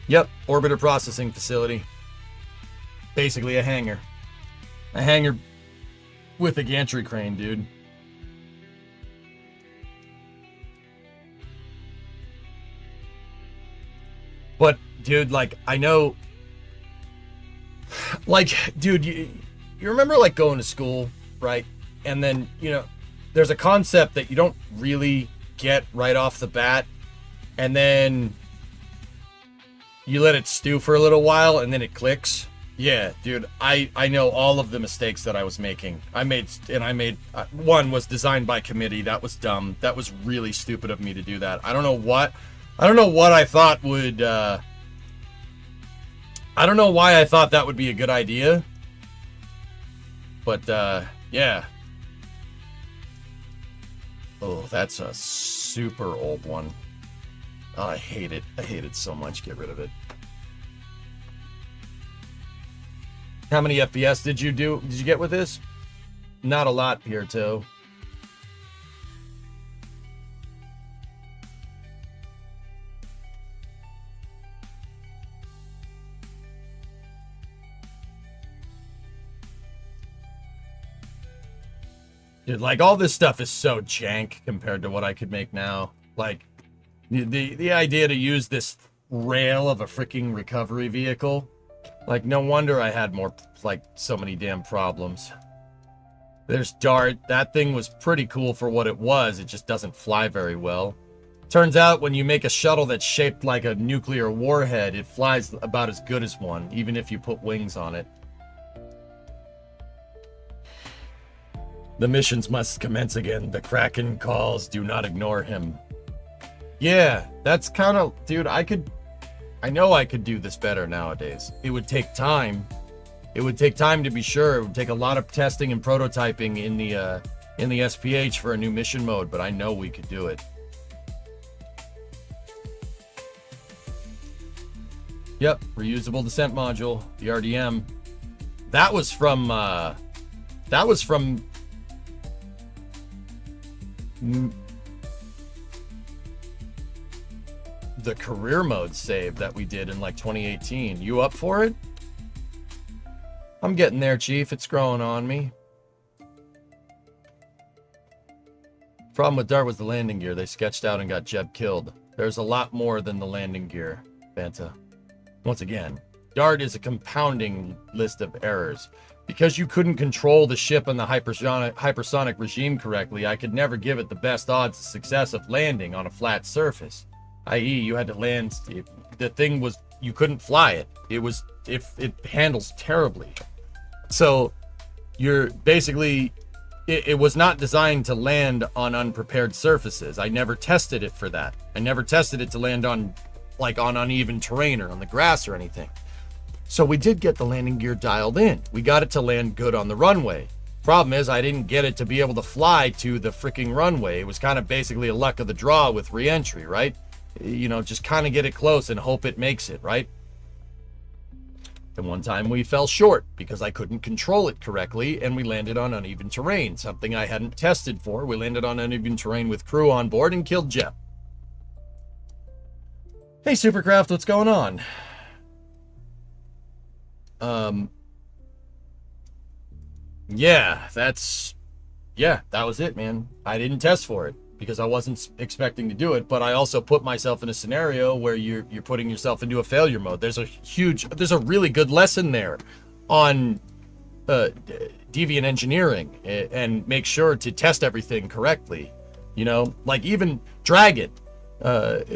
Yep, orbiter processing facility. Basically a hangar. A hangar with a gantry crane, dude. But, dude, like, I know... Like, dude, you remember, like, going to school, right? And then, you know, there's a concept that you don't really get right off the bat. And then you let it stew for a little while, and then it clicks. Yeah, dude, I know all of the mistakes that I was making. I made one was designed by committee. That was dumb. That was really stupid of me to do that. I don't know what I thought would... I don't know why I thought that would be a good idea. But, yeah. Oh, that's a super old one. Oh, I hate it. I hate it so much. Get rid of it. How many FPS did you get with this? Not a lot, Pierto. Dude, like, all this stuff is so jank compared to what I could make now. Like, the idea to use this rail of a freaking recovery vehicle. Like, no wonder I had so many damn problems. There's Dart. That thing was pretty cool for what it was. It just doesn't fly very well. Turns out when you make a shuttle that's shaped like a nuclear warhead, it flies about as good as one, even if you put wings on it. The missions must commence again. The Kraken calls. Do not ignore him. Yeah, that's kind of... Dude, I know I could do this better nowadays. It would take time. It would take time to be sure. It would take a lot of testing and prototyping in the SPH for a new mission mode, but I know we could do it. Yep, reusable descent module, the RDM. That was from the career mode save that we did in like 2018. You up for it? I'm getting there, Chief. It's growing on me. Problem with Dart was the landing gear. They sketched out and got Jeb killed. There's a lot more than the landing gear, Banta. Once again, Dart is a compounding list of errors. Because you couldn't control the ship and the hypersonic regime correctly, I could never give it the best odds of success of landing on a flat surface. I.e., you had to land... The thing was... You couldn't fly it. It handles terribly. So, you're basically... It was not designed to land on unprepared surfaces. I never tested it for that. I never tested it to land on uneven terrain or on the grass or anything. So we did get the landing gear dialed in. We got it to land good on the runway. Problem is, I didn't get it to be able to fly to the freaking runway. It was kind of basically a luck of the draw with re-entry, right? You know, just kind of get it close and hope it makes it, right? And one time we fell short because I couldn't control it correctly and we landed on uneven terrain, something I hadn't tested for. We landed on uneven terrain with crew on board and killed Jep. Hey, Supercraft, what's going on? Yeah, that was it, man. I didn't test for it because I wasn't expecting to do it, but I also put myself in a scenario where you're putting yourself into a failure mode. There's a really good lesson there on deviant engineering and make sure to test everything correctly. You know, like even Dragon,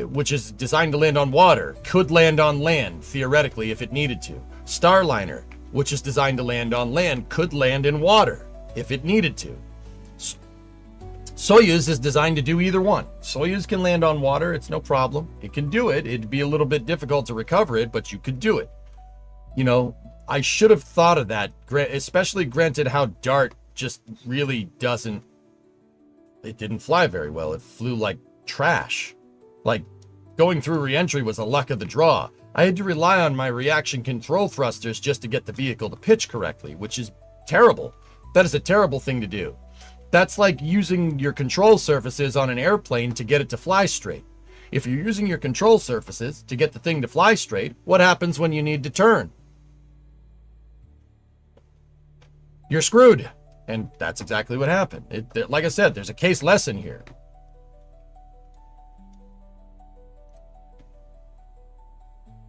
which is designed to land on water, could land on land, theoretically, if it needed to. Starliner, which is designed to land on land, could land in water, if it needed to. Soyuz is designed to do either one. Soyuz can land on water, it's no problem. It can do it. It'd be a little bit difficult to recover it, but you could do it. You know, I should have thought of that, especially granted how Dart just really doesn't... It didn't fly very well. It flew like trash. Like, going through re-entry was a luck of the draw. I had to rely on my reaction control thrusters just to get the vehicle to pitch correctly, which is terrible. That is a terrible thing to do. That's like using your control surfaces on an airplane to get it to fly straight. If you're using your control surfaces to get the thing to fly straight, what happens when you need to turn? You're screwed. And that's exactly what happened. Like I said, there's a case lesson here.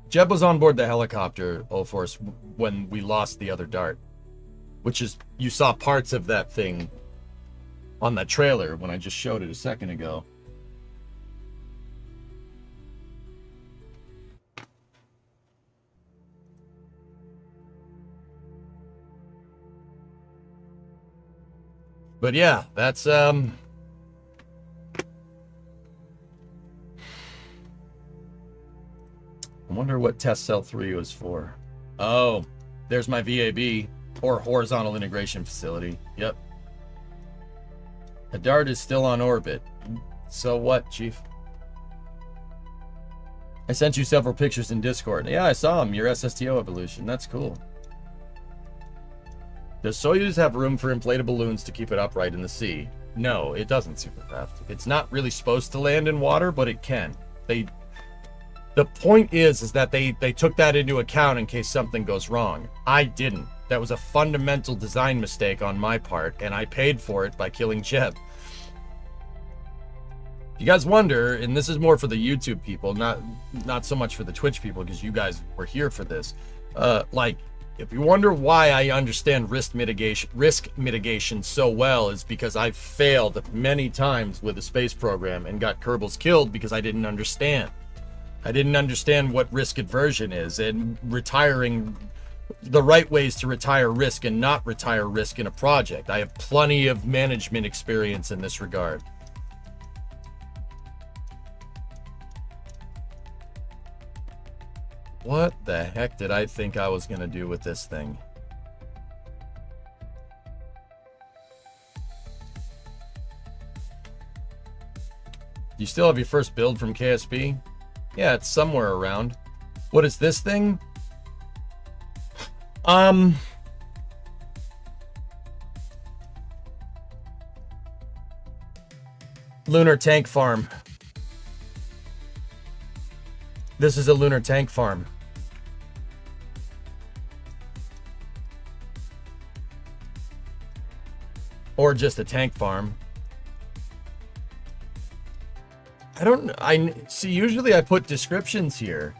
Jeb was on board the helicopter, Force, when we lost the other Dart. Which is, you saw parts of that thing on that trailer when I just showed it a second ago. But yeah, that's I wonder what test cell 3 was for. Oh, there's my VAB, or horizontal integration facility. Yep. The Dart is still on orbit. So what, Chief? I sent you several pictures in Discord. Yeah, I saw them. Your SSTO evolution. That's cool. Does Soyuz have room for inflatable balloons to keep it upright in the sea? No, it doesn't, Supercraft. It's not really supposed to land in water, but it can. The point is that they took that into account in case something goes wrong. I didn't. That was a fundamental design mistake on my part, and I paid for it by killing Jeb. If you guys wonder, and this is more for the YouTube people, not so much for the Twitch people, because you guys were here for this. Like, if you wonder why I understand risk mitigation so well, is because I failed many times with the space program and got Kerbals killed because I didn't understand. I didn't understand what risk aversion is, and retiring, the right ways to retire risk and not retire risk in a project. I have plenty of management experience in this regard. What the heck did I think I was gonna do with this thing? You still have your first build from KSB? Yeah, it's somewhere around. What is this thing? Lunar tank farm. This is a lunar tank farm. Or just a tank farm. I see, usually I put descriptions here.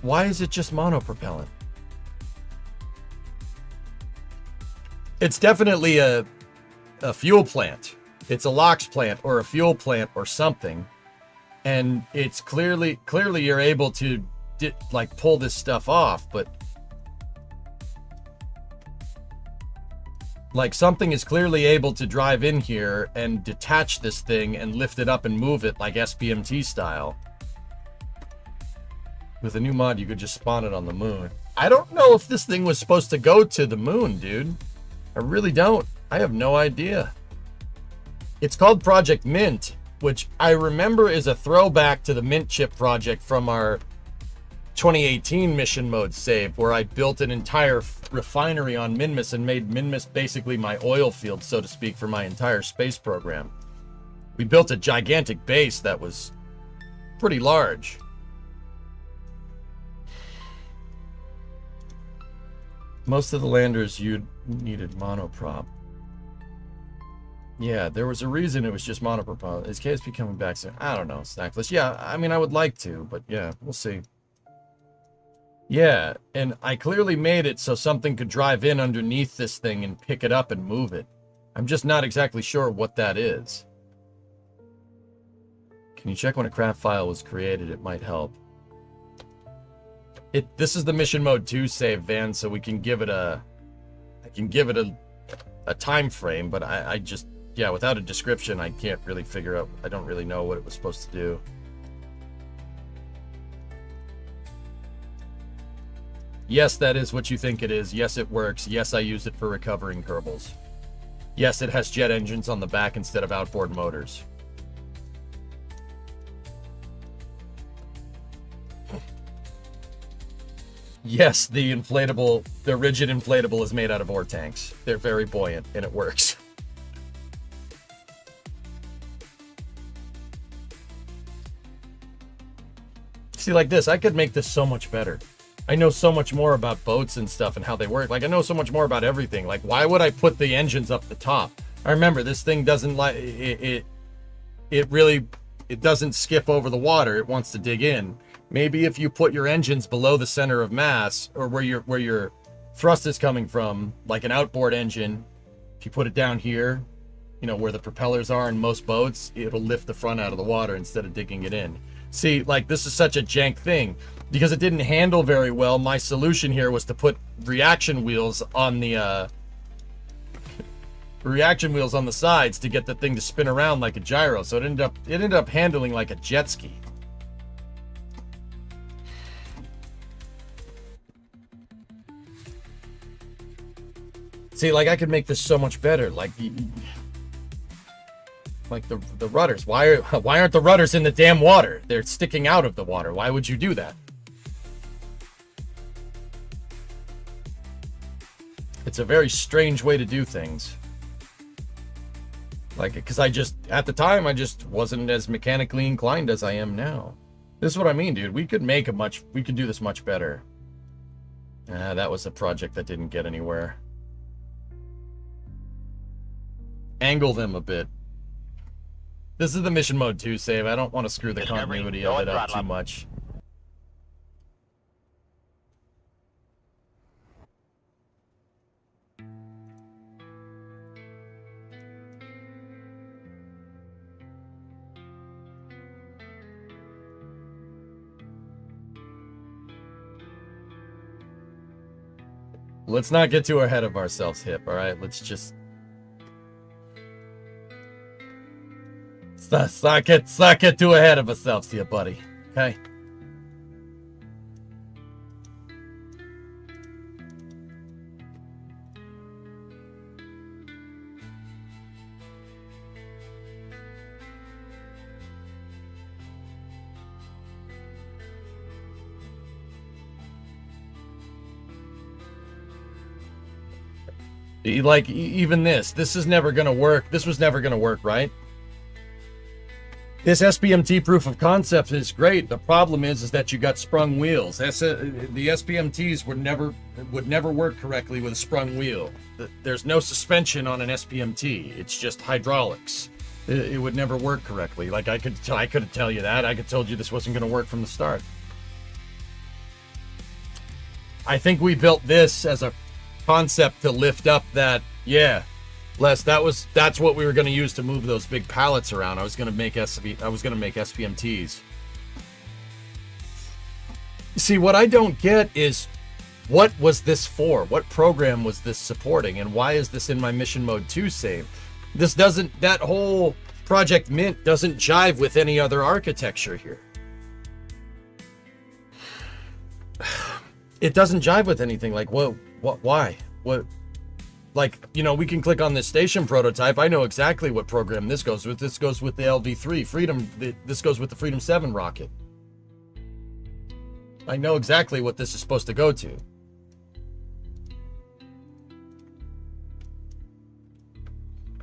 Why is it just monopropellant? It's definitely a fuel plant. It's a LOX plant or a fuel plant or something. And it's clearly you're able to like pull this stuff off, but like something is clearly able to drive in here and detach this thing and lift it up and move it like SBMT style. With a new mod, you could just spawn it on the moon. I don't know if this thing was supposed to go to the moon, dude. I really don't. I have no idea. It's called Project Mint, which I remember is a throwback to the Mint chip project from our 2018 mission mode save, where I built an entire refinery on Minmus and made Minmus basically my oil field, so to speak, for my entire space program. We built a gigantic base that was pretty large. Most of the landers you needed monoprop. Yeah, there was a reason it was just monoprop. Is KSP coming back soon? I don't know, Snackless. Yeah, I mean, I would like to, but yeah, we'll see. Yeah, and I clearly made it so something could drive in underneath this thing and pick it up and move it. I'm just not exactly sure what that is. Can you check when a craft file was created? It might help. This is the mission mode 2 save, Van, so we can give it a time frame, but I just, yeah, without a description, I can't really figure out, I don't really know what it was supposed to do. Yes, that is what you think it is. Yes, it works. Yes, I use it for recovering Kerbals. Yes, it has jet engines on the back instead of outboard motors. Yes, the rigid inflatable is made out of ore tanks. They're very buoyant, and it works. See, like this, I could make this so much better. I know so much more about boats and stuff and how they work. Like, I know so much more about everything. Like, why would I put the engines up the top? I remember this thing doesn't like it doesn't skip over the water. It wants to dig in. Maybe if you put your engines below the center of mass, or where your thrust is coming from, like an outboard engine, if you put it down here, you know, where the propellers are in most boats, it'll lift the front out of the water instead of digging it in. See, like, this is such a jank thing. Because it didn't handle very well, my solution here was to put reaction wheels on the sides to get the thing to spin around like a gyro. So it ended up handling like a jet ski. See, like, I could make this so much better. Like the rudders. Why aren't the rudders in the damn water? They're sticking out of the water. Why would you do that? It's a very strange way to do things. Like, because at the time, I just wasn't as mechanically inclined as I am now. This is what I mean, dude. We could do this much better. That was a project that didn't get anywhere. angle them a bit. This is the mission mode 2 save. I don't want to screw the
Discovery,
continuity
go
of
and
it up
throttle
too
up.
much. Let's not get too ahead of ourselves, Hip, all right? Let's just... Let's not get too ahead of ourselves here, buddy. Okay? Like, even this is never gonna work. This was never gonna work, right? This SPMT proof of concept is great. The problem is that you got sprung wheels. The SPMTs would never work correctly with a sprung wheel. There's no suspension on an SPMT. It's just hydraulics. It would never work correctly. Like I could tell you that. I could told you this wasn't going to work from the start. I think we built this as a concept to lift up that, yeah. Les, that's what we were going to use to move those big pallets around. I was going to make SPMTs. See, what I don't get is what was this for? What program was this supporting, and why is this in my mission mode 2 save? This doesn't, that whole Project Mint doesn't jive with any other architecture here. It doesn't jive with anything. Like, whoa, what, why? What? Like, you know, we can click on this station prototype. I know exactly what program this goes with. This goes with the LV3 Freedom. This goes with the Freedom 7 rocket. I know exactly what this is supposed to go to.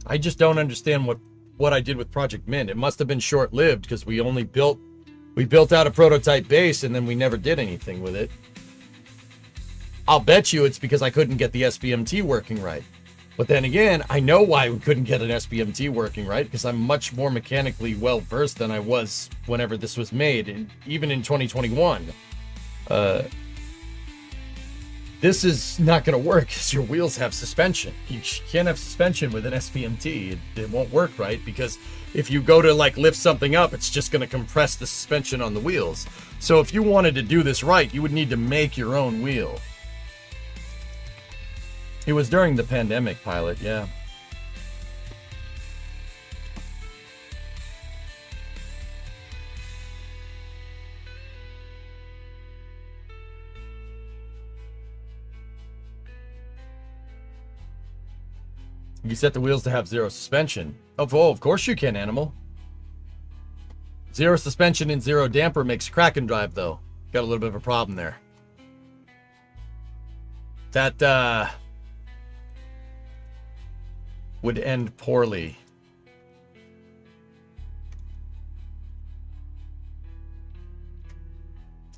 I just don't understand what I did with Project Mint. It must have been short-lived because we built out a prototype base and then we never did anything with it. I'll bet you it's because I couldn't get the SPMT working right. But then again, I know why we couldn't get an SPMT working right, because I'm much more mechanically well-versed than I was whenever this was made, and even in 2021. This is not going to work because your wheels have suspension. You can't have suspension with an SPMT. It won't work right, because if you go to like lift something up, it's just going to compress the suspension on the wheels. So if you wanted to do this right, you would need to make your own wheel. It was during the pandemic, Pilot, yeah. You set the wheels to have zero suspension. Oh, of course you can, Animal. Zero suspension and zero damper makes crack and drive, though. Got a little bit of a problem there. That, would end poorly.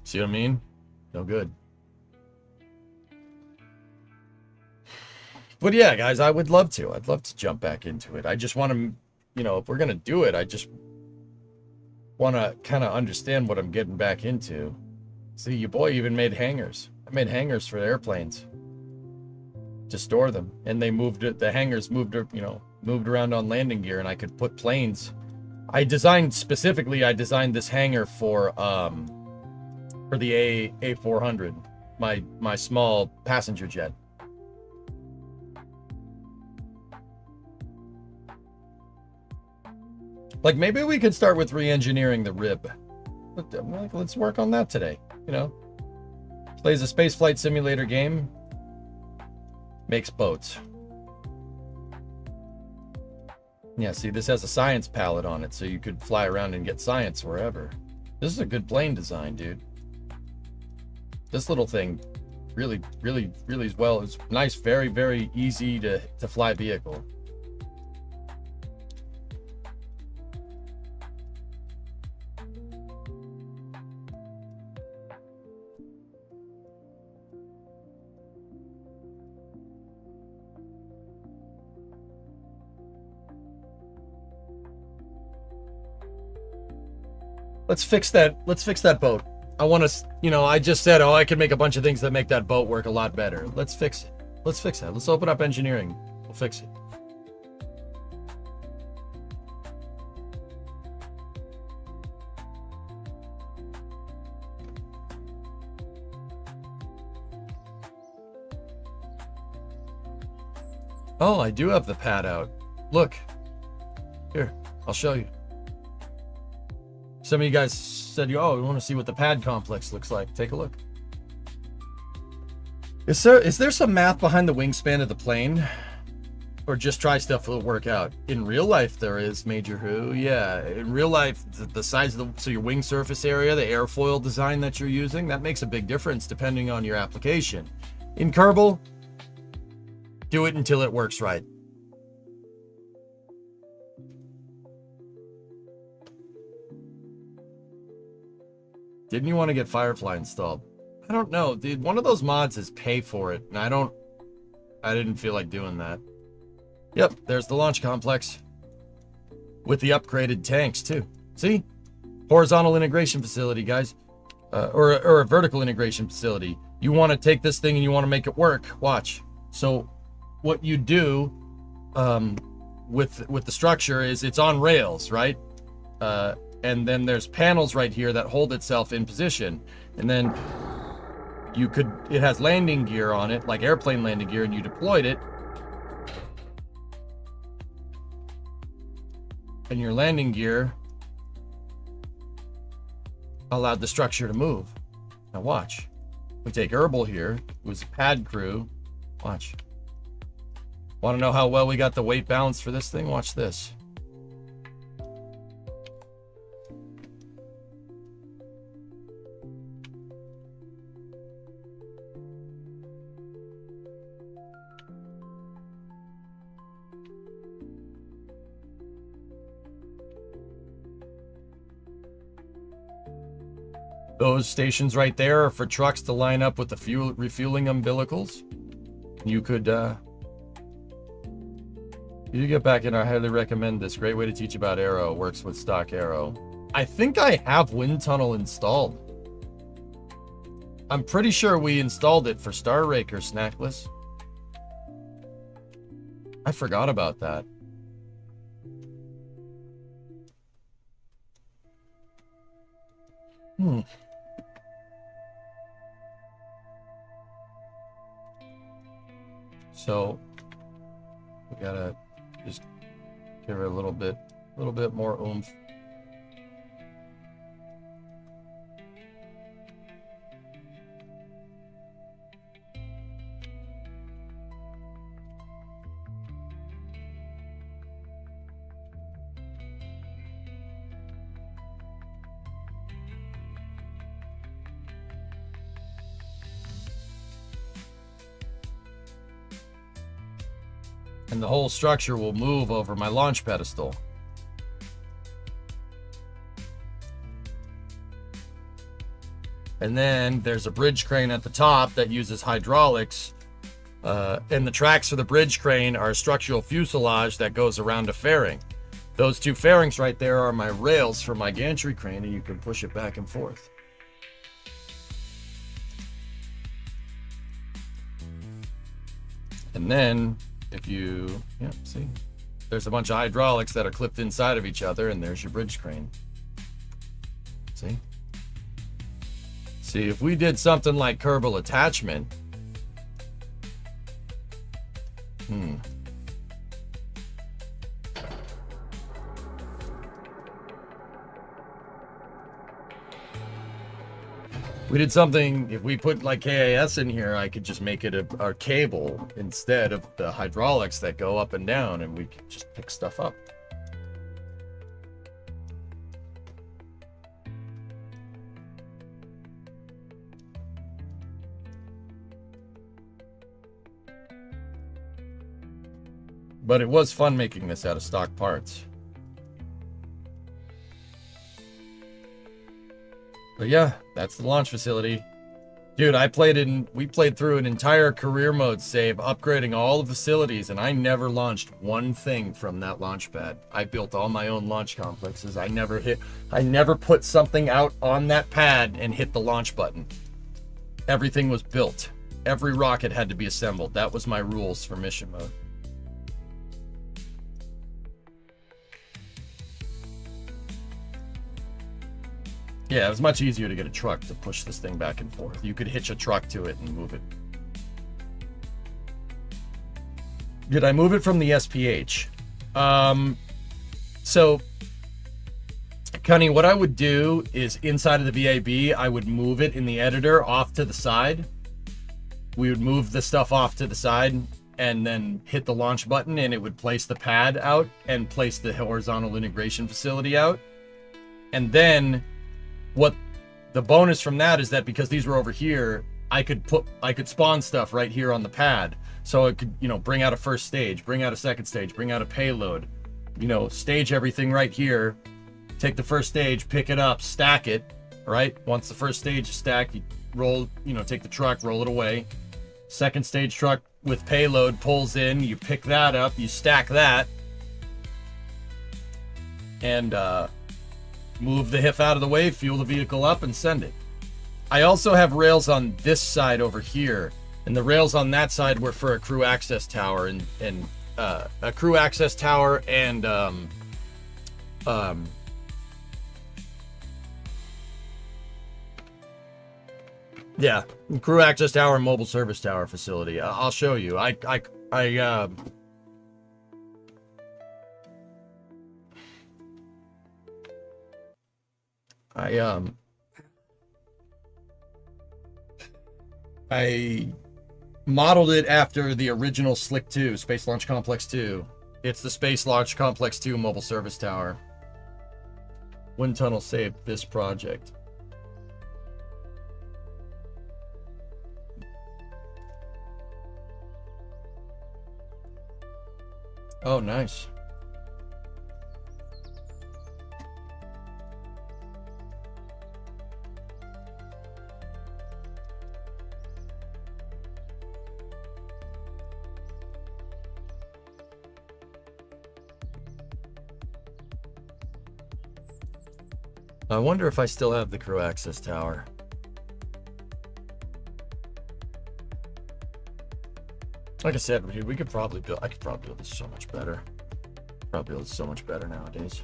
See what I mean? No good. But yeah, guys, I would love to. I'd love to jump back into it. I just want to, you know, if we're going to do it, I just want to kind of understand what I'm getting back into. See, your boy even made hangars. I made hangars for airplanes to store them, and they moved it. The hangars moved, you know, moved around on landing gear, and I could put planes. I designed this hangar for the A400, my small passenger jet. Like, maybe we could start with re-engineering the rib. Let's work on that today, you know. Plays a spaceflight simulator game. Makes boats. Yeah, see, this has a science palette on it, so you could fly around and get science wherever. This is a good plane design, dude. This little thing really is well. It's nice, very, very easy to fly vehicle. Let's fix that. Let's fix that boat. I want to, you know, I just said, oh, I can make a bunch of things that make that boat work a lot better. Let's fix it. Let's fix that. Let's open up engineering. We'll fix it. Oh, I do have the pad out. Look. Here, I'll show you. Some of you guys said, oh, we want to see what the pad complex looks like. Take a look. Is there some math behind the wingspan of the plane? Or just try stuff will work out? In real life, there is, Major Who. Yeah, in real life, the size of the, so your wing surface area, the airfoil design that you're using, that makes a big difference depending on your application. In Kerbal, do it until it works right. Didn't you want to get Firefly installed? I don't know, dude. One of those mods is pay for it, and I didn't feel like doing that. Yep, there's the launch complex. With the upgraded tanks, too. See? Horizontal integration facility, guys. Or a vertical integration facility. You want to take this thing and you want to make it work. Watch. So, what you do with the structure is it's on rails, right? And then there's panels right here that hold itself in position. And then it has landing gear on it, like airplane landing gear, and you deployed it. And your landing gear allowed the structure to move. Now watch. We take Kerbal here, who's a pad crew. Watch. Want to know how well we got the weight balance for this thing? Watch this. Those stations right there are for trucks to line up with the fuel refueling umbilicals. You could you get back in. I highly recommend this. Great way to teach about aero. Works with stock aero. I think I have wind tunnel installed. I'm pretty sure we installed it for Star Raker Snackless. I forgot about that. So we gotta just give her a little bit more oomph. And the whole structure will move over my launch pedestal. And then there's a bridge crane at the top that uses hydraulics. And the tracks for the bridge crane are a structural fuselage that goes around a fairing. Those two fairings right there are my rails for my gantry crane, and you can push it back and forth. And then if you, see, there's a bunch of hydraulics that are clipped inside of each other, and there's your bridge crane. See? See, if we did something like Kerbal attachment, we did something, if we put like KAS in here, I could just make it a cable instead of the hydraulics that go up and down, and we could just pick stuff up. But it was fun making this out of stock parts. But yeah, that's the launch facility. Dude, we played through an entire career mode save, upgrading all the facilities, and I never launched one thing from that launch pad. I built all my own launch complexes. I never put something out on that pad and hit the launch button. Everything was built. Every rocket had to be assembled. That was my rules for mission mode. Yeah, it was much easier to get a truck to push this thing back and forth. You could hitch a truck to it and move it. Did I move it from the SPH? So, Cunny, what I would do is inside of the VAB, I would move it in the editor off to the side. We would move the stuff off to the side and then hit the launch button, and it would place the pad out and place the horizontal integration facility out. And then what the bonus from that is that because these were over here, I could spawn stuff right here on the pad. So it could, bring out a first stage, bring out a second stage, bring out a payload, stage everything right here, take the first stage, pick it up, stack it, right? Once the first stage is stacked, you roll, take the truck, roll it away. Second stage truck with payload pulls in, you pick that up, you stack that, and move the HIF out of the way, fuel the vehicle up, and send it. I also have rails on this side over here, and the rails on that side were for a crew access tower and a crew access tower and yeah, crew access tower and mobile service tower facility. I'll show you. I modeled it after the original Slick 2, Space Launch Complex 2. It's the Space Launch Complex 2 mobile service tower. Wind tunnel saved this project. Oh, nice. I wonder if I still have the crew access tower. Like I said, we could probably build. I could probably build this so much better. Probably build this so much better nowadays.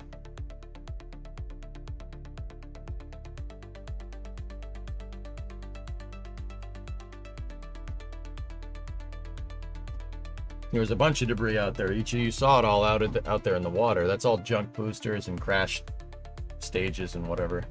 There was a bunch of debris out there. Each of you saw it all out there in the water. That's all junk boosters and crashed stages and whatever.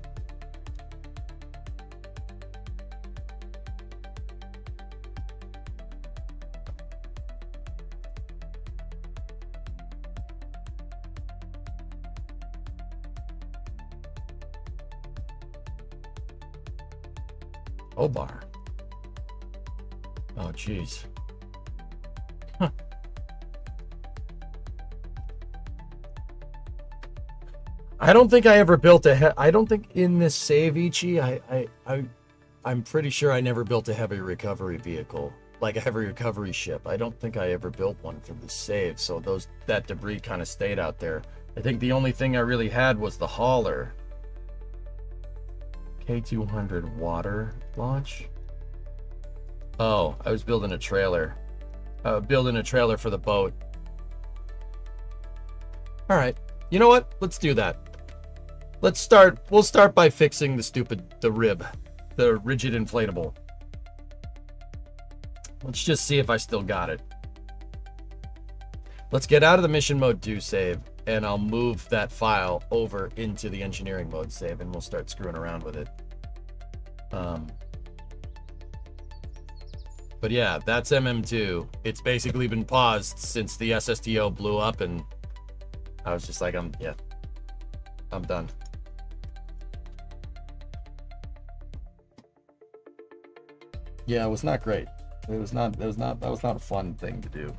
Obar. Oh, jeez. Huh. I don't think I ever built I don't think in this save, Ichi, I'm pretty sure I never built a heavy recovery vehicle, like a heavy recovery ship. I don't think I ever built one for the save, so that debris kind of stayed out there. I think the only thing I really had was the hauler. K200 water launch. Oh, I was building a trailer. Building a trailer for the boat. All right, you know what? Let's do that. We'll start by fixing the rib, the rigid inflatable. Let's just see if I still got it. Let's get out of the mission mode 2 save, and I'll move that file over into the engineering mode save, and we'll start screwing around with it. But yeah, that's MM2. It's basically been paused since the SSTO blew up, and I was just like, I'm done. Yeah, it was not great. That was not a fun thing to do.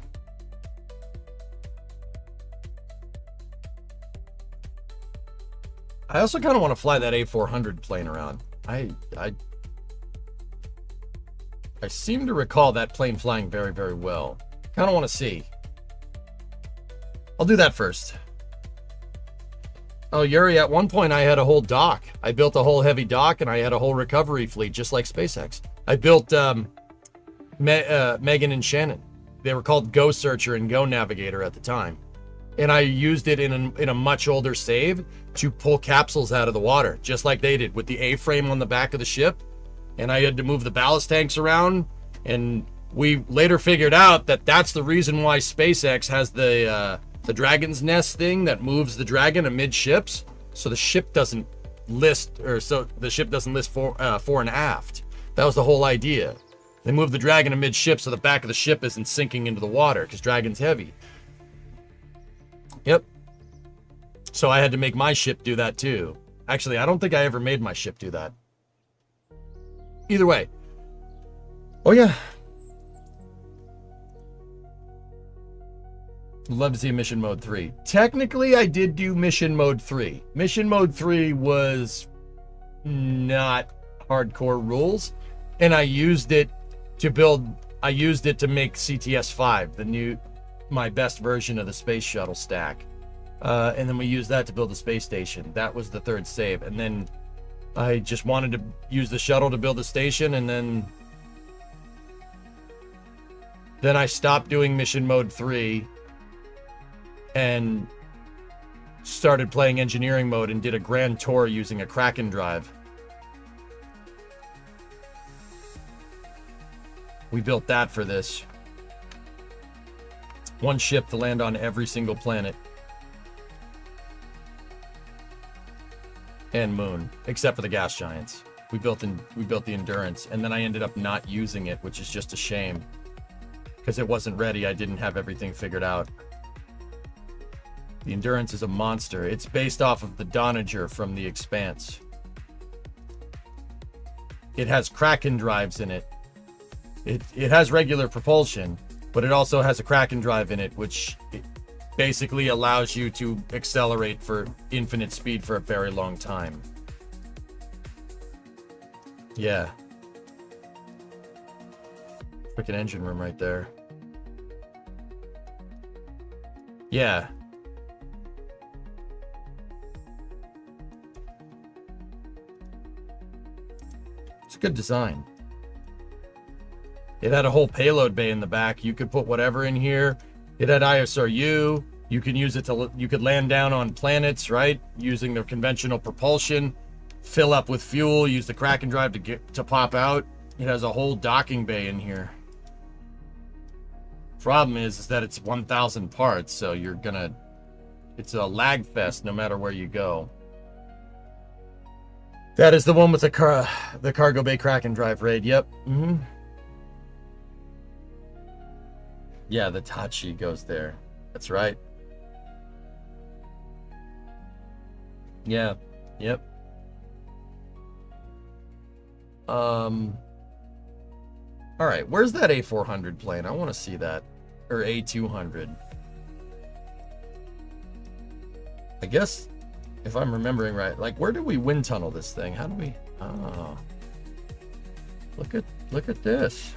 I also kind of want to fly that A400 plane around. I seem to recall that plane flying very, very well. Kind of want to see. I'll do that first. Oh, Yuri, at one point I had a whole dock. I built a whole heavy dock and I had a whole recovery fleet, just like SpaceX. I built Megan and Shannon. They were called Go Searcher and Go Navigator at the time. And I used it in a much older save to pull capsules out of the water, just like they did with the A-frame on the back of the ship. And I had to move the ballast tanks around. And we later figured out that that's the reason why SpaceX has the Dragon's Nest thing that moves the Dragon amid ships, so the ship doesn't list, fore and aft. That was the whole idea. They moved the Dragon amid ship so the back of the ship isn't sinking into the water because Dragon's heavy. Yep. So I had to make my ship do that too. Actually, I don't think I ever made my ship do that. Either way. Oh yeah. Love to see Mission Mode 3. Technically, I did do Mission Mode 3. Mission Mode 3 was not hardcore rules, and I used it to make CTS 5, my best version of the space shuttle stack. And then we used that to build the space station. That was the third save. And then I just wanted to use the shuttle to build the station, and then I stopped doing Mission Mode 3 and started playing engineering mode and did a grand tour using a Kraken drive. We built that for this. One ship to land on every single planet. And moon, except for the gas giants. We built the Endurance, and then I ended up not using it, which is just a shame. Because it wasn't ready, I didn't have everything figured out. The Endurance is a monster. It's based off of the Donager from The Expanse. It has Kraken drives in it. It has regular propulsion, but it also has a Kraken drive in it, which basically allows you to accelerate for infinite speed for a very long time. Yeah. Freaking engine room right there. Yeah. It's a good design. It had a whole payload bay in the back. You could put whatever in here. It had ISRU. You can use it you could land down on planets, right? Using the conventional propulsion, fill up with fuel, use the Kraken drive to pop out. It has a whole docking bay in here. Problem is that it's 1,000 parts, so it's a lag fest no matter where you go. That is the one with the cargo bay Kraken drive raid. Yep. Mm-hmm. Yeah, the Tachi goes there. That's right. Yeah. Yep. All right, where's that A400 plane? I want to see that. Or A200. I guess, if I'm remembering right, like, where do we wind tunnel this thing? How do we... Oh. Look at this.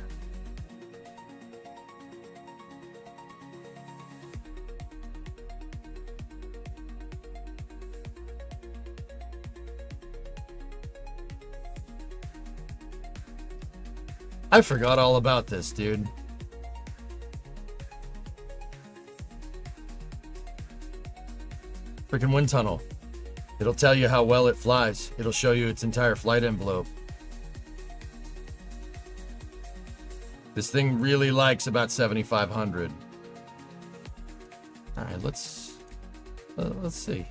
I forgot all about this, dude. Freaking wind tunnel. It'll tell you how well it flies. It'll show you its entire flight envelope. This thing really likes about 7,500. All right, let's see.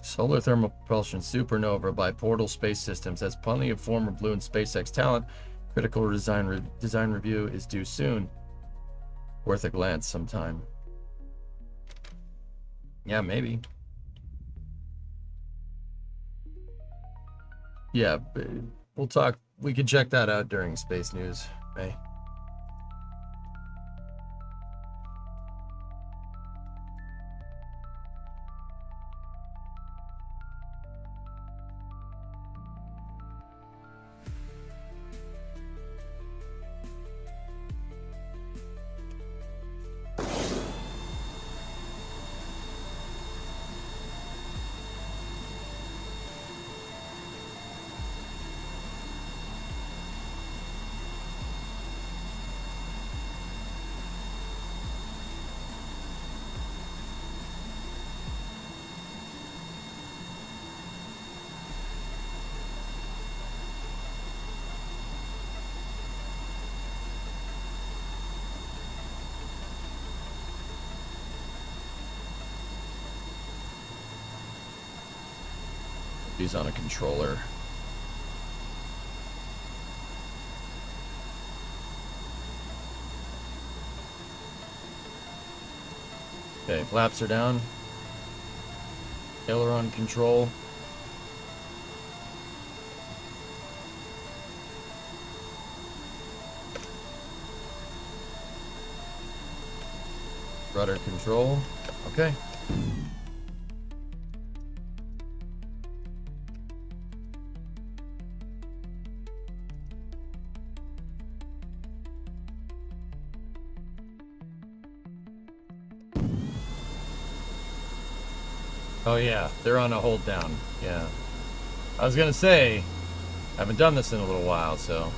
Solar thermal propulsion supernova by Portal Space Systems has plenty of former Blue and SpaceX talent. Critical design review is due soon. Worth a glance sometime. Yeah, maybe. Yeah, we'll talk we could check that out during Space News, May. He's on a controller. Okay, flaps are down. Aileron control. Rudder control. Okay. Oh yeah, they're on a hold down. Yeah. I was gonna say, I haven't done this in a little while, so.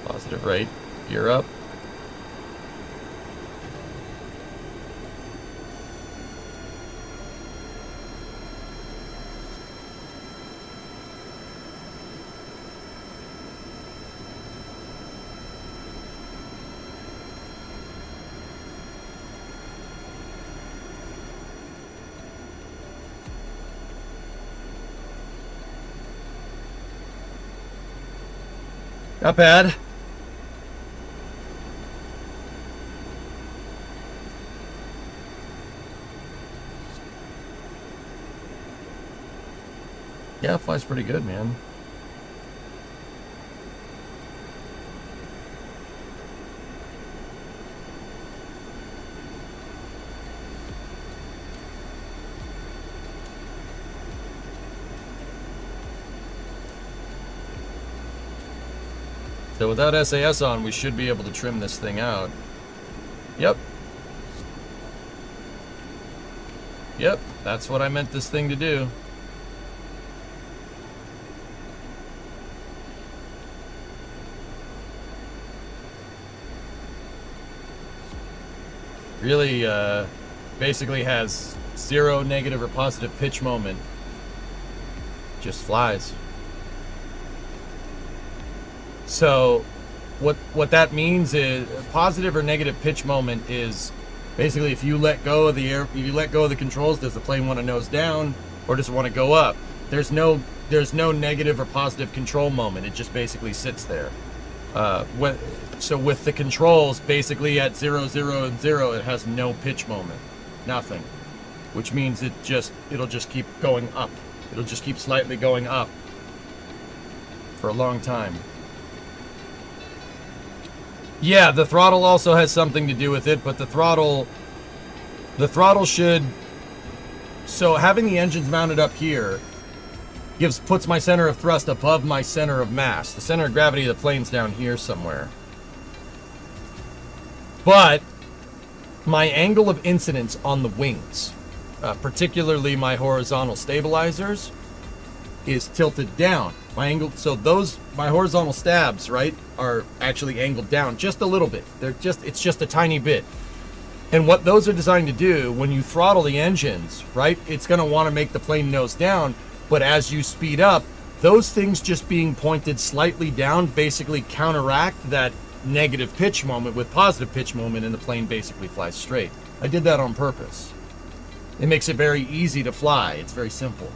Positive right, gear up. Not bad. Yeah, it flies pretty good, man. So without SAS on, we should be able to trim this thing out. Yep. Yep, that's what I meant this thing to do. Really, basically has zero negative or positive pitch moment. Just flies. So, what that means is positive or negative pitch moment is basically if you let go of the air, if you let go of the controls, does the plane want to nose down or does it want to go up? There's no negative or positive control moment. It just basically sits there. So with the controls, basically at 0, 0, and 0, it has no pitch moment, nothing, which means it'll just keep going up. It'll just keep slightly going up for a long time. Yeah, the throttle also has something to do with it, but the throttle should. So having the engines mounted up here puts my center of thrust above my center of mass. The center of gravity of the plane's down here somewhere. But my angle of incidence on the wings, particularly my horizontal stabilizers, is tilted down. My horizontal stabs, right, are actually angled down just a little bit. It's just a tiny bit. And what those are designed to do, when you throttle the engines, right, it's going to want to make the plane nose down. But as you speed up, those things just being pointed slightly down basically counteract that negative pitch moment with positive pitch moment, and the plane basically flies straight. I did that on purpose. It makes it very easy to fly. It's very simple.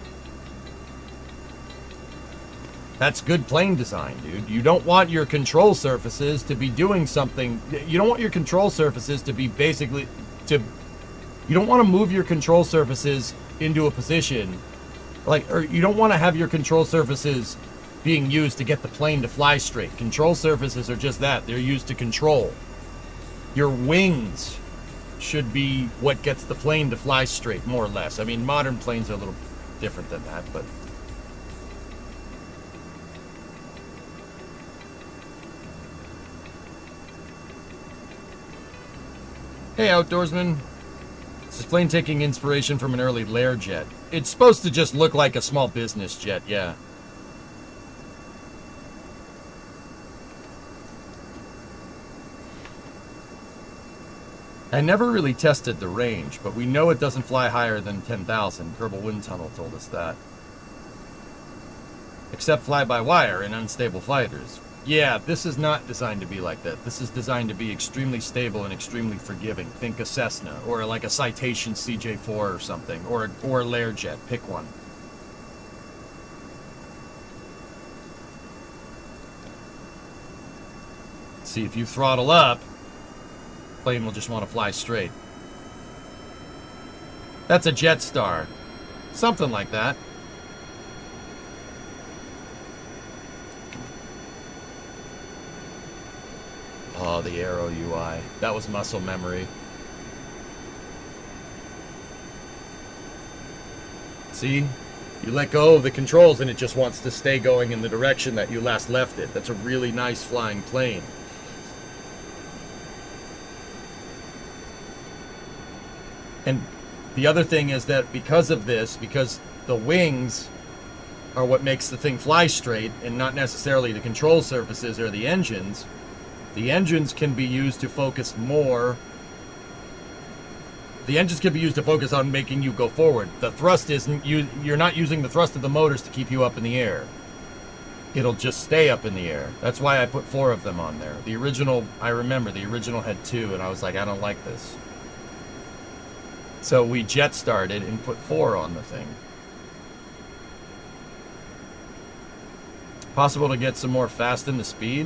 That's good plane design, dude. You don't want your control surfaces to be doing something. You don't want your control surfaces to be basically to. You don't want to move your control surfaces into a position, or you don't want to have your control surfaces being used to get the plane to fly straight. Control surfaces are just that. They're used to control. Your wings should be what gets the plane to fly straight, more or less. I mean, modern planes are a little different than that, but. Hey, outdoorsman. This plane taking inspiration from an early Learjet. It's supposed to just look like a small business jet, yeah. I never really tested the range, but we know it doesn't fly higher than 10,000. Kerbal Wind Tunnel told us that. Except fly-by-wire in unstable fighters. Yeah, this is not designed to be like that. This is designed to be extremely stable and extremely forgiving. Think a Cessna, or like a Citation CJ4 or something, or a Learjet. Pick one. See, if you throttle up, plane will just want to fly straight. That's a Jetstar. Something like that. Oh, the Aero UI. That was muscle memory. See? You let go of the controls and it just wants to stay going in the direction that you last left it. That's a really nice flying plane. And the other thing is that because of this, because the wings are what makes the thing fly straight and not necessarily the control surfaces or the engines can be used to focus more. The engines can be used to focus on making you go forward. The thrust isn't, you're not using the thrust of the motors to keep you up in the air. It'll just stay up in the air. That's why I put 4 of them on there. The original, I remember, the original had 2, and I was like, I don't like this. So we jet started and put 4 on the thing. Possible to get some more fast in the speed?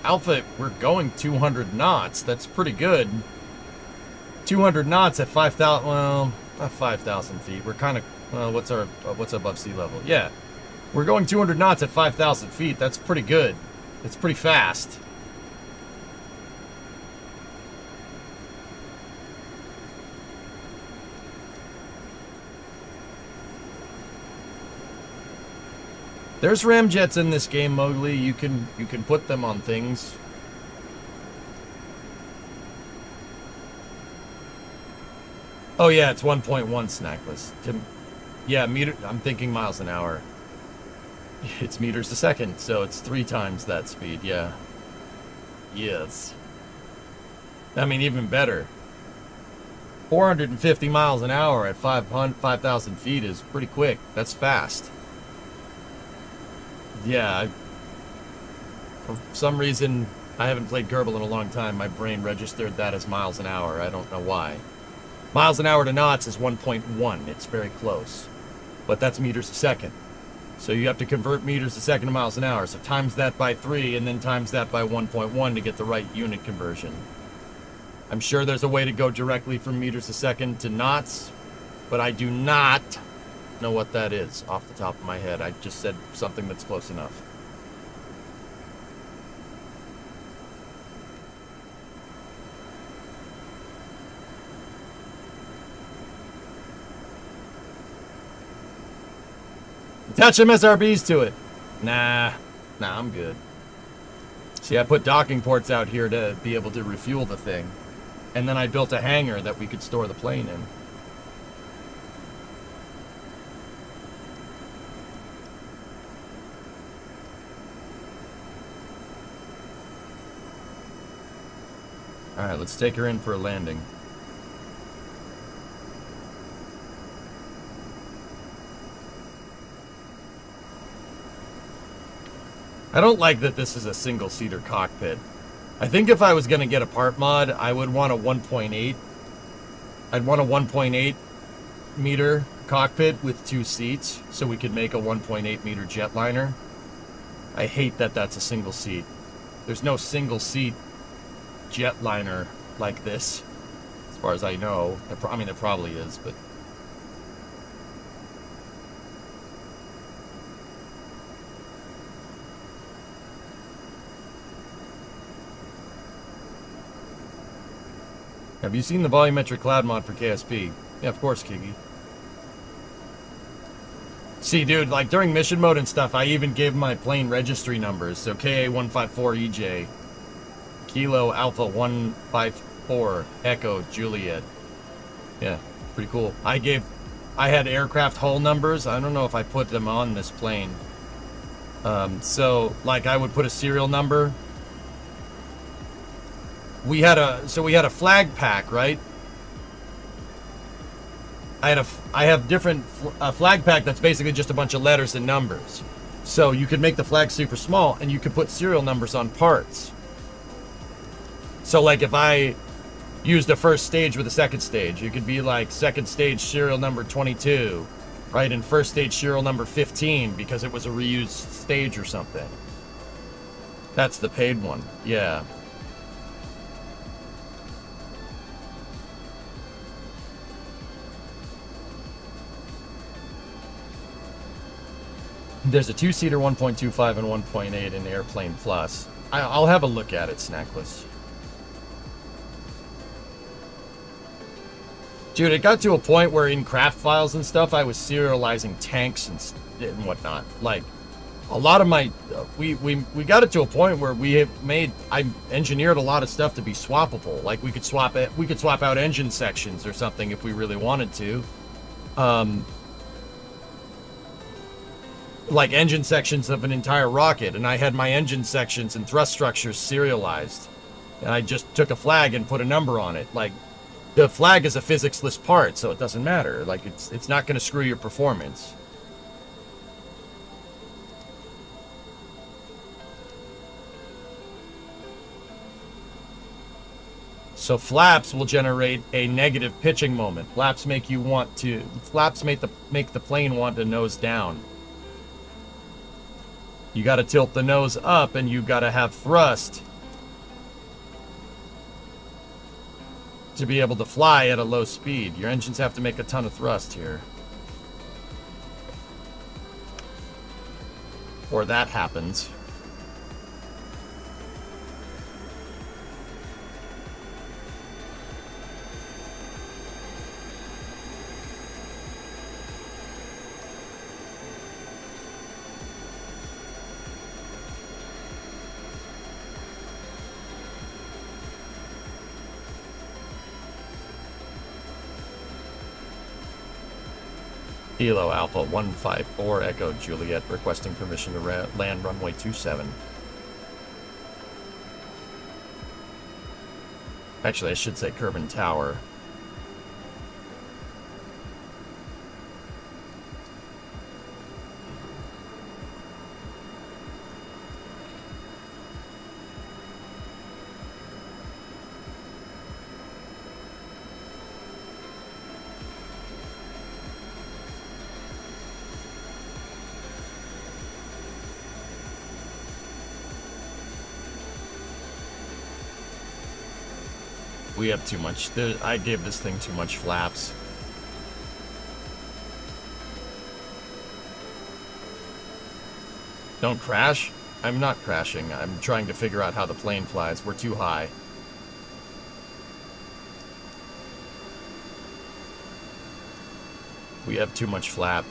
Alpha, we're going 200 knots. That's pretty good. 200 knots at 5,000, well, not 5,000 feet. We're kind of, well, what's above sea level? Yeah. We're going 200 knots at 5,000 feet. That's pretty good. It's pretty fast. There's ramjets in this game, Mowgli. You can put them on things. Oh yeah, it's 1.1 snackless. Yeah, meter. I'm thinking miles an hour. It's meters a second, so it's 3 times that speed. Yeah. Yes. I mean, even better. 450 miles an hour at 5,000 feet is pretty quick. That's fast. Yeah, for some reason, I haven't played Kerbal in a long time. My brain registered that as miles an hour. I don't know why. Miles an hour to knots is 1.1. It's very close. But that's meters a second. So you have to convert meters a second to miles an hour. So times that by 3 and then times that by 1.1 to get the right unit conversion. I'm sure there's a way to go directly from meters a second to knots, but I do not know what that is off the top of my head. I just said something that's close enough. Attach some SRBs to it. Nah, I'm good. See, I put docking ports out here to be able to refuel the thing. And then I built a hangar that we could store the plane in. Alright, let's take her in for a landing. I don't like that this is a single-seater cockpit. I think if I was going to get a part mod, I would want a 1.8 I'd want a 1.8 meter cockpit with 2 seats so we could make a 1.8 meter jetliner. I hate that that's a single seat. There's no single seat jetliner like this, as far as I know. I mean, there probably is, but... Have you seen the volumetric cloud mod for KSP? Yeah, of course, Kiggy. See, dude, like during mission mode and stuff, I even gave my plane registry numbers. So KA154EJ, Kilo Alpha 154 Echo Juliet. Yeah, pretty cool. I had aircraft hull numbers. I don't know if I put them on this plane. So like I would put a serial number. We had a flag pack, right? I have different flag pack that's basically just a bunch of letters and numbers. So you could make the flag super small and you could put serial numbers on parts. So like if I used a first stage with a second stage, it could be like second stage serial number 22, right? And first stage serial number 15 because it was a reused stage or something. That's the paid one. Yeah. There's a 2-seater 1.25 and 1.8 in Airplane Plus. I'll have a look at it, Snackless. Dude, it got to a point where in craft files and stuff, I was serializing tanks and whatnot. Like, a lot of my... we got it to a point where I engineered a lot of stuff to be swappable. Like, we could swap out engine sections or something if we really wanted to. Like engine sections of an entire rocket, and I had my engine sections and thrust structures serialized, and I just took a flag and put a number on it. Like, the flag is a physics-less part, so it doesn't matter. Like, it's not going to screw your performance. So flaps will generate a negative pitching moment. Flaps make the plane want to nose down. You got to tilt the nose up, and you got to have thrust to be able to fly at a low speed. Your engines have to make a ton of thrust here. Or that happens. Kilo Alpha 154 Echo Juliet requesting permission to land runway 27. Actually, I should say Kerbal Tower. We have too much. I gave this thing too much flaps. Don't crash? I'm not crashing. I'm trying to figure out how the plane flies. We're too high. We have too much flap.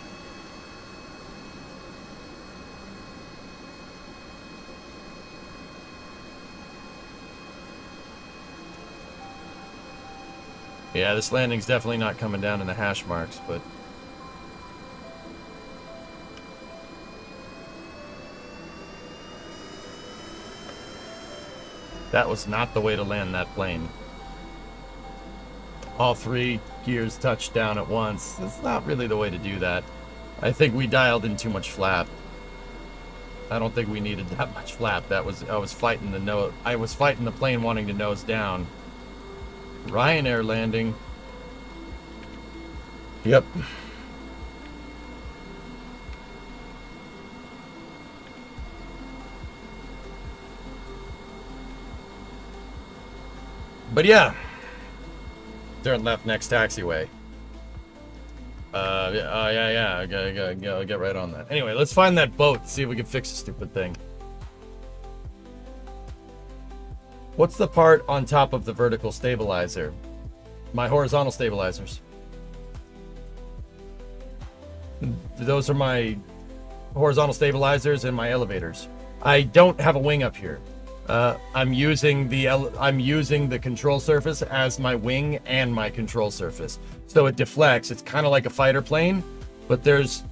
Yeah, this landing's definitely not coming down in the hash marks, but... that was not the way to land that plane. All 3 gears touched down at once. That's not really the way to do that. I think we dialed in too much flap. I don't think we needed that much flap. I was fighting the plane wanting to nose down. Ryanair landing. Yep. But yeah. Turn left next taxiway. Yeah. I'll get right on that. Anyway, let's find that boat. See if we can fix the stupid thing. What's the part on top of the vertical stabilizer? My horizontal stabilizers. Those are my horizontal stabilizers and my elevators. I don't have a wing up here. I'm using the control surface as my wing and my control surface. So it deflects. It's kind of like a fighter plane, but there's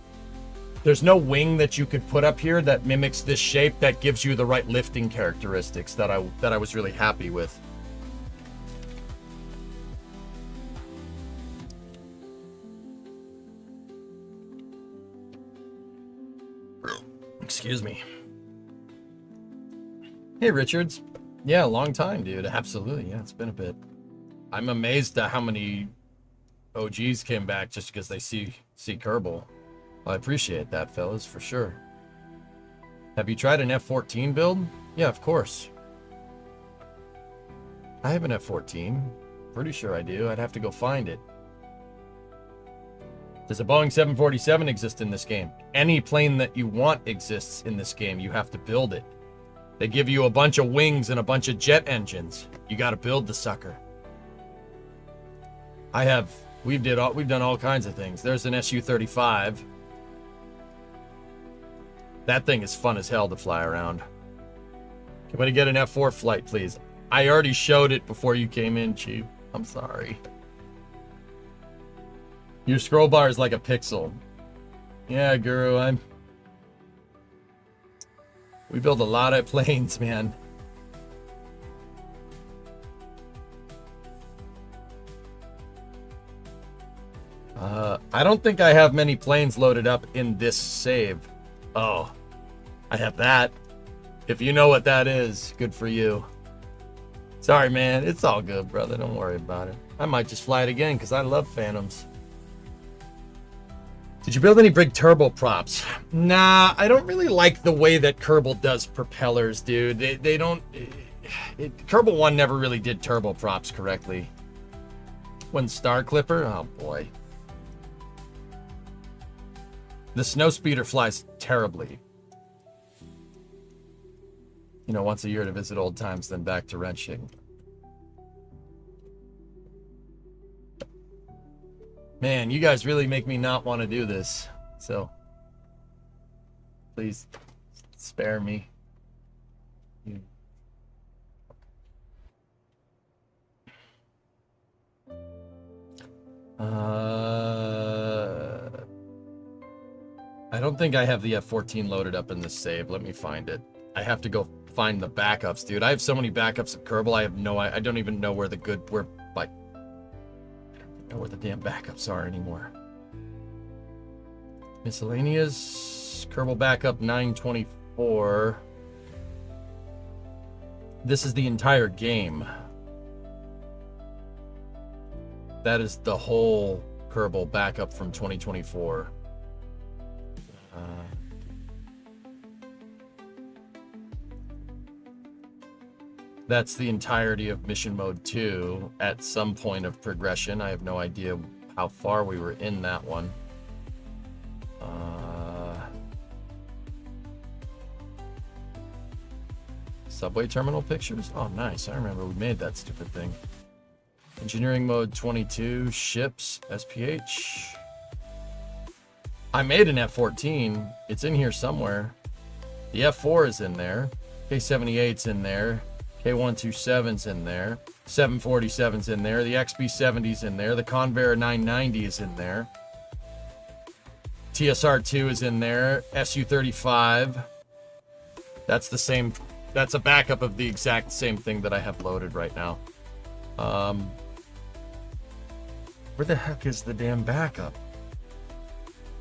no wing that you could put up here that mimics this shape that gives you the right lifting characteristics that I was really happy with. Excuse me. Hey, Richards. Yeah, long time, dude. Absolutely. Yeah, it's been a bit. I'm amazed at how many OGs came back just because they see Kerbal. Well, I appreciate that, fellas, for sure. Have you tried an F-14 build? Yeah, of course. I have an F-14. Pretty sure I do. I'd have to go find it. Does a Boeing 747 exist in this game? Any plane that you want exists in this game. You have to build it. They give you a bunch of wings and a bunch of jet engines. You got to build the sucker. We've done all kinds of things. There's an Su-35. That thing is fun as hell to fly around. Can we get an F4 flight, please? I already showed it before you came in, Chief. I'm sorry. Your scroll bar is like a pixel. Yeah, Guru, we build a lot of planes, man. I don't think I have many planes loaded up in this save. Oh, I have that. If you know what that is, good for you. Sorry, man. It's all good, brother. Don't worry about it. I might just fly it again because I love Phantoms. Did you build any big turbo props? Nah, I don't really like the way that Kerbal does propellers, dude. They don't... Kerbal 1 never really did turbo props correctly. When Star Clipper? Oh, boy. The Snowspeeder flies terribly. You know, once a year to visit old times, then back to wrenching. Man, you guys really make me not want to do this. So, please, spare me. I don't think I have the F-14 loaded up in this save. Let me find it. I have to go find the backups, dude. I have so many backups of Kerbal. I don't even know where the damn backups are anymore. Miscellaneous Kerbal backup 924. This is the entire game. That is the whole Kerbal backup from 2024. That's the entirety of Mission Mode 2 at some point of progression. I have no idea how far we were in that one. Subway terminal pictures? Oh, nice. I remember we made that stupid thing. Engineering Mode 22, ships, SPH. I made an F-14. It's in here somewhere. The F-4 is in there. K-78's in there. K-127's in there. 747's in there. The XB-70's in there. The Convair 990 is in there. TSR-2 is in there. Su-35. That's the same. That's a backup of the exact same thing that I have loaded right now. Where the heck is the damn backup?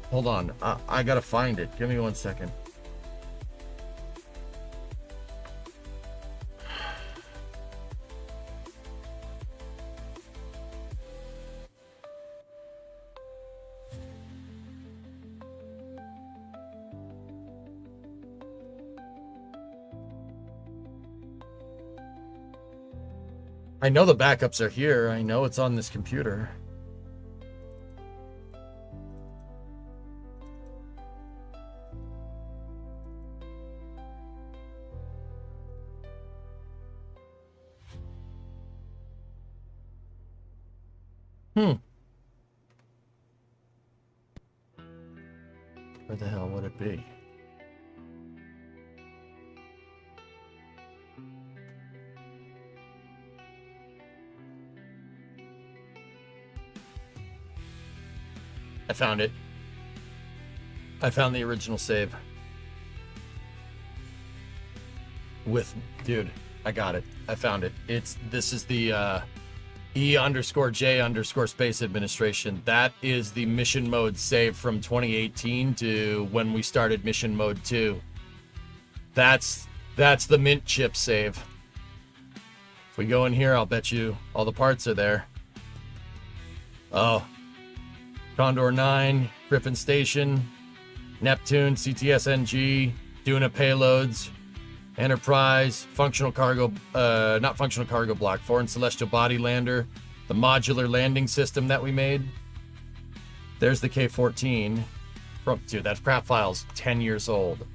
Hold on. I gotta find it. Give me 1 second. I know the backups are here. I know it's on this computer. Where the hell would it be? I found it. I found the original save. Dude, I got it. I found it. This is the E_J_Space Administration. That is the mission mode save from 2018 to when we started mission mode 2. That's the mint chip save. If we go in here, I'll bet you all the parts are there. Oh. Condor 9, Griffin Station, Neptune, CTS-NG, Duna payloads, Enterprise, functional cargo, not functional cargo block, foreign celestial body lander, the modular landing system that we made. There's the K-14. Dude, that craft file's 10 years old.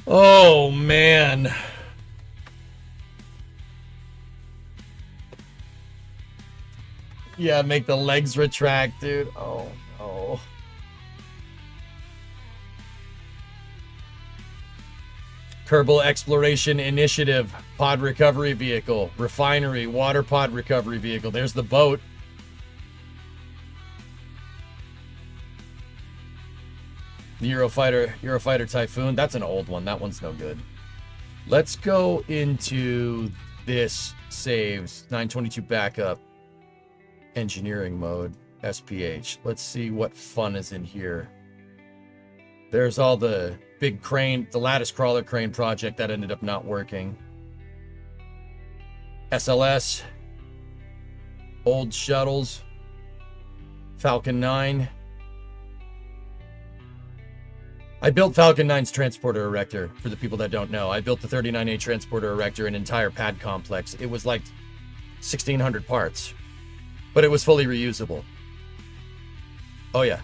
Oh, man. Yeah, make the legs retract, dude. Oh, no. Kerbal Exploration Initiative, pod recovery vehicle, refinery, water pod recovery vehicle. There's the boat. The Eurofighter Typhoon. That's an old one. That one's no good. Let's go into this saves 922 backup. Engineering mode, SPH. Let's see what fun is in here. There's all the big crane, the lattice crawler crane project that ended up not working. SLS, old shuttles, Falcon 9. I built Falcon 9's transporter erector, for the people that don't know. I built the 39A transporter erector, an entire pad complex. It was like 1,600 parts. But it was fully reusable. Oh yeah,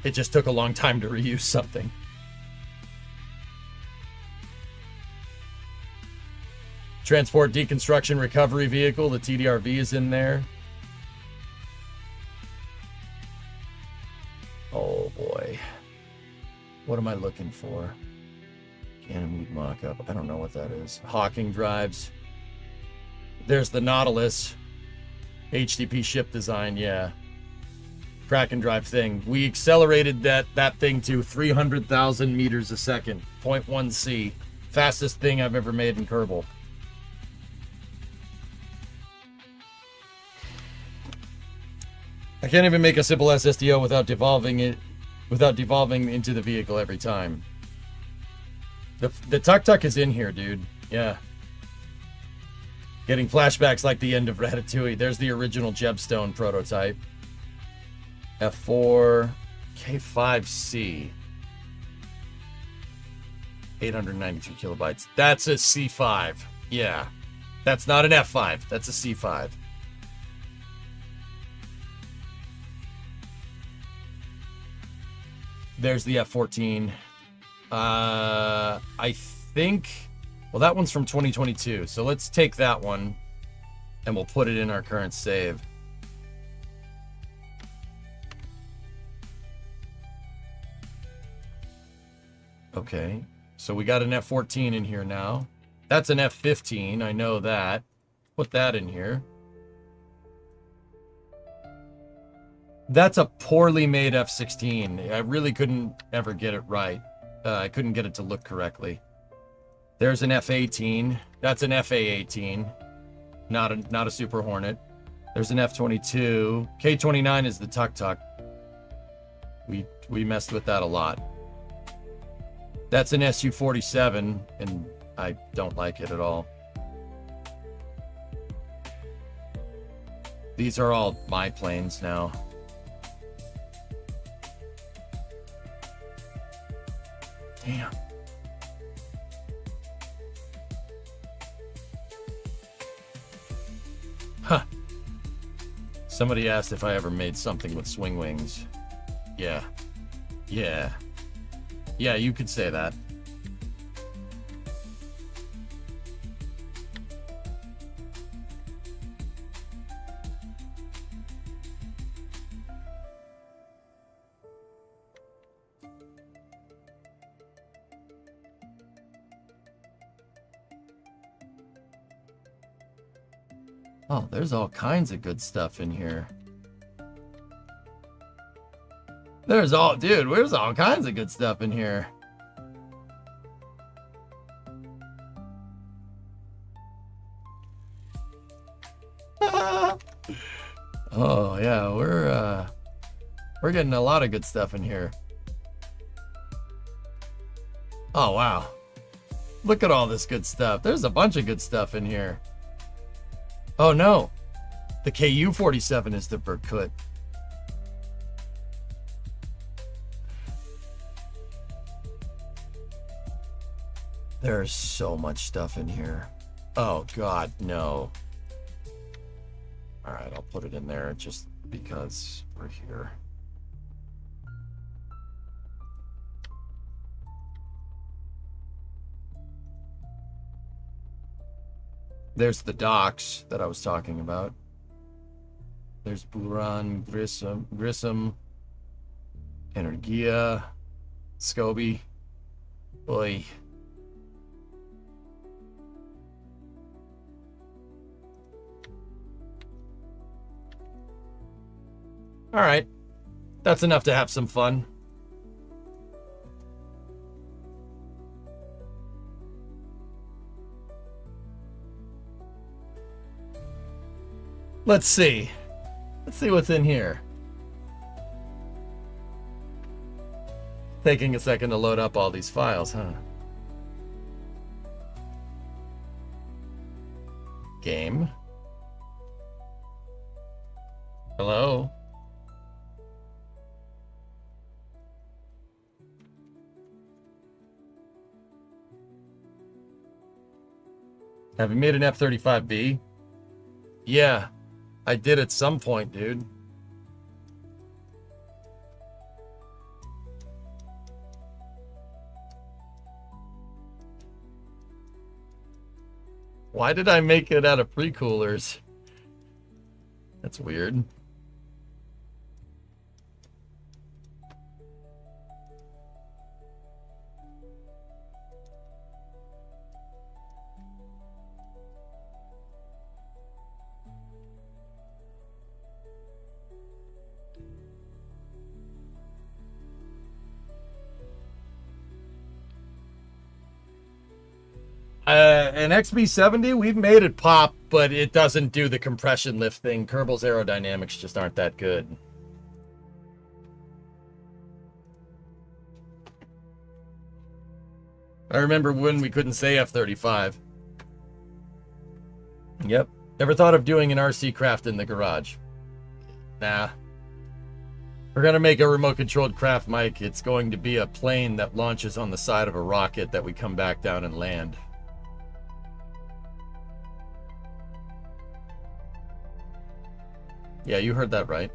it just took a long time to reuse something. Transport Deconstruction Recovery Vehicle, the TDRV is in there. Oh boy. What am I looking for? Ganymede mock-up, I don't know what that is. Hawking drives. There's the Nautilus. HTP ship design, yeah. Kraken drive thing. We accelerated that thing to 300,000 meters a second. 0.1 C. Fastest thing I've ever made in Kerbal. I can't even make a simple SSDO without devolving into the vehicle every time. The tuk-tuk is in here, dude. Yeah. Getting flashbacks like the end of Ratatouille. There's the original Jebstone prototype. F4, K5C. 892 kilobytes. That's a C5. Yeah. That's not an F5. That's a C5. There's the F14. I think... Well, that one's from 2022, so let's take that one and we'll put it in our current save. Okay, so we got an F14 in here now. That's an F15, I know that. Put that in here. That's a poorly made F16. I really couldn't ever get it right. I couldn't get it to look correctly. There's an F-18. That's an FA-18. Not a Super Hornet. There's an F-22. K-29 is the tuk-tuk. We messed with that a lot. That's an Su-47, and I don't like it at all. These are all my planes now. Damn. Huh. Somebody asked if I ever made something with swing wings. Yeah. Yeah. Yeah, you could say that. Oh, there's all kinds of good stuff in here. There's all kinds of good stuff in here. Oh yeah, we're getting a lot of good stuff in here. Oh wow. Look at all this good stuff. There's a bunch of good stuff in here. Oh no. The KU-47 is the Berkut. There's so much stuff in here. Oh god, no. Alright, I'll put it in there just because we're here. There's the docks that I was talking about. There's Buran, Grissom, Energia, Scobie. Boy. Alright. That's enough to have some fun. Let's see. Let's see what's in here. Taking a second to load up all these files, huh? Game. Hello? Have you made an F-35B? Yeah. I did at some point, dude. Why did I make it out of pre-coolers? That's weird. An XB70, we've made it pop, but it doesn't do the compression lift thing. Kerbal's aerodynamics just aren't that good. I remember when we couldn't say F-35. Yep. Ever thought of doing an RC craft in the garage? Nah. We're going to make a remote-controlled craft, Mike. It's going to be a plane that launches on the side of a rocket that we come back down and land. Yeah, you heard that right.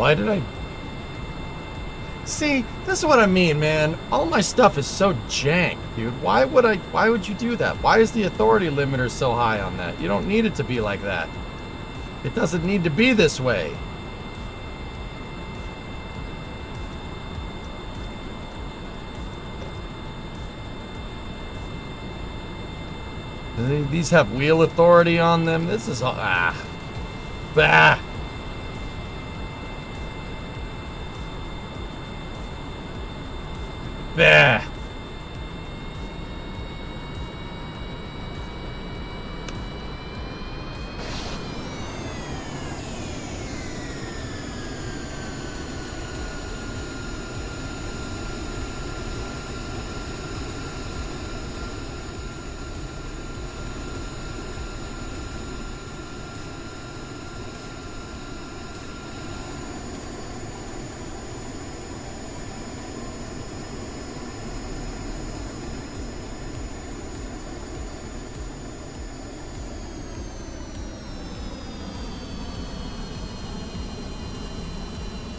Why did I... See, this is what I mean, man. All my stuff is so jank, dude. Why would you do that? Why is the authority limiter so high on that? You don't need it to be like that. It doesn't need to be this way. These have wheel authority on them. This is all, bah. Bah.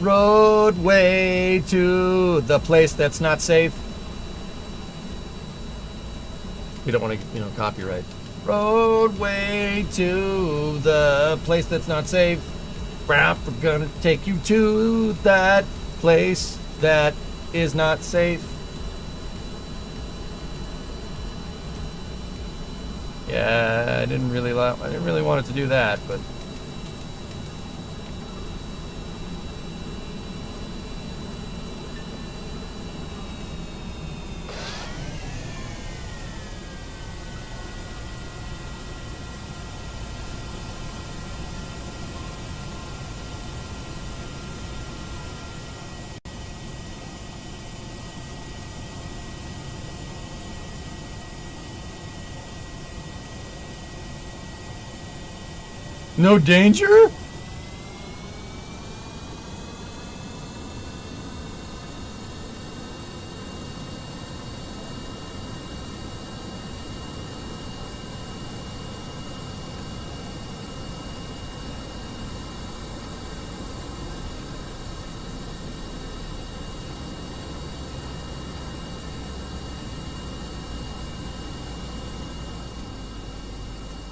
Roadway to the place that's not safe. We don't want to, copyright. Roadway to the place that's not safe. We're gonna take you to that place that is not safe. Yeah, I didn't really want it to do that, but. No danger?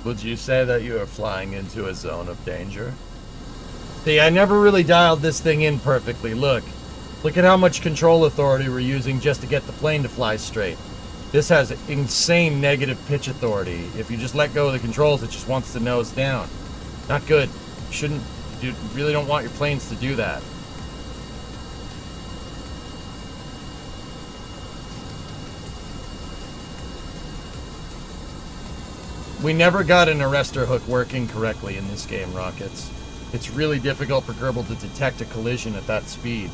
Would you say that you are flying into a zone of danger? See, I never really dialed this thing in perfectly. Look at how much control authority we're using just to get the plane to fly straight. This has insane negative pitch authority. If you just let go of the controls, it just wants to nose down. Not good. You really don't want your planes to do that. We never got an arrestor hook working correctly in this game, Rockets. It's really difficult for Kerbal to detect a collision at that speed.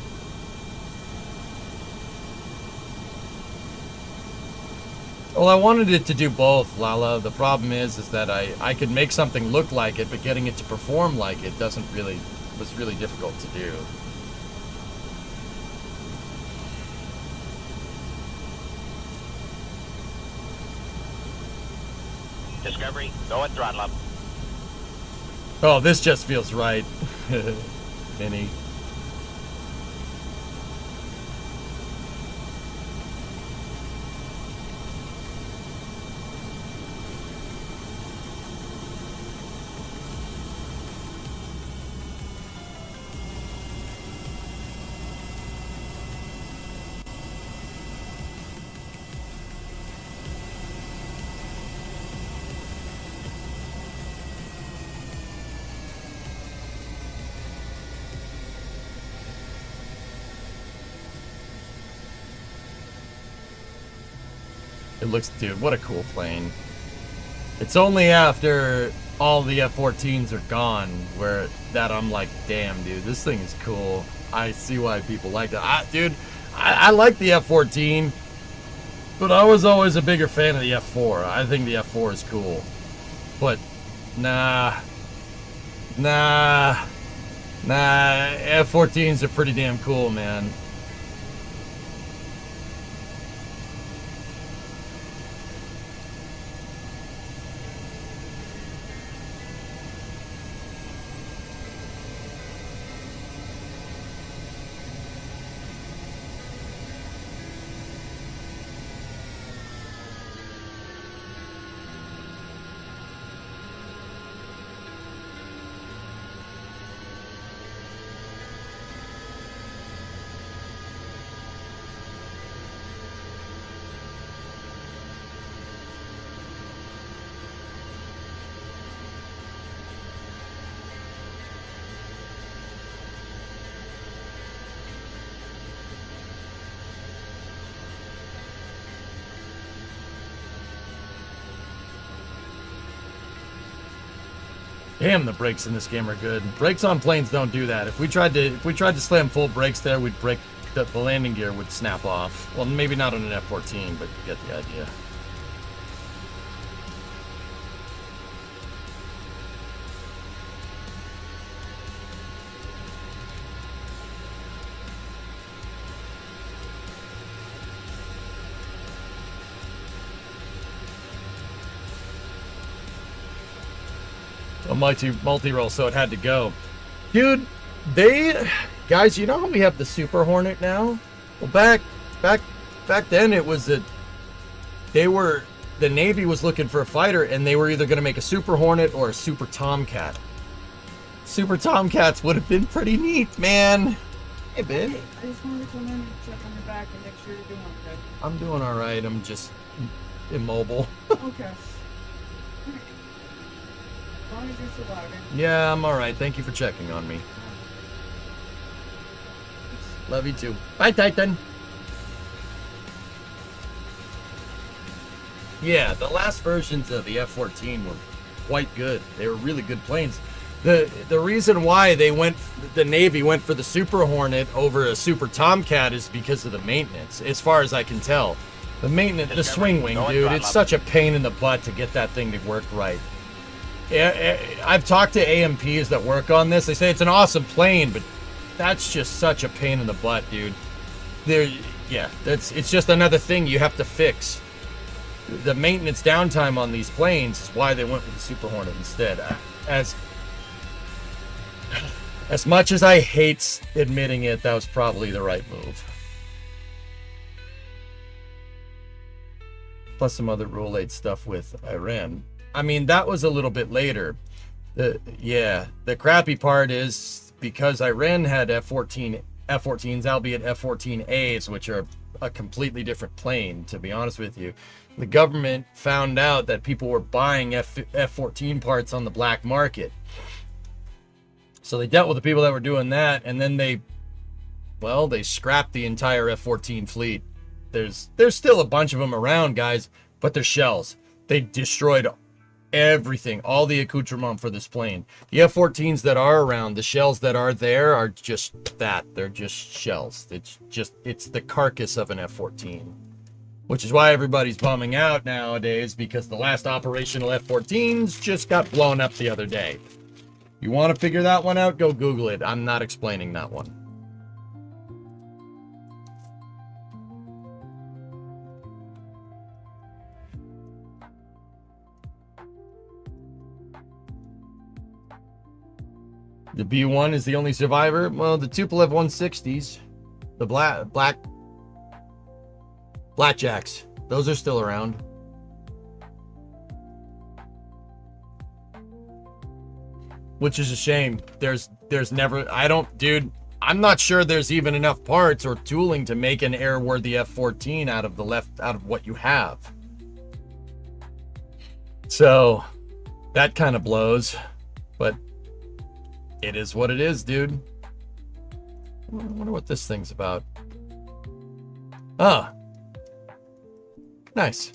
Well, I wanted it to do both, Lala. The problem is that I could make something look like it, but getting it to perform like it was really difficult to do.
Discovery, go at throttle up.
Oh, this just feels right. Vinny. It looks, dude, what a cool plane. It's only after all the F-14s are gone that I'm like, damn, dude, this thing is cool. I see why people like it. I like the F-14, but I was always a bigger fan of the F-4. I think the F-4 is cool. But, nah, F-14s are pretty damn cool, man. Damn, the brakes in this game are good. Brakes on planes don't do that. If we tried to slam full brakes there, we'd break the landing gear would snap off. Well, maybe not on an F-14, but you get the idea. A multi-roll, so it had to go. Dude, guys, you know how we have the Super Hornet now? Well, back then it was that the Navy was looking for a fighter, and they were either going to make a Super Hornet or a Super Tomcat. Super Tomcats would have been pretty neat, man. Hey, babe.
Hey, I just wanted to come in and check on your back and make sure you're doing okay.
I'm doing all right. I'm just immobile.
Okay. As long as you're surviving.
Yeah, I'm all right. Thank you for checking on me. Love you too. Bye, Titan. Yeah, the last versions of the F-14 were quite good. They were really good planes. The reason why the Navy went for the Super Hornet over a Super Tomcat is because of the maintenance, as far as I can tell. The maintenance, the swing wing, dude, it's such a pain in the butt to get that thing to work right. I've talked to AMPs that work on this. They say it's an awesome plane, but that's just such a pain in the butt, dude. It's just another thing you have to fix. The maintenance downtime on these planes is why they went with the Super Hornet instead. As much as I hate admitting it, that was probably the right move. Plus some other Rule 8 stuff with Iran. I mean, that was a little bit later. The crappy part is because Iran had F-14s, albeit F-14As, which are a completely different plane, to be honest with you. The government found out that people were buying F-14 parts on the black market. So they dealt with the people that were doing that, and then they scrapped the entire F-14 fleet. There's still a bunch of them around, guys, but they're shells. They destroyed everything, all the accoutrement for this plane. The F-14s that are around, the shells that are there are just that. They're just shells. It's the carcass of an F-14. Which is why everybody's bumming out nowadays, because the last operational F-14s just got blown up the other day. You want to figure that one out? Go Google it. I'm not explaining that one. The B-1 is the only survivor. Well, the Tupolev 160s, the Blackjacks, those are still around. Which is a shame. There's never, I'm not sure there's even enough parts or tooling to make an airworthy F-14 out of what you have. So that kind of blows, but it is what it is, dude. I wonder what this thing's about. Ah. Nice.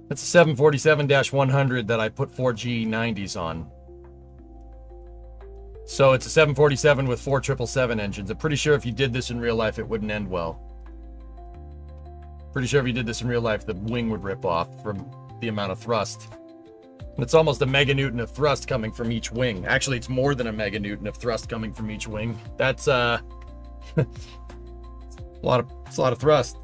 That's a 747-100 that I put 4 G90s on. So it's a 747 with 4 777 engines. I'm pretty sure if you did this in real life, it wouldn't end well. Pretty sure if you did this in real life, the wing would rip off from the amount of thrust. It's almost a meganewton of thrust coming from each wing. Actually, it's more than a meganewton of thrust coming from each wing. That's it's a lot of thrust.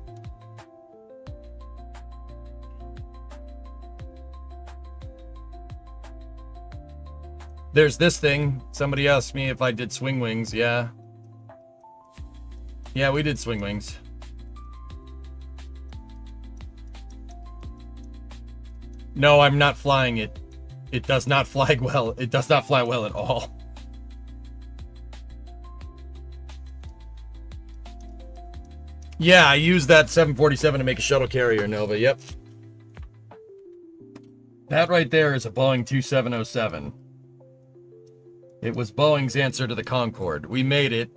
There's this thing. Somebody asked me if I did swing wings. Yeah. Yeah, we did swing wings. No, I'm not flying it. It does not fly well. It does not fly well at all. Yeah, I used that 747 to make a shuttle carrier, Nova. Yep. That right there is a Boeing 2707. It was Boeing's answer to the Concorde. We made it.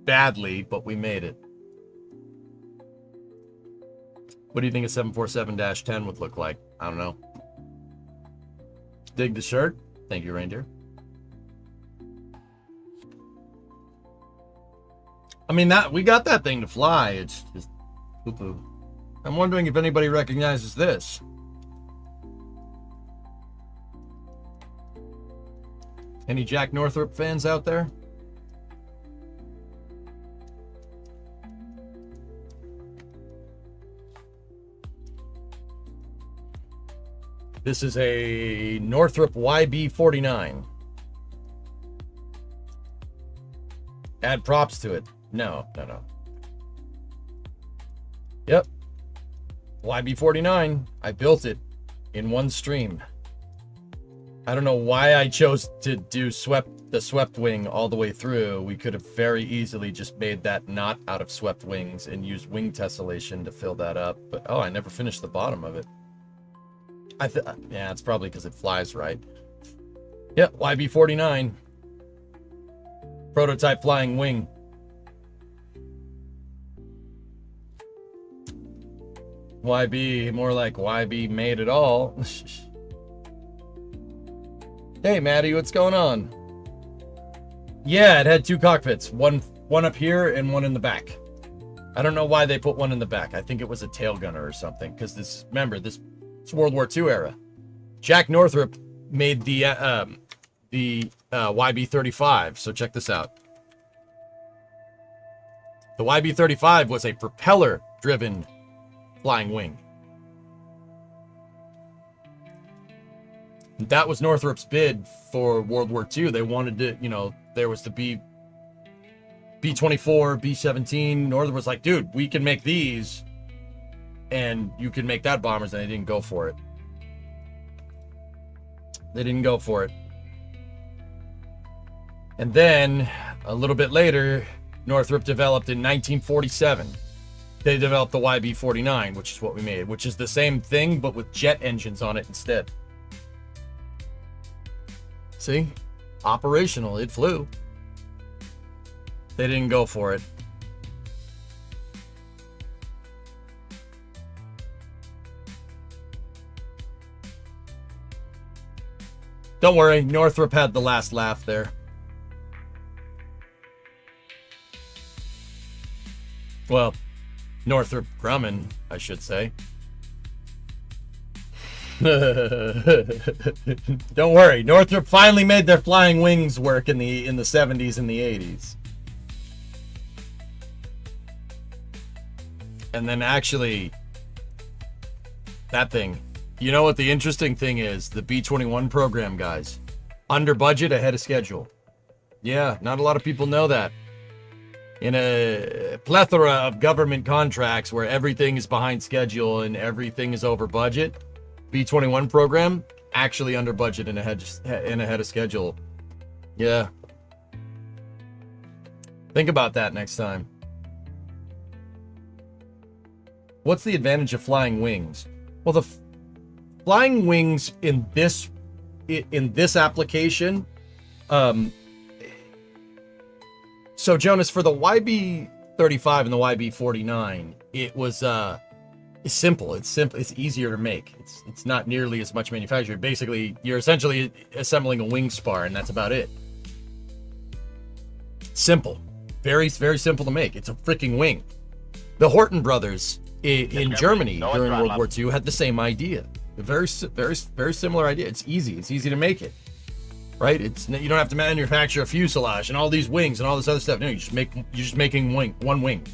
Badly, but we made it. What do you think a 747-10 would look like? I don't know. Dig the shirt. Thank you, reindeer. I mean, that we got that thing to fly. It's just poo-poo. I'm wondering if anybody recognizes this. Any Jack Northrop fans out there? This is a Northrop YB49. Add props to it. No. Yep. YB49. I built it in one stream. I don't know why I chose to do the swept wing all the way through. We could have very easily just made that not out of swept wings and used wing tessellation to fill that up. But I never finished the bottom of it. Yeah, it's probably because it flies right. Yep, YB49. Prototype flying wing. YB, more like YB made it all. Hey, Maddie, what's going on? Yeah, it had two cockpits. One up here and one in the back. I don't know why they put one in the back. I think it was a tail gunner or something. Because this, remember, this it's World War II era. Jack Northrop made the YB-35. So check this out. The YB-35 was a propeller-driven flying wing. That was Northrop's bid for World War II. They wanted to, there was the B-24, B-17. Northrop was like, dude, we can make these, and you can make that bombers, and they didn't go for it. And then, a little bit later, Northrop developed in 1947. They developed the YB-49, which is what we made, which is the same thing, but with jet engines on it instead. See? Operational. It flew. They didn't go for it. Don't worry, Northrop had the last laugh there. Well, Northrop Grumman, I should say. Don't worry, Northrop finally made their flying wings work in the 70s and the 80s. And then actually, that thing, you know what the interesting thing is? The B-21 program, guys. Under budget, ahead of schedule. Yeah, not a lot of people know that. In a plethora of government contracts where everything is behind schedule and everything is over budget, B-21 program, actually under budget and ahead of schedule. Yeah. Think about that next time. What's the advantage of flying wings? Well, the flying wings in this application, so Jonas, for the YB-35 and the YB-49, it was it's simple. It's easier to make. It's not nearly as much manufactured. Basically, you're essentially assembling a wing spar, and that's about it. Simple, very, very simple to make. It's a freaking wing. The Horton brothers in Germany during World War II had the same idea. A very, very, very similar idea. It's easy. It's easy to make it, right? You don't have to manufacture a fuselage and all these wings and all this other stuff. No, you're just making one wing.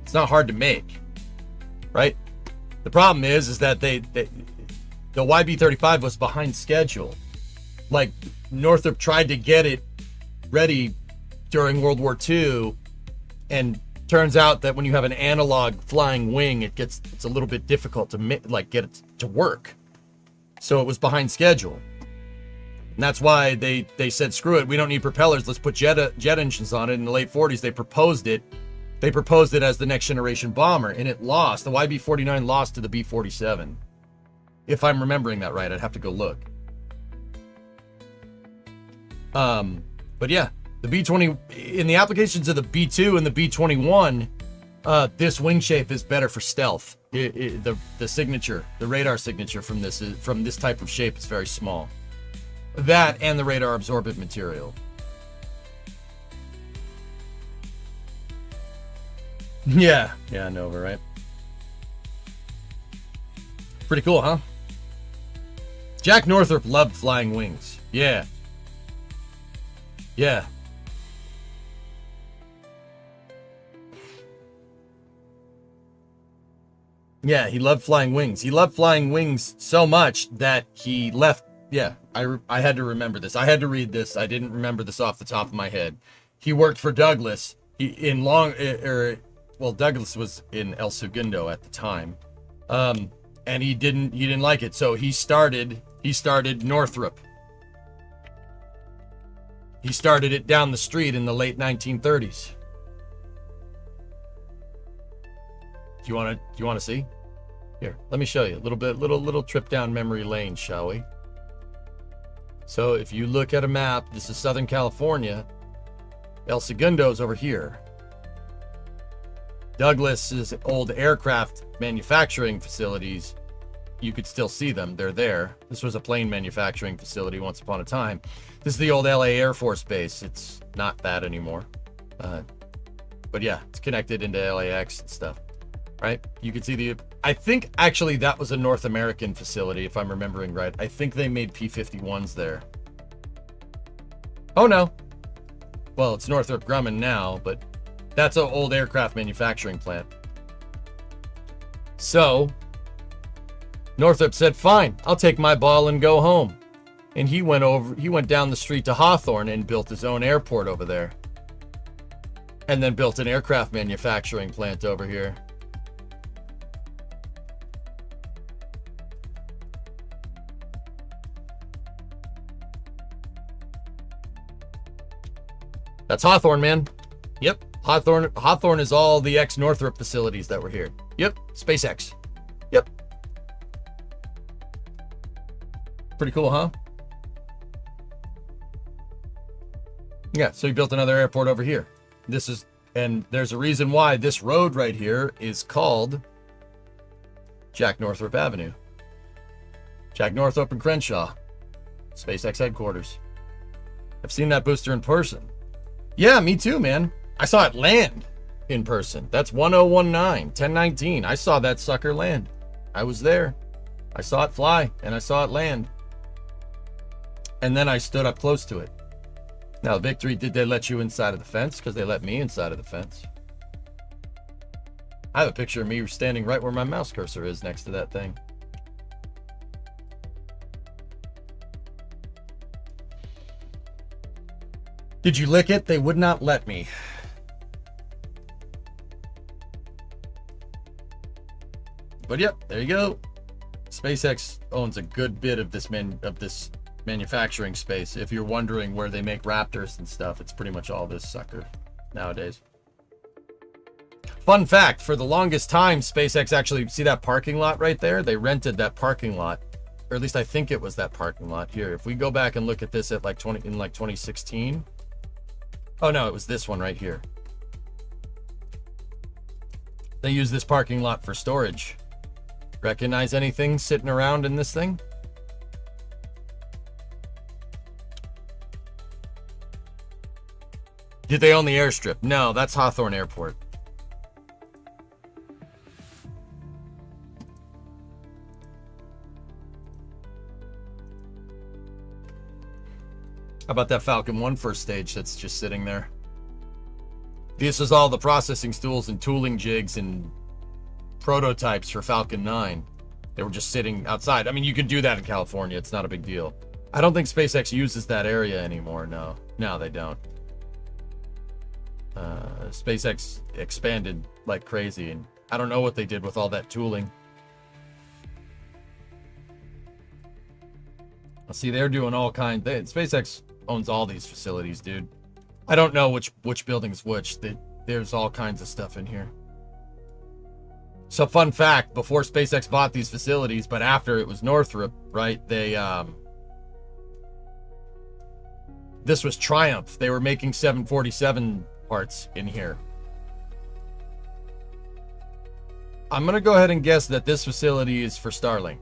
It's not hard to make, right? The problem is that the YB-35 was behind schedule. Like, Northrop tried to get it ready during World War II, and turns out that when you have an analog flying wing, it's a little bit difficult to get it to work. So it was behind schedule. And that's why they said, screw it, we don't need propellers, let's put jet engines on it. In the late 40s, they proposed it. They proposed it as the next generation bomber, and it lost. The YB-49 lost to the B-47. If I'm remembering that right, I'd have to go look. But yeah, the B-20, in the applications of the B-2 and the B-21, This wing shape is better for stealth. The signature, the radar signature from this type of shape is very small. That and the radar absorbent material. Yeah, Nova, right? Pretty cool, huh? Jack Northrop loved flying wings. Yeah. Yeah. Yeah, he loved flying wings. He loved flying wings so much that he left. Yeah, I had to remember this. I had to read this. I didn't remember this off the top of my head. He worked for Douglas. Douglas was in El Segundo at the time. And he didn't like it. So he started Northrop. He started it down the street in the late 1930s. Do you want to see? Here, let me show you a little trip down memory lane, shall we? So if you look at a map, this is Southern California. El Segundo's over here. Douglas's old aircraft manufacturing facilities, you could still see them. They're there. This was a plane manufacturing facility once upon a time. This is the old LA Air Force Base. It's not that anymore. But yeah, it's connected into LAX and stuff. Right? You can see I think actually that was a North American facility, if I'm remembering right. I think they made P-51s there. Oh no. Well, it's Northrop Grumman now, but that's an old aircraft manufacturing plant. So, Northrop said, fine, I'll take my ball and go home. And he went down the street to Hawthorne and built his own airport over there. And then built an aircraft manufacturing plant over here. That's Hawthorne, man. Yep. Hawthorne is all the ex-Northrop facilities that were here. Yep. SpaceX. Yep. Pretty cool, huh? Yeah, so he built another airport over here. And there's a reason why this road right here is called Jack Northrop Avenue. Jack Northrop and Crenshaw. SpaceX headquarters. I've seen that booster in person. Yeah, me too, man. I saw it land in person. That's 1019, 1019. I saw that sucker land. I was there. I saw it fly and I saw it land. And then I stood up close to it. Now, Victory, did they let you inside of the fence? Because they let me inside of the fence. I have a picture of me standing right where my mouse cursor is next to that thing. Did you lick it? They would not let me. But yep, there you go. SpaceX owns a good bit of this manufacturing space. If you're wondering where they make Raptors and stuff, it's pretty much all this sucker nowadays. Fun fact, for the longest time, SpaceX actually, see that parking lot right there? They rented that parking lot, or at least I think it was that parking lot. Here, if we go back and look at this at like 2016. Oh no, it was this one right here. They use this parking lot for storage. Recognize anything sitting around in this thing? Did they own the airstrip? No, that's Hawthorne Airport. How about that Falcon 1 first stage that's just sitting there? This is all the processing stools and tooling jigs and prototypes for Falcon 9. They were just sitting outside. I mean, you can do that in California. It's not a big deal. I don't think SpaceX uses that area anymore. No, they don't. SpaceX expanded like crazy, and I don't know what they did with all that tooling. See, they're doing all kinds. SpaceX owns all these facilities, dude. I don't know which building's which. There's all kinds of stuff in here. So, fun fact: before SpaceX bought these facilities, but after it was Northrop, right? This was Triumph. They were making 747 parts in here. I'm going to go ahead and guess that this facility is for Starlink.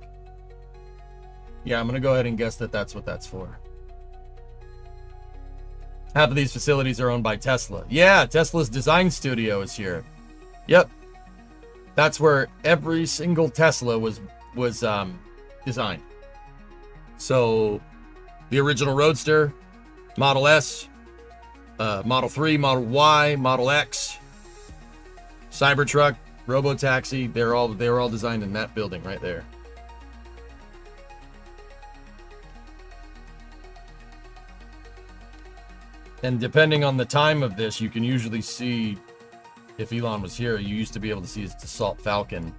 Yeah, I'm going to go ahead and guess that that's what that's for. Half of these facilities are owned by Tesla. Yeah, Tesla's design studio is here. Yep. That's where every single Tesla was designed. So, the original Roadster, Model S, Model 3, Model Y, Model X, Cybertruck, Robotaxi, they were all designed in that building right there. And depending on the time of this, you can usually see, if Elon was here, you used to be able to see his Dassault Falcon.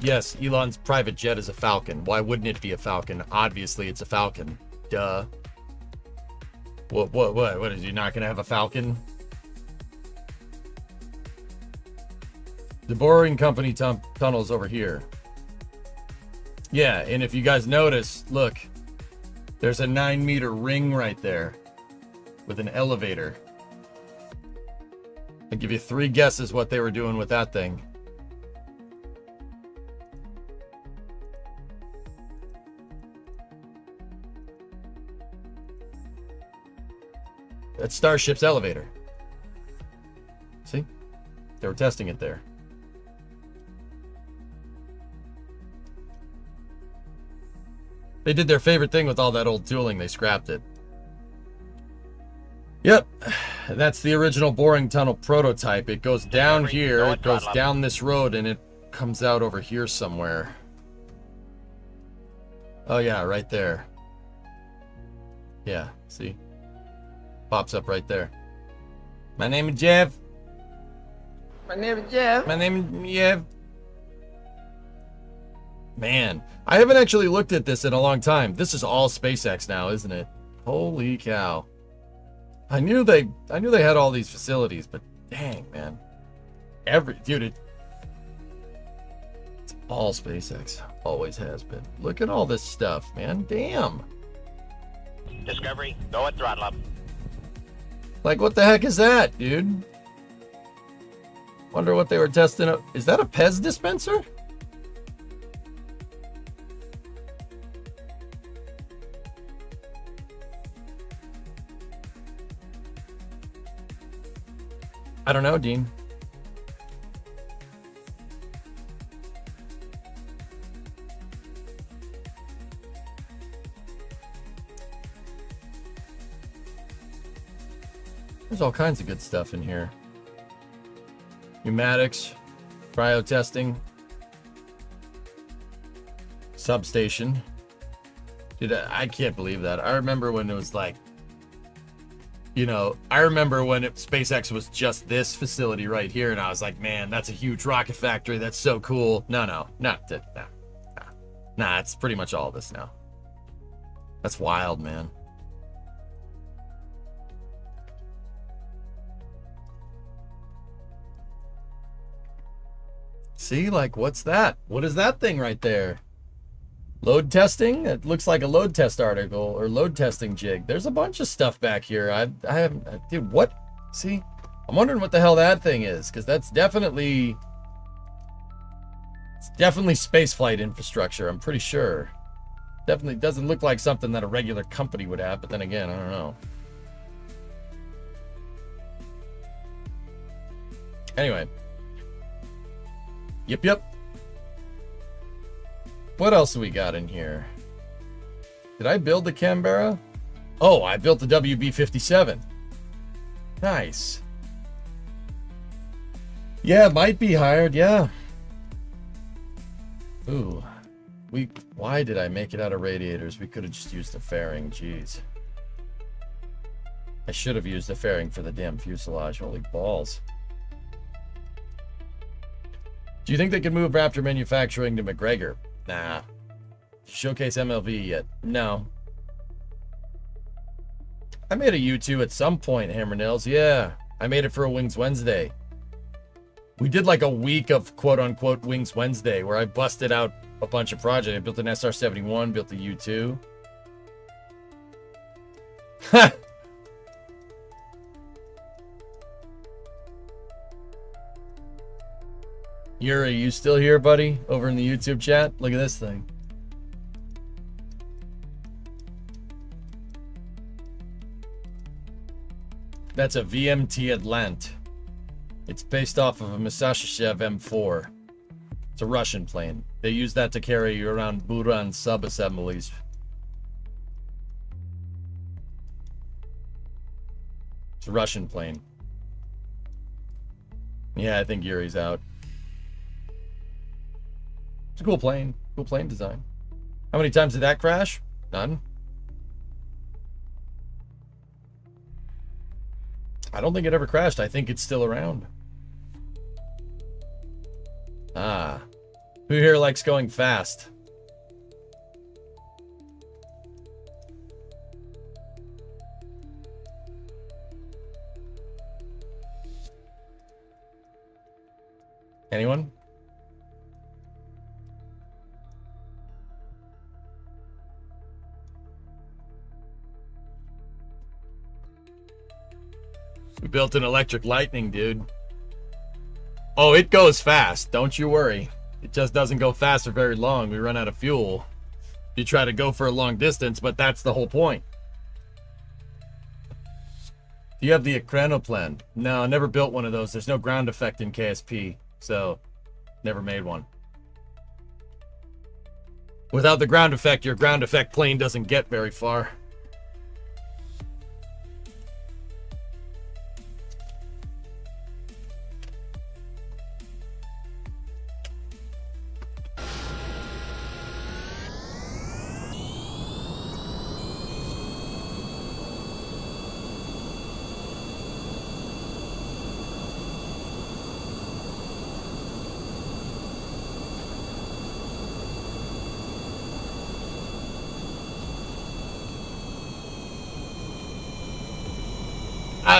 Yes, Elon's private jet is a Falcon. Why wouldn't it be a Falcon? Obviously, it's a Falcon. Duh. What is he not going to have a Falcon? The Boring Company tunnel's over here. Yeah, and if you guys notice, look, there's a 9-meter ring right there with an elevator. I'll give you 3 guesses what they were doing with that thing. That's Starship's elevator. See? They were testing it there. They did their favorite thing with all that old tooling. They scrapped it. Yep. That's the original boring tunnel prototype. It goes down here, it goes down this road, and it comes out over here somewhere. Oh yeah, right there. Yeah, see? Pops up right there. My name is Jeff. My name is Jeff. My name is Jeff. Man, I haven't actually looked at this in a long time. This is all SpaceX now, isn't it? Holy cow. I knew they had all these facilities, but dang, man. It's all SpaceX. Always has been. Look at all this stuff, man. Damn.
Discovery, go at throttle up.
Like, what the heck is that, dude? Wonder what they were testing. Is that a Pez dispenser? I don't know, Dean. There's all kinds of good stuff in here. Pneumatics, cryo testing, substation. Dude, I can't believe that. I remember when it was like, you know, I remember when SpaceX was just this facility right here, and I was like, man, that's a huge rocket factory. That's so cool. No, it's pretty much all this now. That's wild, man. See, like, what's that? What is that thing right there? Load testing? It looks like a load test article or load testing jig. There's a bunch of stuff back here. I haven't, dude, what? See, I'm wondering what the hell that thing is, because it's definitely spaceflight infrastructure. I'm pretty sure. Definitely doesn't look like something that a regular company would have, but then again, I don't know. Anyway. Yep. What else do we got in here? Did I build the Canberra? Oh, I built the WB-57. Nice. Yeah, it might be hired, yeah. Ooh. Why did I make it out of radiators? We could have just used a fairing, jeez. I should have used a fairing for the damn fuselage, holy balls. Do you think they can move Raptor manufacturing to McGregor? Nah. Showcase MLV yet? No. I made a U2 at some point, Hammer Nails. Yeah. I made it for a Wings Wednesday. We did like a week of quote-unquote Wings Wednesday where I busted out a bunch of projects. I built an SR-71, built a U2. Yuri, you still here, buddy? Over in the YouTube chat? Look at this thing. That's a VMT Atlant. It's based off of a Masashchev M4. It's a Russian plane. They use that to carry you around Buran sub-assemblies. It's a Russian plane. Yeah, I think Yuri's out. It's a cool plane. Cool plane design. How many times did that crash? None. I don't think it ever crashed. I think it's still around. Ah. Who here likes going fast? Anyone? We built an electric lightning, dude. Oh, it goes fast. Don't you worry. It just doesn't go fast for very long. We run out of fuel. You try to go for a long distance, but that's the whole point. Do you have the Akrenoplan? No, never built one of those. There's no ground effect in KSP, so never made one. Without the ground effect, your ground effect plane doesn't get very far.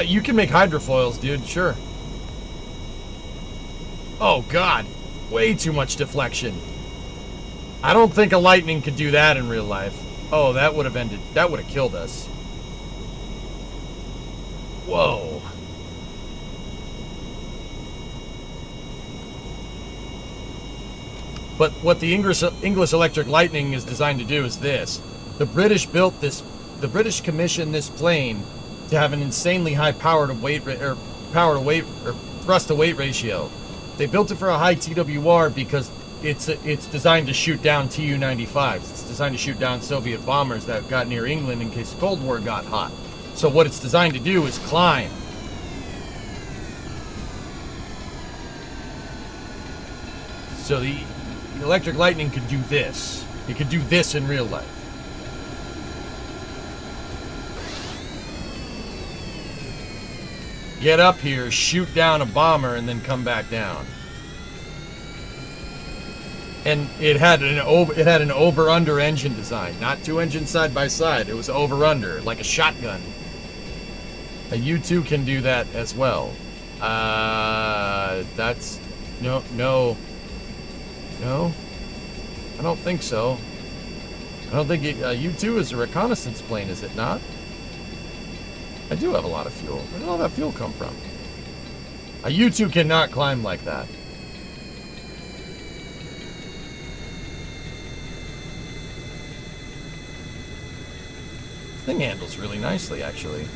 You can make hydrofoils, dude, sure. Oh, God. Way too much deflection. I don't think a lightning could do that in real life. Oh, that would have ended. That would have killed us. Whoa. But what the English Electric Lightning is designed to do is this. The British built this. The British commissioned this plane to have an insanely high power to weight or thrust to weight ratio. They built it for a high TWR because it's designed to shoot down Tu-95s. It's designed to shoot down Soviet bombers that got near England in case the Cold War got hot. So what it's designed to do is climb. So the Electric Lightning could do this. It could do this in real life. Get up here, shoot down a bomber, and then come back down. And it had an over-under engine design, not two engines side by side. It was over-under, like a shotgun. A U2 can do that as well. That's no. I don't think so. I don't think U2 is a reconnaissance plane, is it not? I do have a lot of fuel. Where did all that fuel come from? A U2 cannot climb like that. This thing handles really nicely, actually.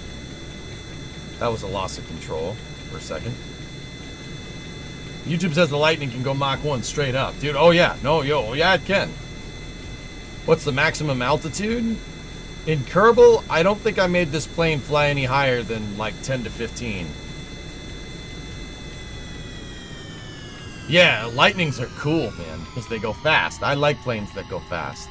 That was a loss of control for a second. YouTube says the Lightning can go Mach 1 straight up. Dude, oh yeah. Yeah, it can. What's the maximum altitude? In Kerbal, I don't think I made this plane fly any higher than like 10 to 15. Yeah, Lightnings are cool, man, because they go fast. I like planes that go fast.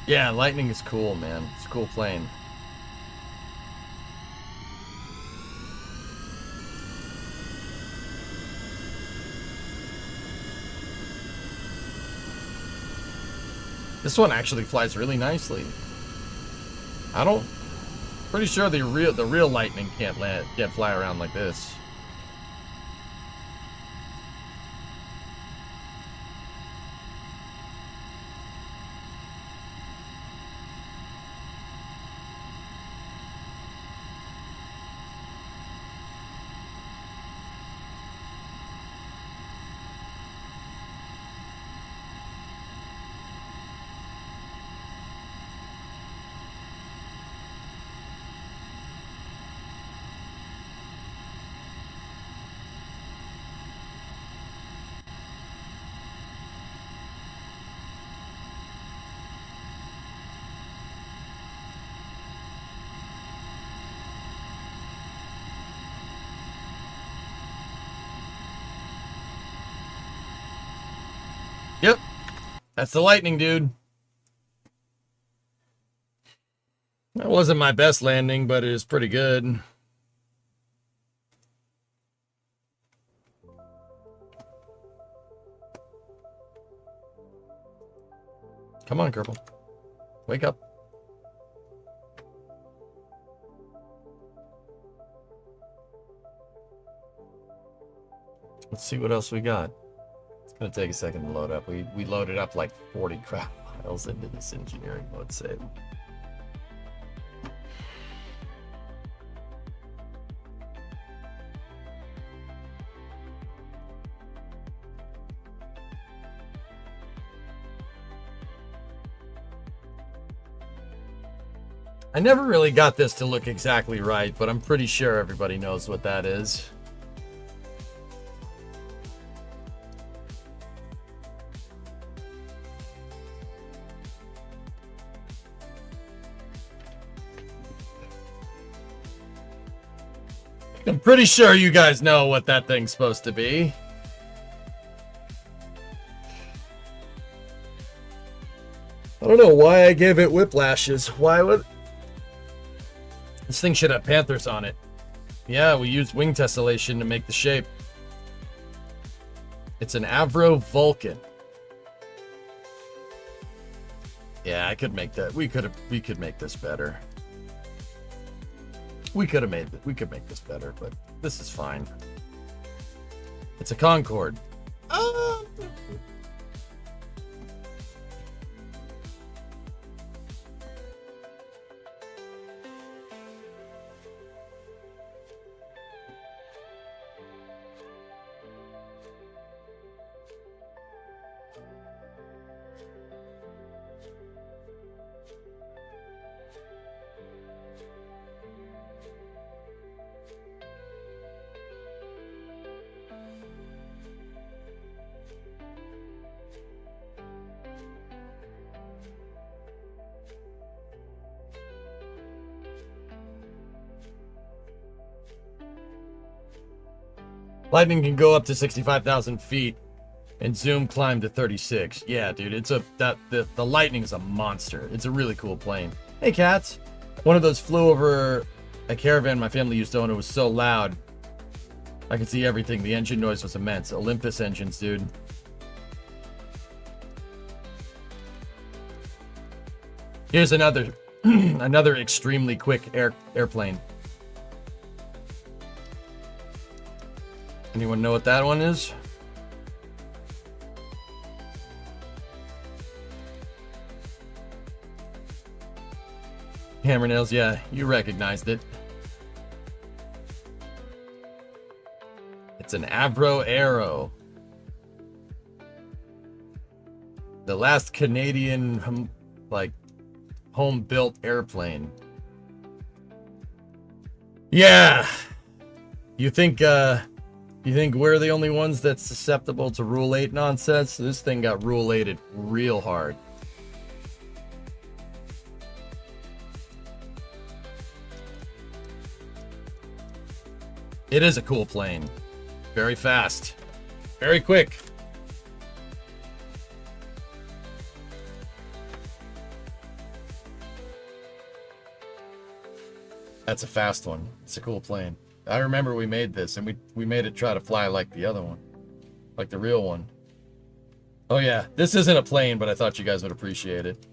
Yeah, Lightning is cool, man. It's a cool plane. This one actually flies really nicely. I don't Pretty sure the real lightning can't fly around like this. Yep. That's the lightning, dude. That wasn't my best landing, but it is pretty good. Come on, Kerbal. Wake up. Let's see what else we got. It's gonna take a second to load up. We loaded up like 40 crap miles into this engineering mode save. I never really got this to look exactly right, but I'm pretty sure everybody knows what that is. I'm pretty sure you guys know what that thing's supposed to be. I don't know why I gave it whiplashes. Why would... This thing should have panthers on it. Yeah, we used wing tessellation to make the shape. It's an Avro Vulcan. Yeah, I could make that. We could make this better. We could make this better, but this is fine. It's a Concorde. Lightning can go up to 65,000 feet, and Zoom climb to 36. Yeah, dude, the Lightning's a monster. It's a really cool plane. Hey, cats. One of those flew over a caravan my family used to own. It was so loud, I could see everything. The engine noise was immense. Olympus engines, dude. Here's another, another extremely quick airplane. Anyone know what that one is? Hammer nails, yeah, you recognized it. It's an Avro Aero. The last Canadian, home-built airplane. Yeah. You think we're the only ones that's susceptible to Rule 8 nonsense? This thing got Rule 8'd real hard. It is a cool plane. Very fast. Very quick. That's a fast one. It's a cool plane. I remember we made this, and we made it try to fly like the other one. Like the real one. Oh yeah, this isn't a plane, but I thought you guys would appreciate it.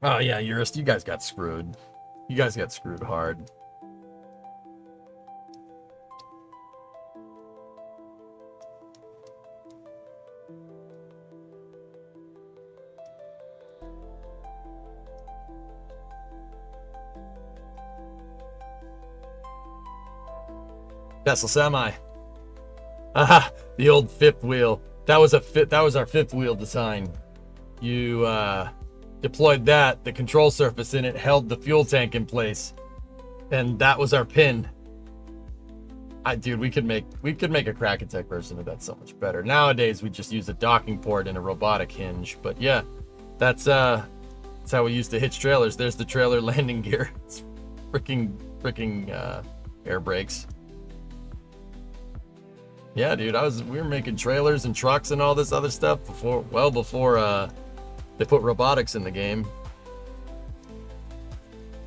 Oh yeah, you guys got screwed. You guys got screwed hard. Tesla semi. Aha, the old fifth wheel. That was our fifth wheel design. You deployed that, the control surface in it held the fuel tank in place. And that was our pin. Dude, we could make a crack attack version of that so much better. Nowadays we just use a docking port and a robotic hinge. But yeah, that's how we used to hitch trailers. There's the trailer landing gear. It's freaking air brakes. Yeah, dude, we were making trailers and trucks and all this other stuff before they put robotics in the game.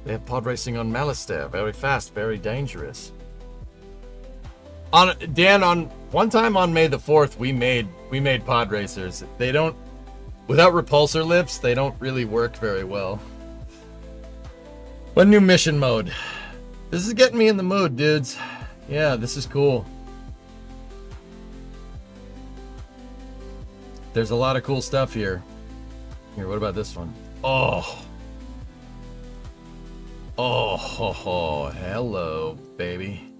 They have pod racing on Malastare, very fast, very dangerous. On one time on May the 4th, we made pod racers. They don't, without repulsor lifts, they don't really work very well. What new mission mode? This is getting me in the mood, dudes. Yeah, this is cool. There's a lot of cool stuff here. Here, what about this one? Oh, hello, baby.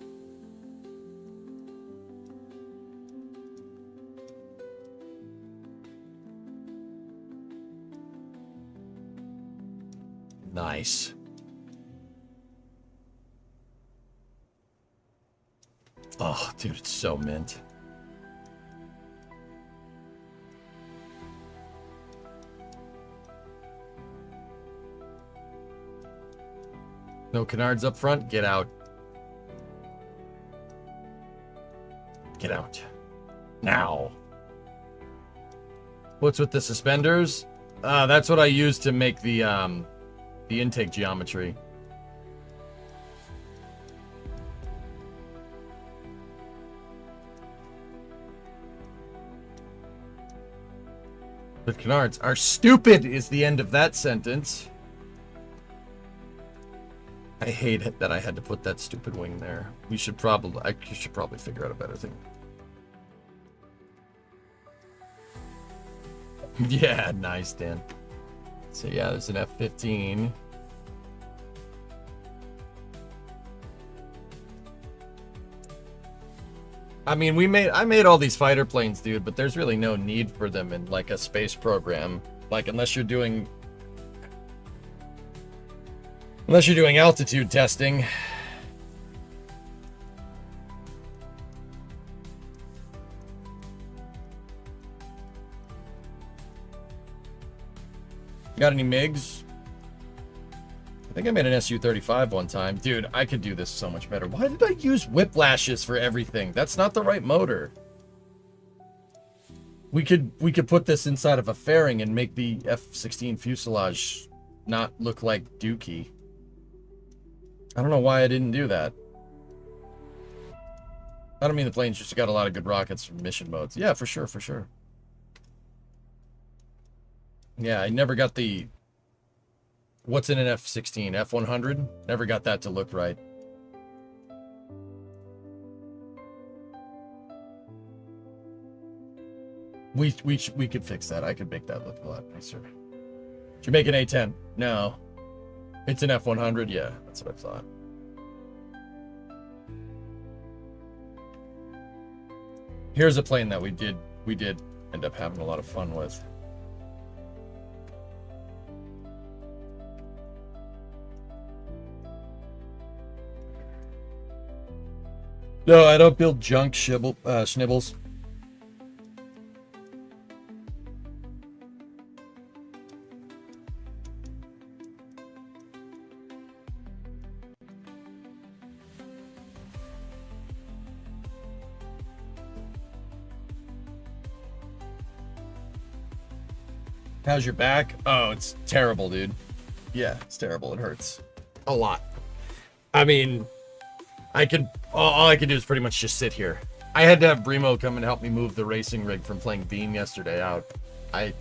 Nice. Oh, dude, it's so mint. No canards up front? Get out. Get out. Now. What's with the suspenders? That's what I use to make the intake geometry. The canards are stupid is the end of that sentence. I hate it that I had to put that stupid wing there. I should probably figure out a better thing. Yeah, nice, Dan. So yeah, there's an F-15. I mean, I made all these fighter planes, dude, but there's really no need for them in like a space program. Like unless you're doing altitude testing. Got any MiGs? I think I made an Su-35 one time. Dude, I could do this so much better. Why did I use whiplashes for everything? That's not the right motor. We could put this inside of a fairing and make the F-16 fuselage not look like Dookie. I don't know why I didn't do that. I don't mean the plane's just got a lot of good rockets from mission modes. Yeah, for sure, for sure. Yeah, I never got the... What's in an F-16? F-100? Never got that to look right. We could fix that. I could make that look a lot nicer. Did you make an A-10? No. It's an F-100? Yeah, that's what I thought. Here's a plane that we did end up having a lot of fun with. No, I don't build junk schnibbles. How's your back? Oh, it's terrible, dude. Yeah, it's terrible. It hurts a lot. I mean, all I could do is pretty much just sit here. I had to have Brimo come and help me move the racing rig from playing Bean yesterday out. I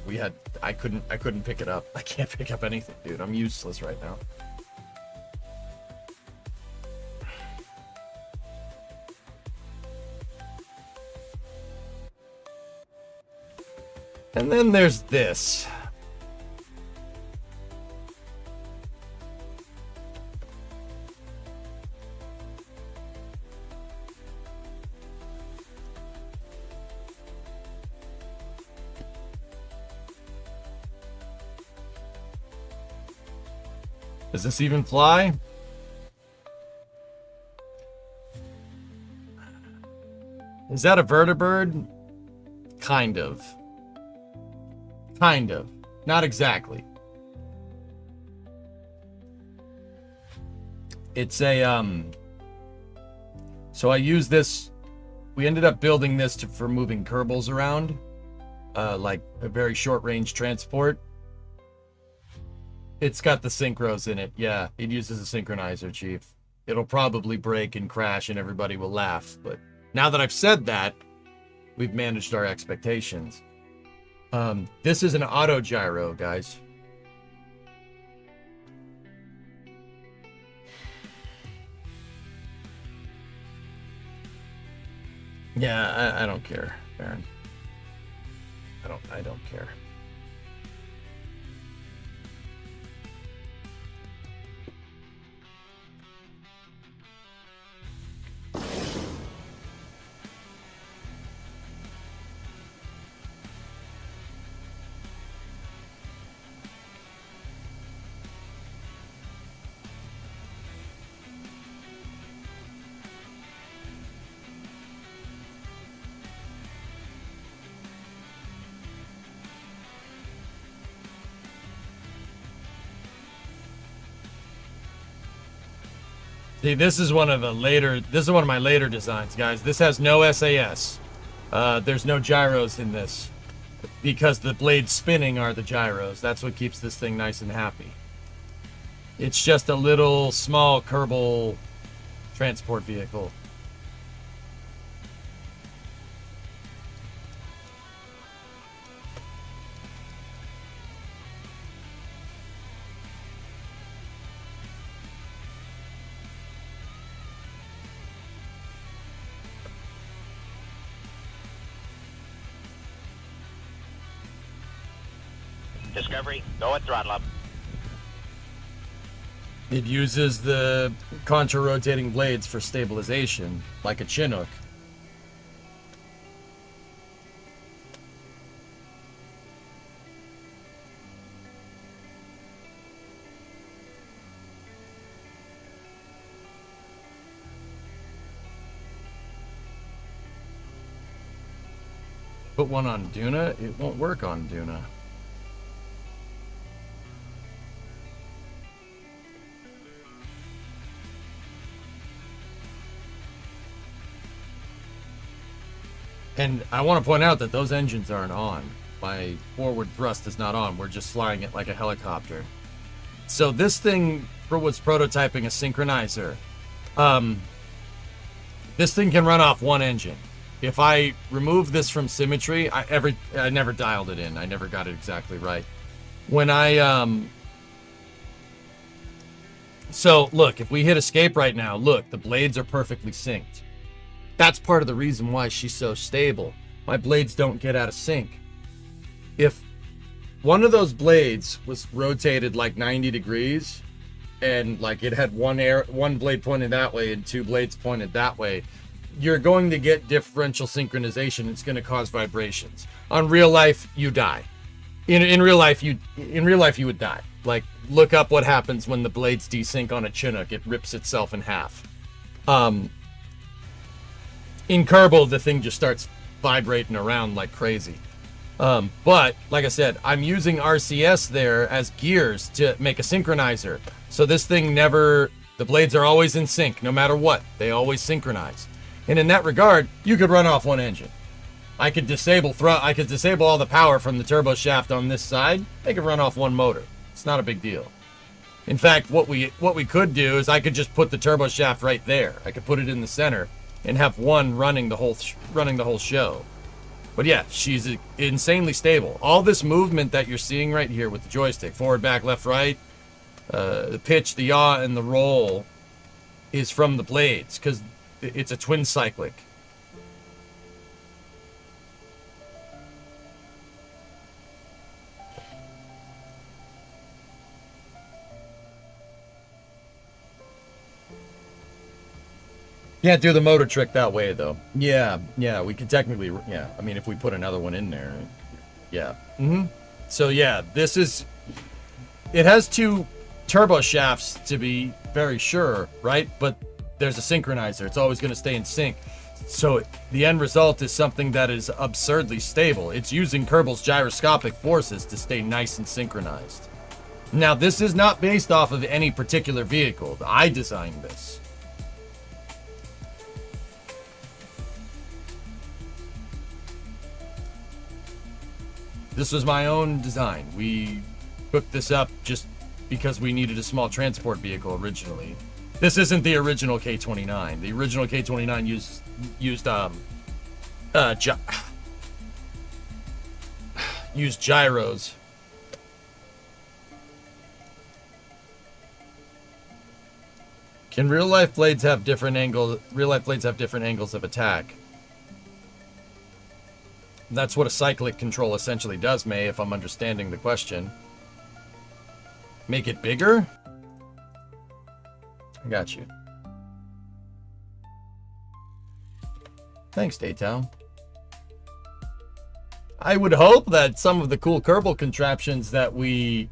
couldn't pick it up. I can't pick up anything, dude. I'm useless right now. And then there's this. Does this even fly? Is that a vertibird? Kind of. Kind of. Not exactly. It's a, so I use this, we ended up building this for moving Kerbals around, like a very short range transport. It's got the synchros in it. Yeah, it uses a synchronizer, Chief. It'll probably break and crash and everybody will laugh. But now that I've said that, we've managed our expectations. This is an auto gyro, guys. Yeah, I don't care, Baron. I don't care. See, this is one of my later designs, guys. This has no SAS. There's no gyros in this because the blades spinning are the gyros. That's what keeps this thing nice and happy. It's just a little small Kerbal transport vehicle.
Discovery, go at throttle up.
It uses the contra-rotating blades for stabilization, like a Chinook. Put one on Duna, it won't work on Duna. And I want to point out that those engines aren't on. My forward thrust is not on. We're just flying it like a helicopter. So this thing was prototyping a synchronizer. This thing can run off one engine. If I remove this from symmetry, I never dialed it in. I never got it exactly right. When so look, if we hit escape right now, look, the blades are perfectly synced. That's part of the reason why she's so stable. My blades don't get out of sync. If one of those blades was rotated like 90 degrees and like it had one blade pointed that way and two blades pointed that way, you're going to get differential synchronization. It's going to cause vibrations. On real life, you die. In real life, you would die. Like, look up what happens when the blades desync on a Chinook. It rips itself in half. In Kerbal, the thing just starts vibrating around like crazy. But, like I said, I'm using RCS there as gears to make a synchronizer. So this thing the blades are always in sync, no matter what. They always synchronize. And in that regard, you could run off one engine. I could disable all the power from the turbo shaft on this side. They could run off one motor. It's not a big deal. In fact, what we could do is I could just put the turbo shaft right there. I could put it in the center and have one running the whole show. But yeah, she's insanely stable. All this movement that you're seeing right here with the joystick, forward, back, left, right, the pitch, the yaw, and the roll is from the blades because it's a twin cyclic. Can't do the motor trick that way, though. Yeah, we could technically, yeah. I mean, if we put another one in there, yeah. So, yeah, this is, it has 2 turbo shafts to be very sure, right? But there's a synchronizer. It's always going to stay in sync. So the end result is something that is absurdly stable. It's using Kerbal's gyroscopic forces to stay nice and synchronized. Now, this is not based off of any particular vehicle. I designed this. This was my own design. We hooked this up just because we needed a small transport vehicle originally. This isn't the original K29. The original K29 used gyros. Can real life blades have different angles? Real life blades have different angles of attack. That's what a cyclic control essentially does, May, if I'm understanding the question. Make it bigger? I got you. Thanks, Daytown. I would hope that some of the cool Kerbal contraptions that we've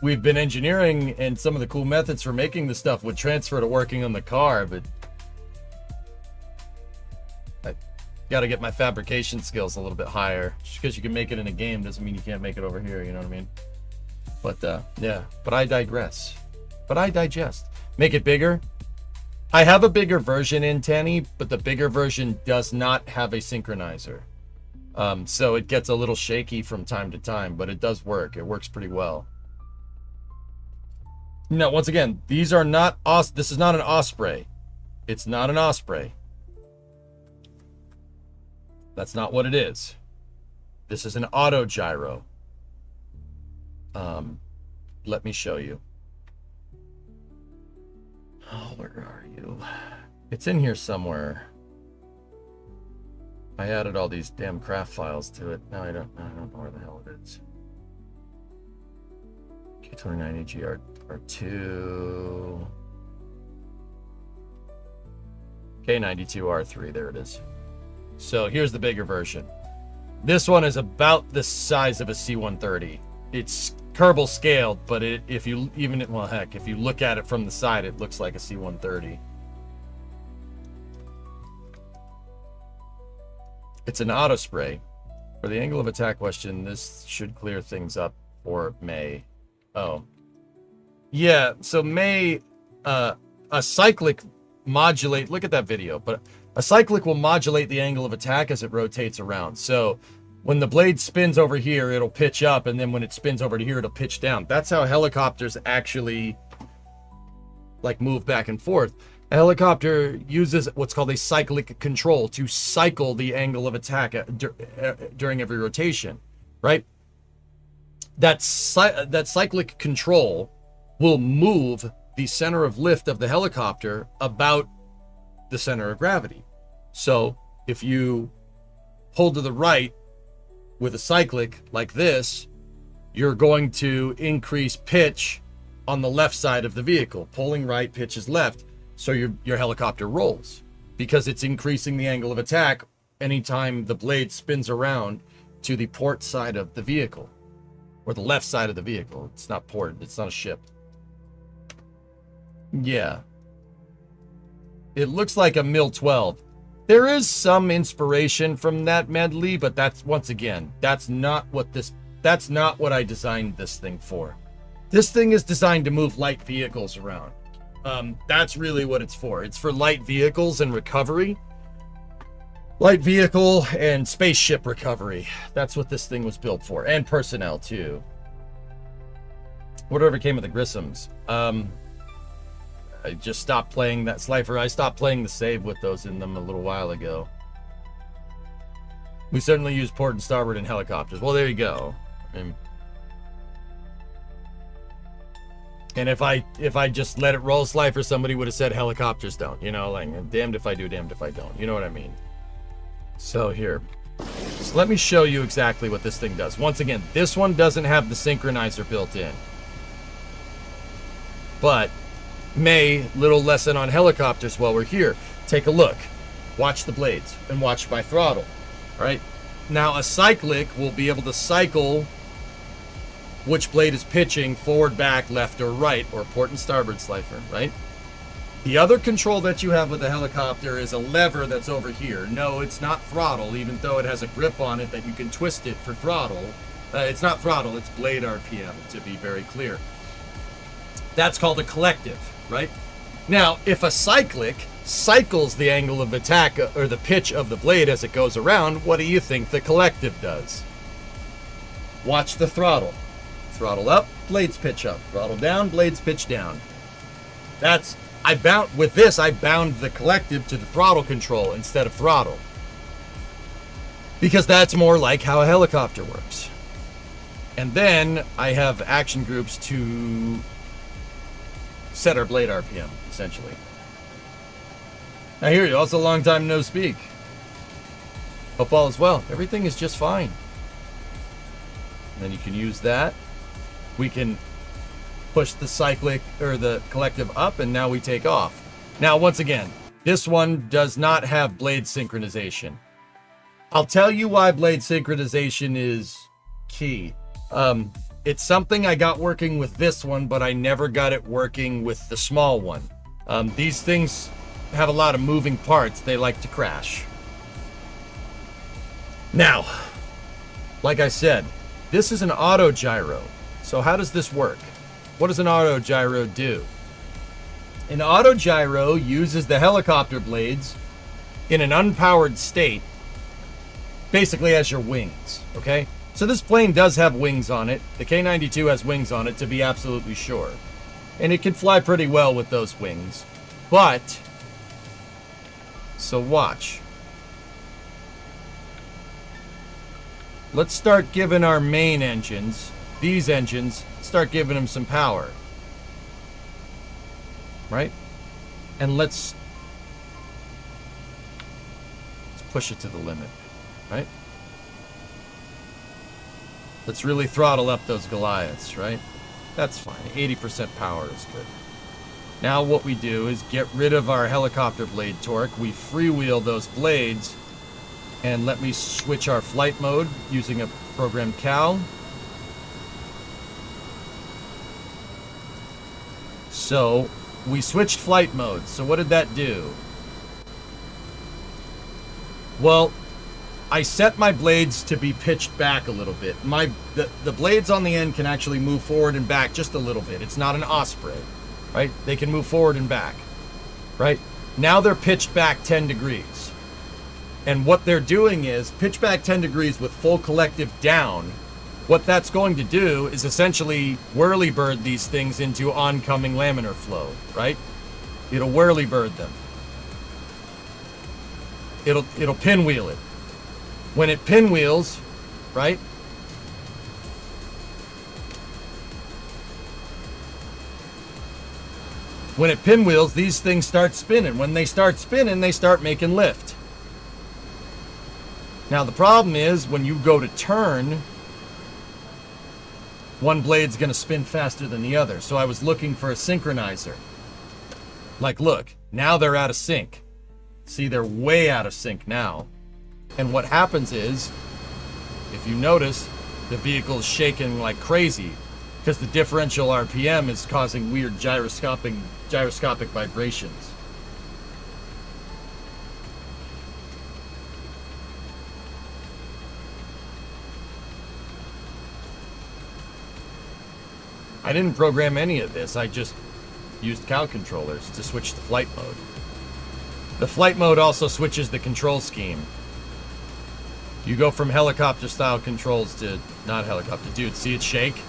been engineering and some of the cool methods for making the stuff would transfer to working on the car, but I got to get my fabrication skills a little bit higher. Just because you can make it in a game doesn't mean you can't make it over here, you know what I mean? But yeah, but I digress. But I digest. Make it bigger. I have a bigger version in Tanny, but the bigger version does not have a synchronizer. So it gets a little shaky from time to time, but it does work. It works pretty well. Now, once again, these are not this is not an Osprey. It's not an Osprey. That's not what it is. This is an auto gyro. Let me show you. Oh, where are you? It's in here somewhere. I added all these damn craft files to it. Now I don't know where the hell it is. K29 AG R2. K92 R3, there it is. So here's the bigger version. This one is about the size of a C-130. It's Kerbal scaled, but if you look at it from the side, it looks like a C-130. It's an auto spray. For the angle of attack question, this should clear things up for May. Oh. Yeah, so May, a cyclic modulate, look at that video, but a cyclic will modulate the angle of attack as it rotates around. So when the blade spins over here, it'll pitch up, and then when it spins over to here, it'll pitch down. That's how helicopters actually like move back and forth. A helicopter uses what's called a cyclic control to cycle the angle of attack during every rotation, right? That cyclic control will move the center of lift of the helicopter about the center of gravity. So if you pull to the right with a cyclic like this, you're going to increase pitch on the left side of the vehicle. Pulling right, pitches left. So your helicopter rolls because it's increasing the angle of attack anytime the blade spins around to the port side of the vehicle or the left side of the vehicle. It's not port, it's not a ship. Yeah. It looks like a Mil 12. There is some inspiration from that medley, but that's, once again, that's not what I designed this thing for. This thing is designed to move light vehicles around. That's really what it's for. It's for light vehicles and recovery. Light vehicle and spaceship recovery. That's what this thing was built for. And personnel, too. Whatever came of the Grissums. I just stopped playing that Slifer. I stopped playing the save with those in them a little while ago. We certainly use port and starboard in helicopters. Well, there you go. And if I just let it roll, Slifer, somebody would have said helicopters don't. You know, like, damned if I do, damned if I don't. You know what I mean? So here. So let me show you exactly what this thing does. Once again, this one doesn't have the synchronizer built in. But, little lesson on helicopters while we're here. Take a look. Watch the blades and watch my throttle. Right? Now, a cyclic will be able to cycle which blade is pitching, forward, back, left, or right, or port and starboard, Slifer, right? The other control that you have with the helicopter is a lever that's over here. No, it's not throttle, even though it has a grip on it that you can twist it for throttle. It's not throttle, it's blade RPM, to be very clear. That's called a collective, right? Now, if a cyclic cycles the angle of attack or the pitch of the blade as it goes around, what do you think the collective does? Watch the throttle. Throttle up, blades pitch up. Throttle down, blades pitch down. I bound the collective to the throttle control instead of throttle. Because that's more like how a helicopter works. And then I have action groups to set our blade RPM, essentially. Now here you go, it's a long time no speak. Hope all is well. Everything is just fine. And then you can use that. We can push the cyclic or the collective up, and now we take off. Now, once again, this one does not have blade synchronization. I'll tell you why blade synchronization is key. It's something I got working with this one, but I never got it working with the small one. These things have a lot of moving parts. They like to crash. Now, like I said, this is an auto gyro. So how does this work? What does an auto gyro do? An auto gyro uses the helicopter blades in an unpowered state, basically as your wings, okay? So this plane does have wings on it. The K-92 has wings on it, to be absolutely sure. And it can fly pretty well with those wings. But, so watch. Let's start giving our main engines, these engines, start giving them some power. Right? And let's push it to the limit. Right? Let's really throttle up those Goliaths, right? That's fine. 80% power is good. Now what we do is get rid of our helicopter blade torque. We freewheel those blades. And let me switch our flight mode using a program cal. So we switched flight modes. So what did that do? Well, I set my blades to be pitched back a little bit. The blades on the end can actually move forward and back just a little bit. It's not an Osprey, right? They can move forward and back, right? Now they're pitched back 10 degrees. And what they're doing is pitch back 10 degrees with full collective down. What that's going to do is essentially whirly-bird these things into oncoming laminar flow, right? It'll whirly-bird them. It'll pinwheel it. When it pinwheels, right? When it pinwheels, these things start spinning. When they start spinning, they start making lift. Now the problem is when you go to turn, one blade's going to spin faster than the other. So I was looking for a synchronizer. Like, look, now they're out of sync. See, they're way out of sync now. And what happens is, if you notice, the vehicle's shaking like crazy because the differential RPM is causing weird gyroscopic vibrations. I didn't program any of this. I just used cal controllers to switch the flight mode. The flight mode also switches the control scheme. You go from helicopter style controls to not helicopter. Dude, see it shake?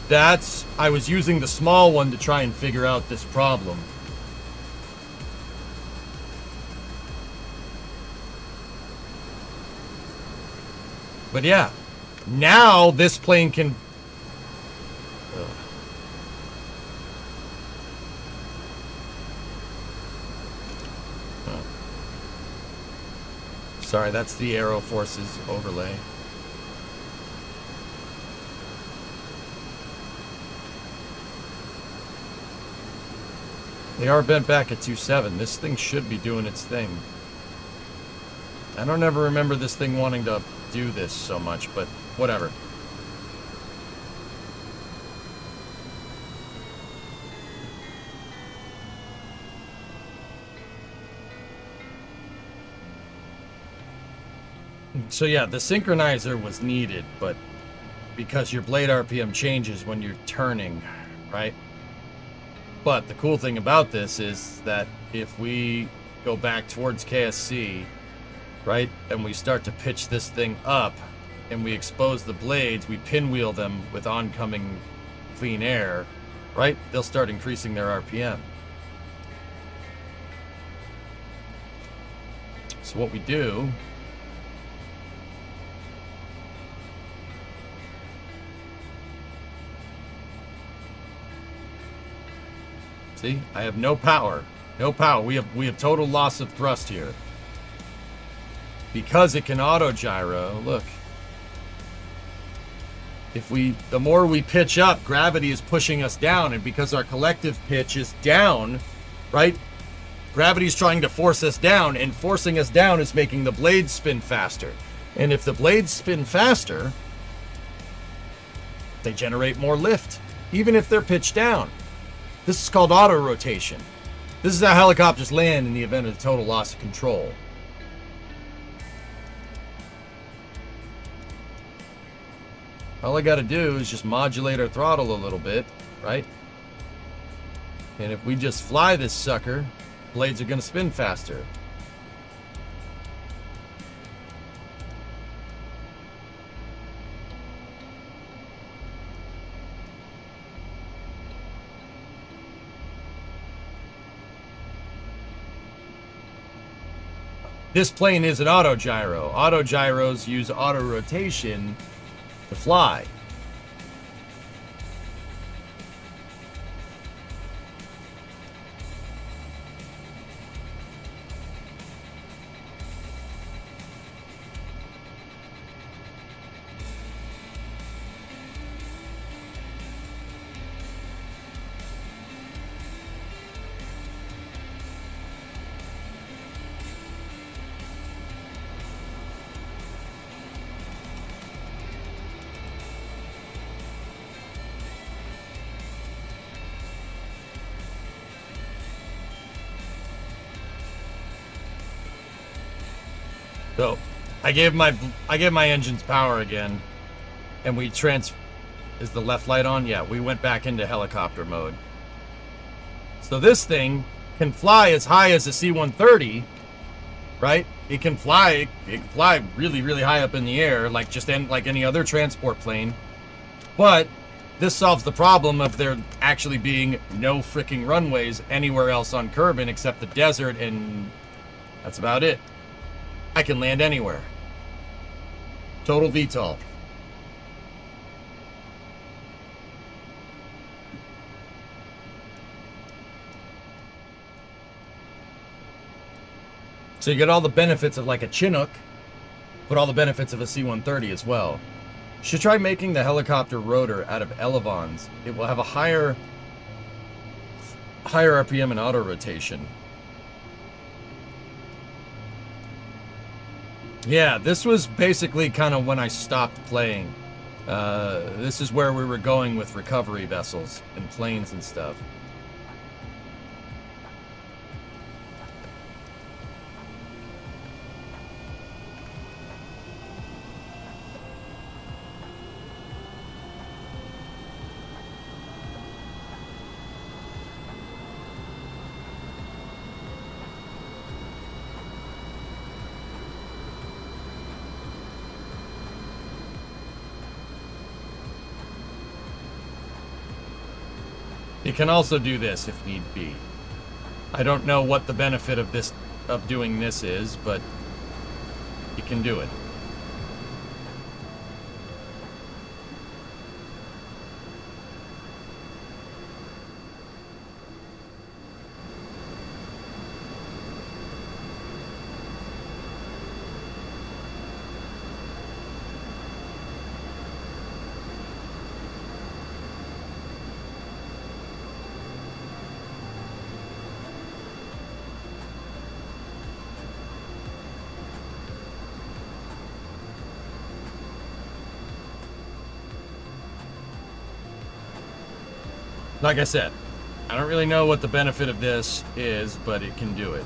I was using the small one to try and figure out this problem. But yeah, now this plane can... Ugh. Oh. Sorry, that's the Aero Forces overlay. They are bent back at 2.7. This thing should be doing its thing. I don't ever remember this thing wanting to do this so much, but whatever. So yeah, the synchronizer was needed, but because your blade RPM changes when you're turning, right? But the cool thing about this is that if we go back towards KSC, right, and we start to pitch this thing up and we expose the blades, we pinwheel them with oncoming clean air, right, they'll start increasing their RPM. So what we do... See, I have no power. No power. We have total loss of thrust here. Because it can auto gyro, look. The more we pitch up, gravity is pushing us down, and because our collective pitch is down, right? Gravity is trying to force us down, and forcing us down is making the blades spin faster. And if the blades spin faster, they generate more lift, even if they're pitched down. This is called auto rotation. This is how helicopters land in the event of total loss of control. All I got to do is just modulate our throttle a little bit, right? And if we just fly this sucker, blades are going to spin faster. This plane is an auto gyro. Auto gyros use auto rotation to fly. So, I gave my engines power again, and we is the left light on? Yeah, we went back into helicopter mode. So this thing can fly as high as a C-130, right? It can fly really, really high up in the air, like any other transport plane. But this solves the problem of there actually being no freaking runways anywhere else on Kerbin except the desert, and that's about it. I can land anywhere. Total VTOL. So you get all the benefits of like a Chinook, but all the benefits of a C-130 as well. Should try making the helicopter rotor out of elevons. It will have a higher RPM and auto rotation. Yeah, this was basically kind of when I stopped playing. This is where we were going with recovery vessels and planes and stuff. You can also do this if need be. I don't know what the benefit of doing this is, but you can do it. Like I said, I don't really know what the benefit of this is, but it can do it.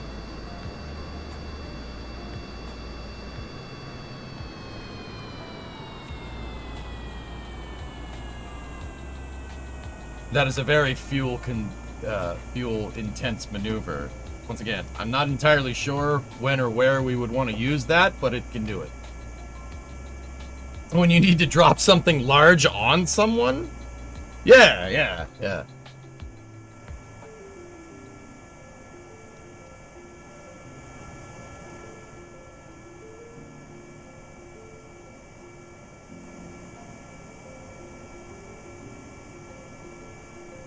That is a very fuel intense maneuver. Once again, I'm not entirely sure when or where we would want to use that, but it can do it. When you need to drop something large on someone? Yeah.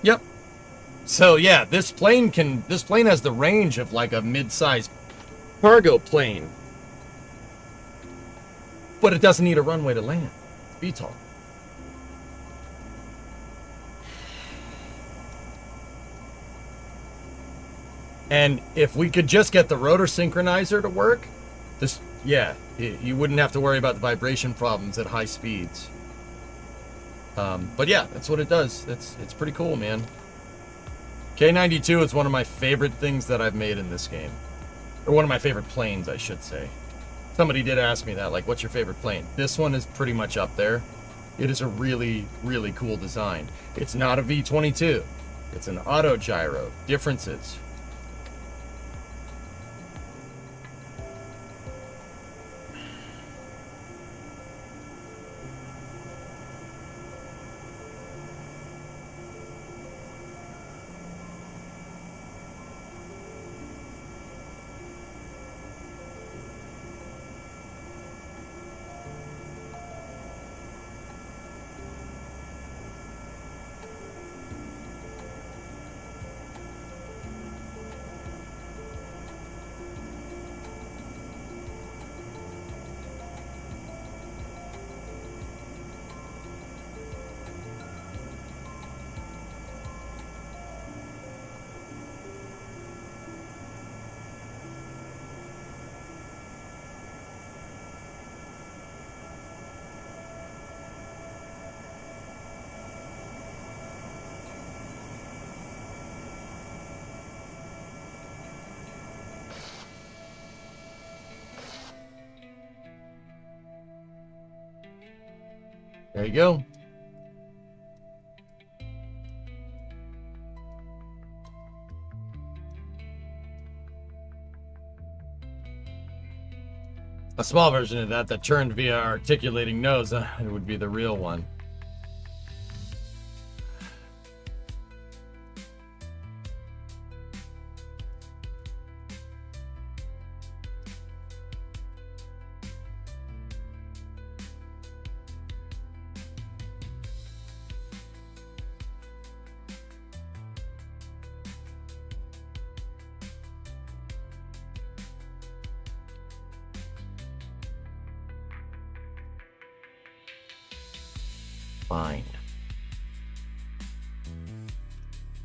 Yep. So yeah, this plane has the range of like a mid-sized cargo plane. But it doesn't need a runway to land. It's VTOL. And if we could just get the rotor synchronizer to work, you wouldn't have to worry about the vibration problems at high speeds. But yeah, that's what it does. It's pretty cool, man. K92 is one of my favorite things that I've made in this game. Or one of my favorite planes, I should say. Somebody did ask me that, like, what's your favorite plane? This one is pretty much up there. It is a really, really cool design. It's not a V-22. It's an auto gyro. Differences. There you go. A small version of that turned via articulating nose, it would be the real one.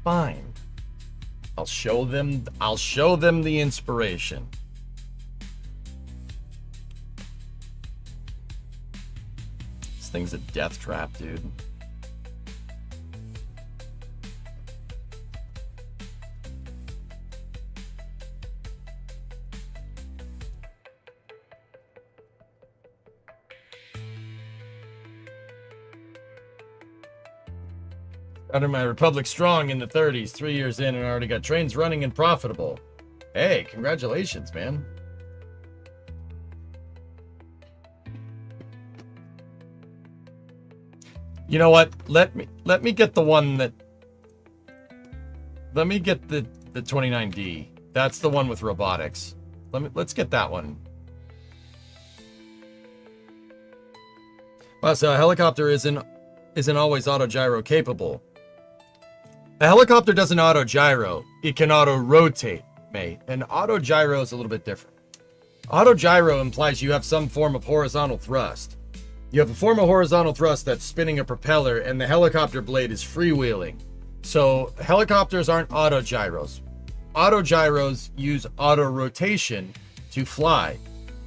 Fine. I'll show them the inspiration. This thing's a death trap, dude. Under my Republic strong in the 30s, 3 years in, and already got trains running and profitable. Hey, congratulations, man. You know what? Let me get the one that. Let me get the 29D. That's the one with robotics. Let's get that one. Well, so a helicopter isn't always auto gyro capable. A helicopter doesn't auto gyro. It can auto rotate, mate. And auto gyro is a little bit different. Auto gyro implies you have some form of horizontal thrust. You have a form of horizontal thrust that's spinning a propeller, and the helicopter blade is freewheeling. So helicopters aren't auto gyros. Auto gyros use auto rotation to fly.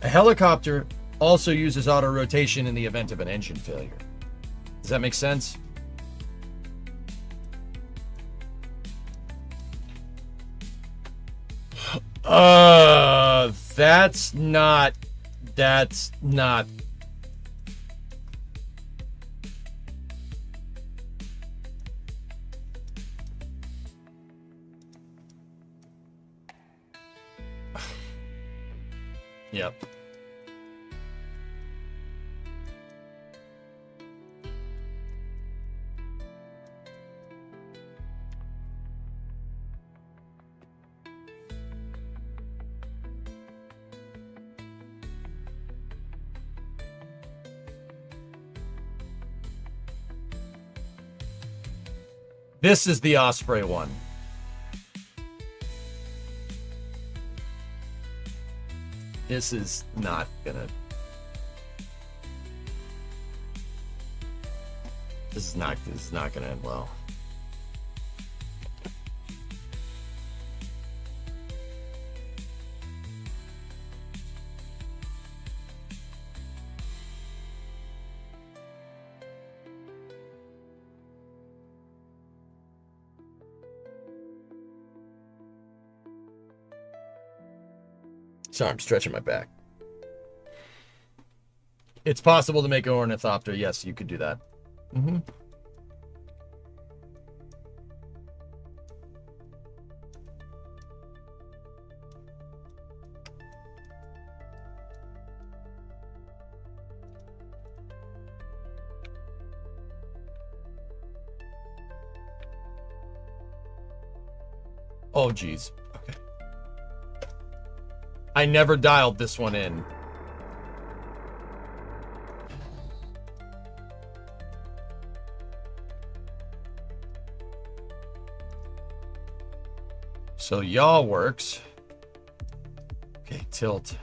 A helicopter also uses auto rotation in the event of an engine failure. Does that make sense? That's not. That's not. Yep. This is the Osprey one. This is not gonna. This is not gonna end well. Sorry, I'm stretching my back. It's possible to make an ornithopter. Yes, you could do that. Mm-hmm. Oh, geez. Okay. I never dialed this one in. So yaw works. Okay, tilt.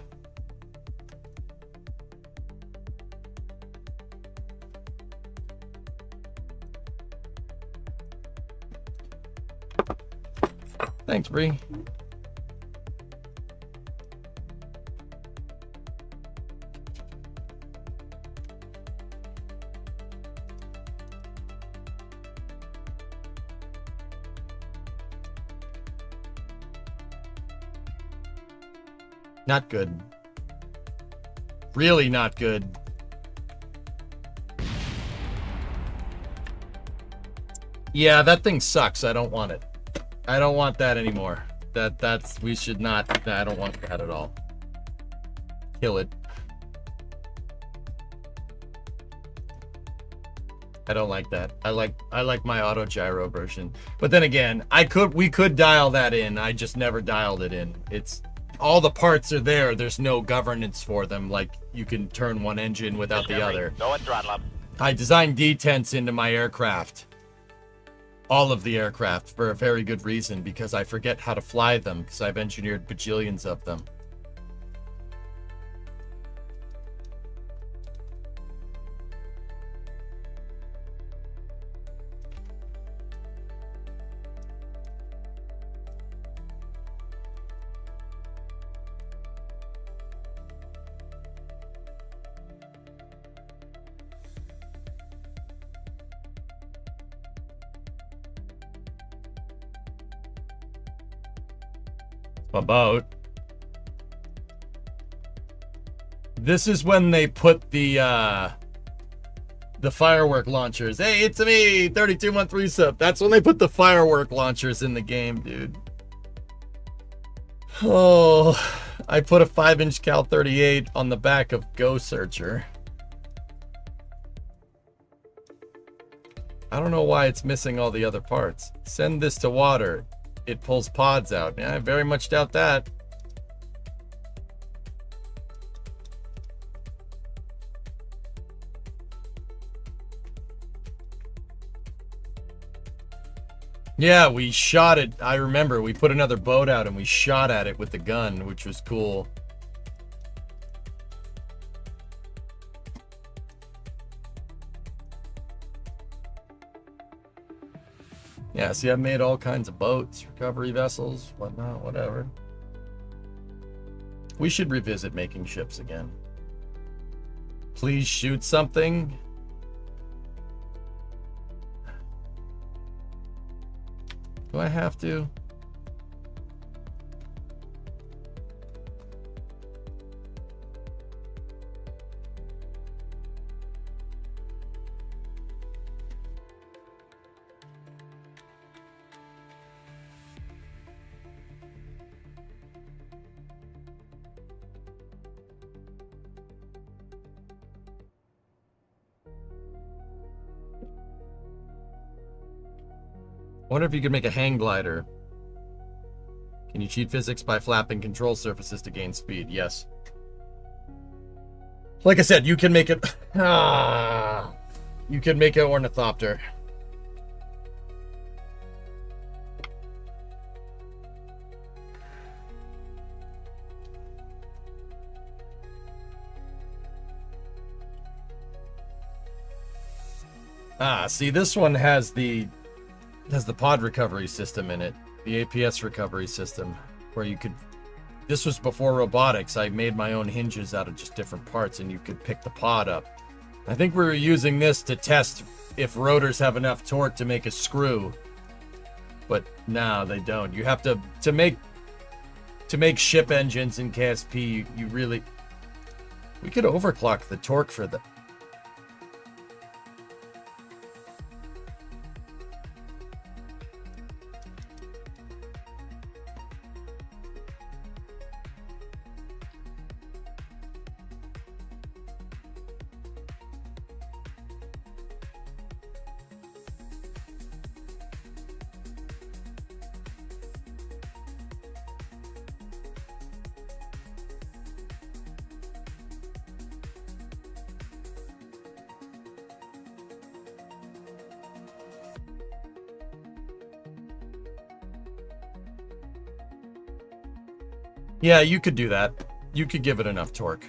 Thanks, Bree. Not good. Really not good. Yeah, that thing sucks. I don't want it. I don't want that anymore. We should not. I don't want that at all. Kill it. I don't like that. I like my auto gyro version. But then again, we could dial that in. I just never dialed it in. It's all the parts are there. There's no governance for them. Like you can turn one engine without the other.
Go and throttle up.
I designed detents into my aircraft. All of the aircraft for a very good reason, because I forget how to fly them because I've engineered bajillions of them. About. This is when they put the firework launchers. Hey, it's me, 32-month resub. That's when they put the firework launchers in the game, dude. Oh, I put a 5-inch Cal 38 on the back of Go Searcher. I don't know why it's missing all the other parts. Send this to water. It pulls pods out. Yeah, I very much doubt that. Yeah, we shot it. I remember we put another boat out and we shot at it with the gun, which was cool. Yeah, see, I've made all kinds of boats, recovery vessels, whatnot, whatever. We should revisit making ships again. Please shoot something. Do I have to? wonder if you could make a hang glider. Can you cheat physics by flapping control surfaces to gain speed? Yes. Like I said, you can make it. You can make an ornithopter. See, this one has the pod recovery system in it, the APS recovery system, where you could. This was before robotics. I made my own hinges out of just different parts, and you could pick the pod up. I think we were using this to test if rotors have enough torque to make a screw, but no, they don't. You have to make ship engines in KSP. You really, we could overclock the torque for the. Yeah, you could do that. You could give it enough torque.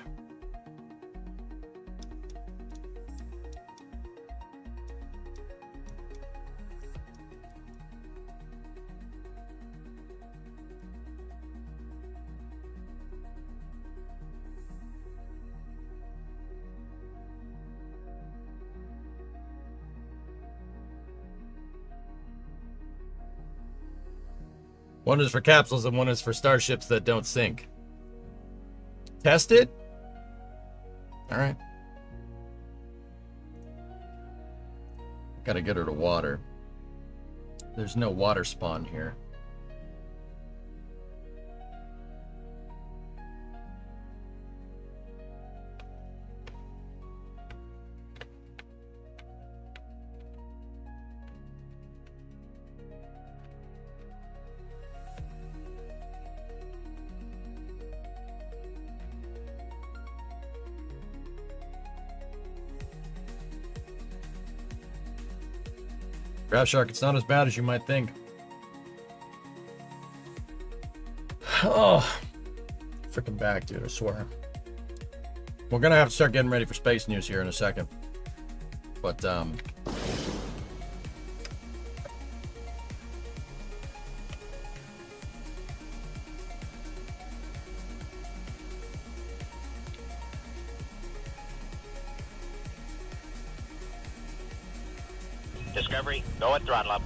One is for capsules and one is for starships that don't sink. Test it? All right. Gotta get her to water. There's no water spawn here. Grab Shark, it's not as bad as you might think. Oh, freaking back, dude, I swear. We're gonna have to start getting ready for space news here in a second. But,
Discovery, go at throttle up.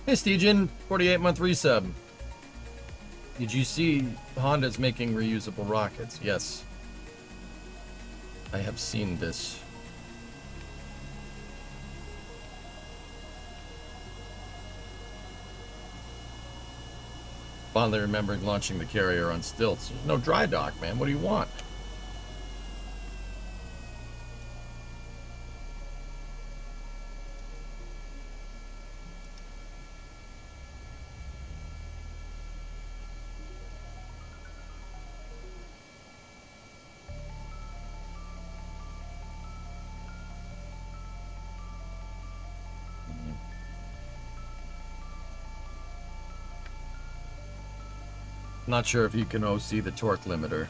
hey, Steegen, 48-month resub. Did you see Honda's making reusable rockets? Yes. I have seen this. Fondly remembering launching the carrier on stilts. There's no dry dock, man. What do you want? Not sure if you can OC the torque limiter.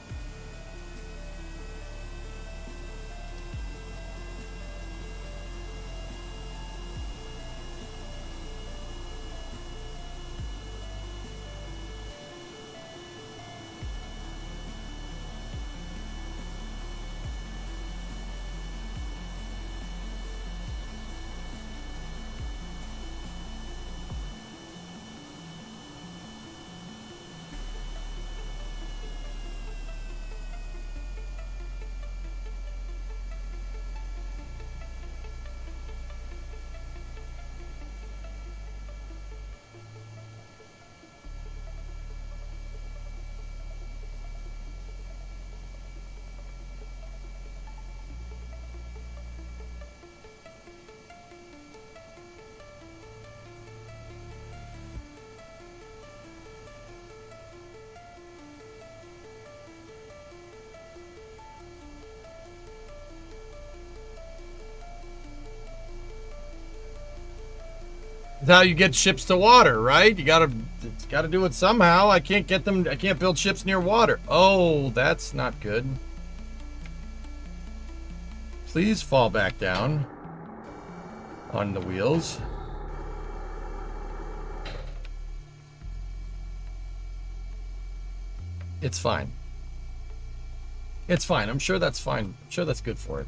how you get ships to water, right? You gotta do it somehow. I can't build ships near water. Oh, that's not good. Please fall back down on the wheels. It's fine. It's fine. I'm sure that's fine. I'm sure that's good for it.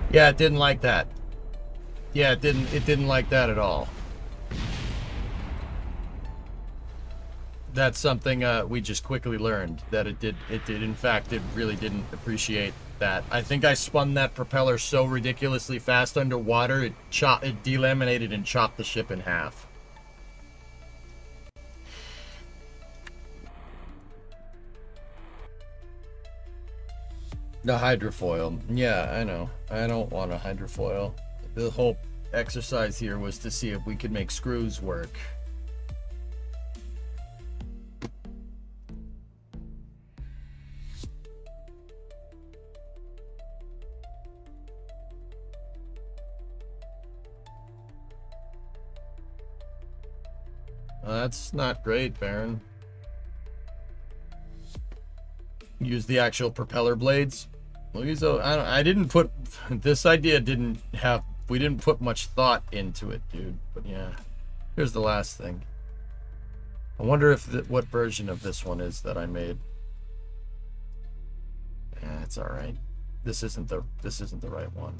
Yeah, it didn't like that. Yeah, it didn't like that at all. That's something we just quickly learned, that it in fact, it really didn't appreciate that. I think I spun that propeller so ridiculously fast underwater, it delaminated and chopped the ship in half. The hydrofoil. Yeah, I know. I don't want a hydrofoil. The whole exercise here was to see if we could make screws work. That's not great, Baron. Use the actual propeller blades. I didn't put this idea. We didn't put much thought into it, dude. But yeah, here's the last thing. I wonder if what version of this one is that I made. Yeah, it's all right. This isn't the right one,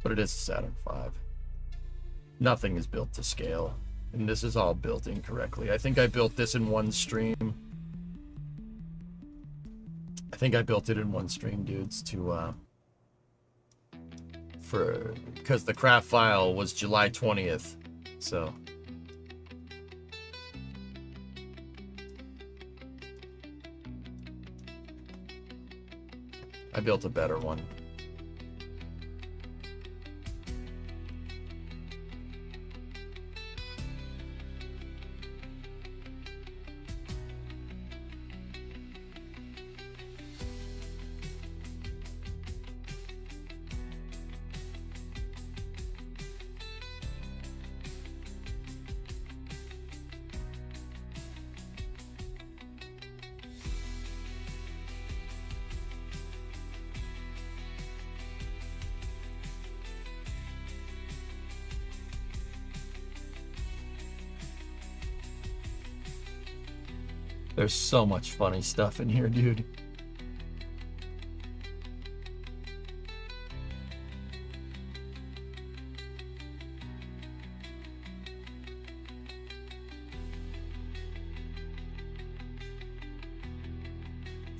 but it is a Saturn V. Nothing is built to scale, and this is all built incorrectly. I think I built this in one stream. I think I built it in one stream, dudes, because the craft file was July 20th, so. I built a better one. There's so much funny stuff in here, dude.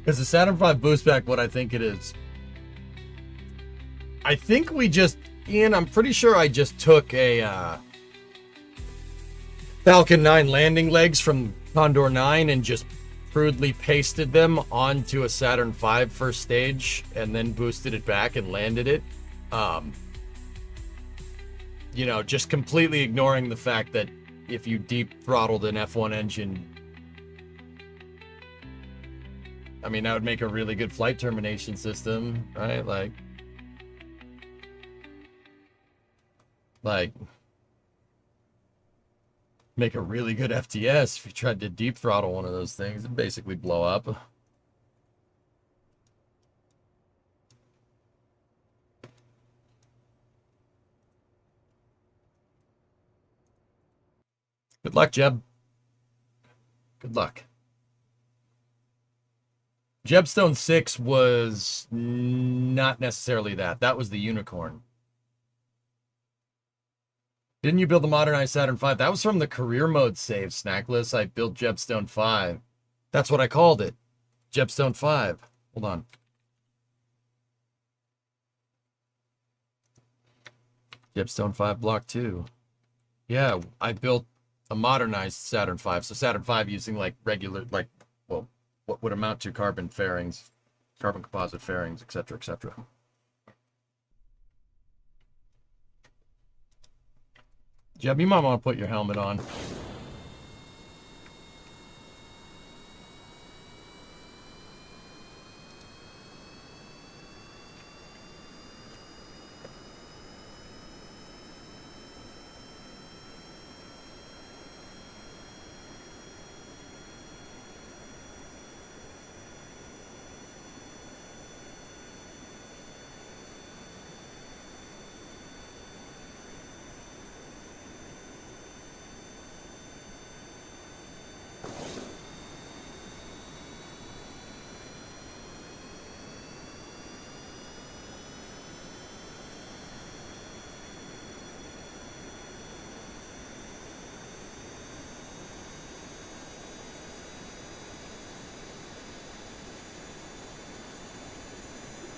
Is the Saturn V boostback what I think it is? I think we just, Ian, I'm pretty sure I just took a Falcon 9 landing legs from Condor 9 and just crudely pasted them onto a Saturn V first stage and then boosted it back and landed it. You know, just completely ignoring the fact that if you deep throttled an F1 engine, I mean, that would make a really good flight termination system, right? Like make a really good FTS if you tried to deep throttle one of those things. It'd basically blow up. Good luck, Jeb. Good luck. Jebstone 6 was not necessarily that. That was the unicorn. Didn't you build the modernized Saturn V? That was from the career mode save, Snackless. I built Jebstone 5. That's what I called it. Jebstone 5. Hold on. Jebstone 5 Block 2. Yeah, I built a modernized Saturn V. So Saturn V using like regular, like, well, what would amount to carbon fairings, carbon composite fairings, etc., etc. Jeb, you might want to put your helmet on.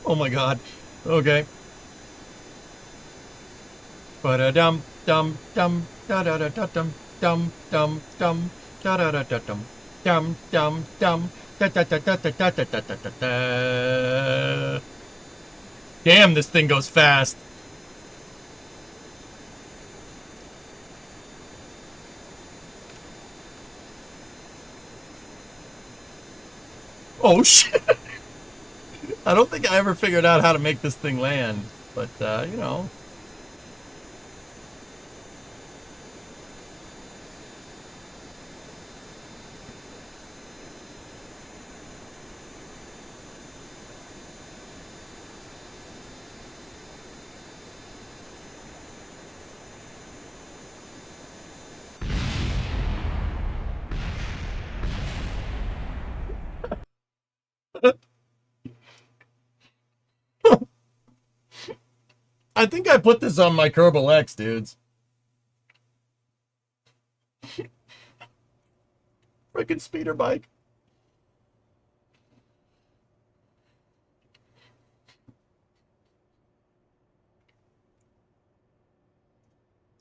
Oh my god. Okay. Ba-da-dum, dum, dum, da-da-da-da-dum, dum, dum, dum, da-da-da-da-dum, dum, dum, dum, da-da-da-da-da-da-da-da-da-da. Damn, this thing goes fast. Oh shit. I don't think I ever figured out how to make this thing land, but you know. I think I put this on my Kerbal X, dudes. Freaking speeder bike.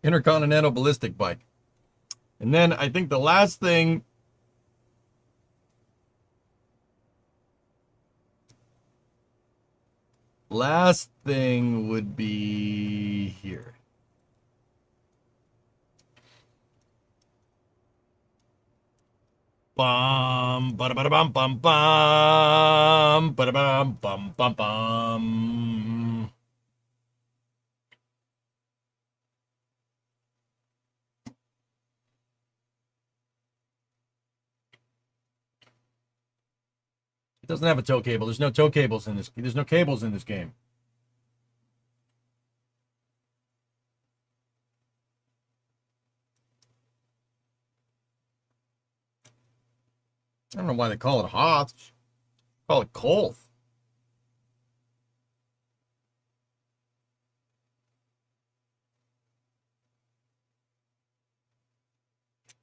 Intercontinental ballistic bike. And then I think the last thing would be here. Bum, ba da bum bum bum, ba da bum bum bum bum. It doesn't have a tow cable. There's no tow cables in this. There's no cables in this game. I don't know why they call it Hoth. Call it Kolth.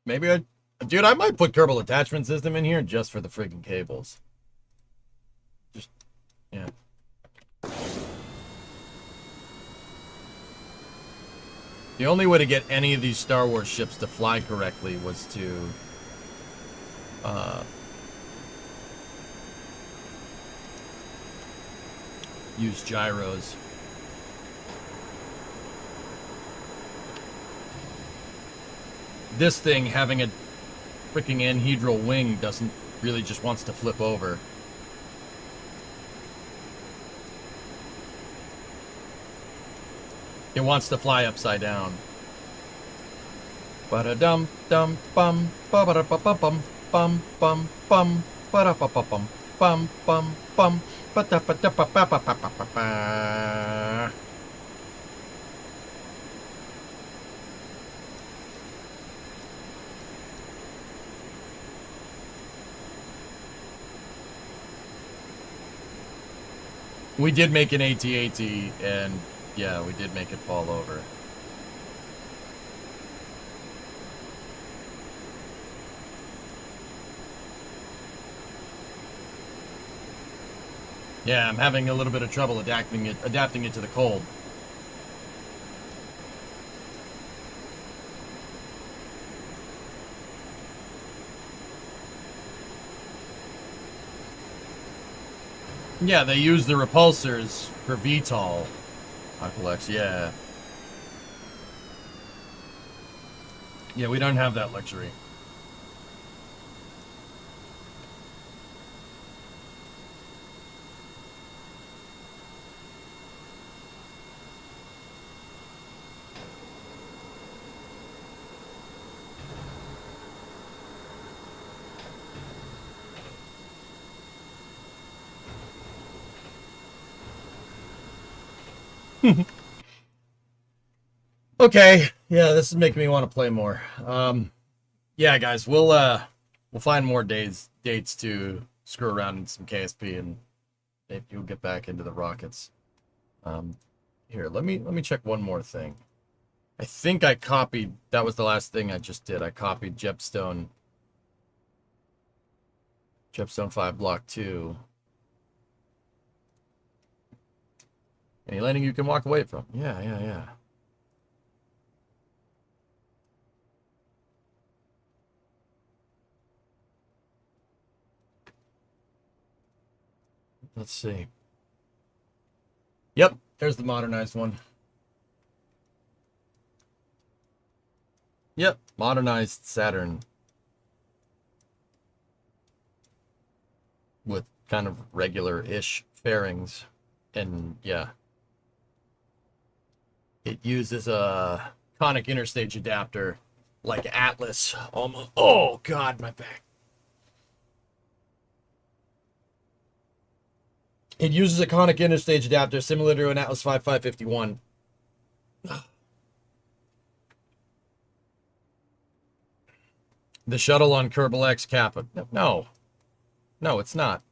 Maybe dude, I might put Kerbal attachment system in here just for the friggin' cables. Just, yeah. The only way to get any of these Star Wars ships to fly correctly was to use gyros. This thing, having a freaking anhedral wing, doesn't really, just wants to flip over. It wants to fly upside down. Ba-da-dum dum bum ba ba da bum bum bum bum bum ba da bum bum bum bum bum ba da ba da ba ba ba ba ba ba. We did make an AT-AT, and yeah, we did make it fall over. Yeah, I'm having a little bit of trouble adapting it to the cold. Yeah, they use the repulsors for VTOL. Aqualex, yeah. Yeah, we don't have that luxury. Okay, yeah, this is making me want to play more. Yeah, guys, we'll find more dates to screw around in some KSP, and maybe you'll get back into the rockets. Here, let me check one more thing. I think I copied. That was the last thing I just did. I copied Jepstone 5 Block 2. Any landing you can walk away from. Yeah. Let's see. Yep, there's the modernized one. Yep, modernized Saturn. With kind of regular-ish fairings. And, yeah. It uses a conic interstage adapter like Atlas. Almost. Oh, God, my back. It uses a conic interstage adapter similar to an Atlas 5551. The shuttle on Kerbal X Kappa. No, it's not.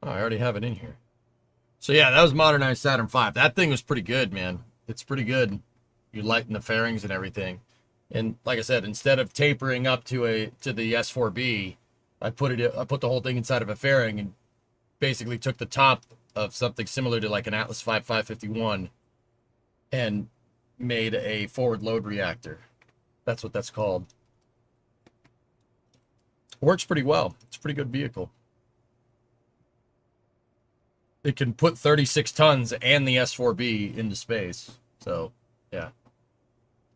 Oh, I already have it in here. So yeah, that was modernized Saturn V. That thing was pretty good, man. It's pretty good. You lighten the fairings and everything. And like I said, instead of tapering up to the S4B, I put the whole thing inside of a fairing and basically took the top of something similar to like an Atlas 5551 and made a forward load reactor. That's what that's called. Works pretty well. It's a pretty good vehicle. It can put 36 tons and the S4B into space. So, yeah.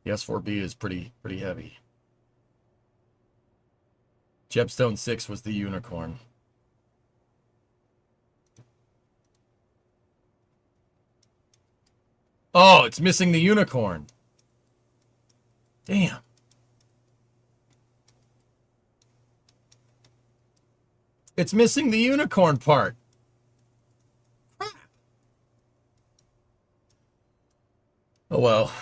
The S4B is pretty heavy. Jepstone 6 was the unicorn. Oh, it's missing the unicorn. Damn. It's missing the unicorn part. Oh well.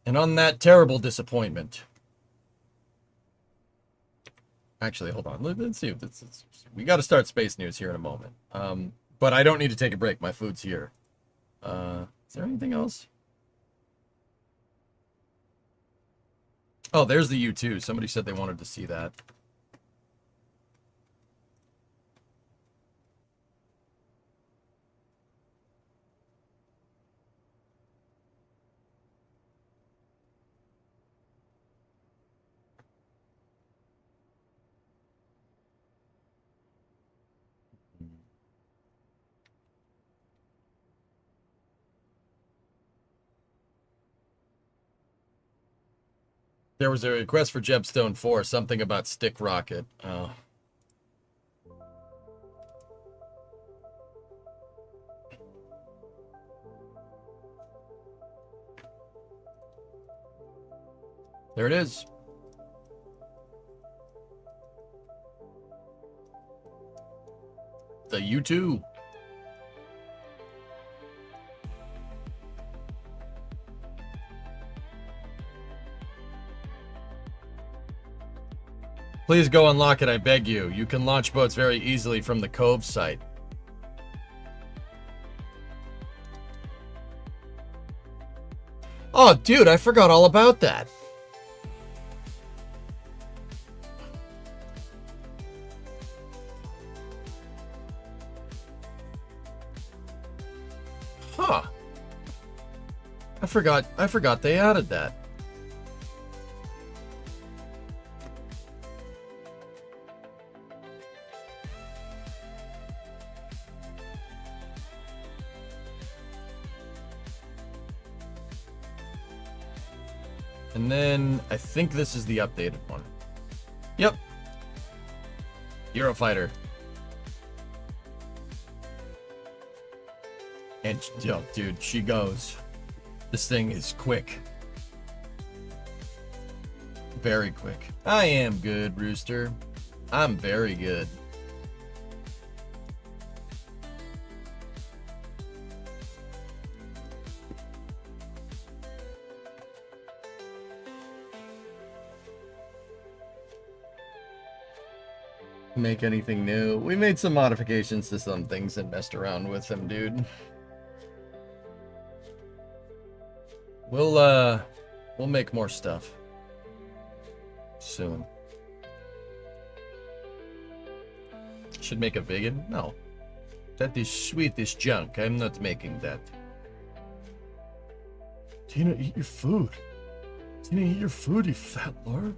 And on that terrible disappointment. Actually, hold on. Let's see if we got to start space news here in a moment. But I don't need to take a break. My food's here. Is there anything else? Oh, there's the U2. Somebody said they wanted to see that. There was a request for Jepstone 4, something about stick rocket. Oh. There it is. The U2. Please go unlock it, I beg you. You can launch boats very easily from the Cove site. Oh, dude, I forgot all about that. Huh. I forgot they added that. And then I think this is the updated one. Yep. Eurofighter. And, yo, dude, she goes. This thing is quick. Very quick. I am good, Rooster. I'm very good. Make anything new. We made some modifications to some things and messed around with them, dude. We'll make more stuff soon. Should make a vegan? No. That is sweetest junk. I'm not making that. Tina, eat your food. Tina, eat your food, you fat lord.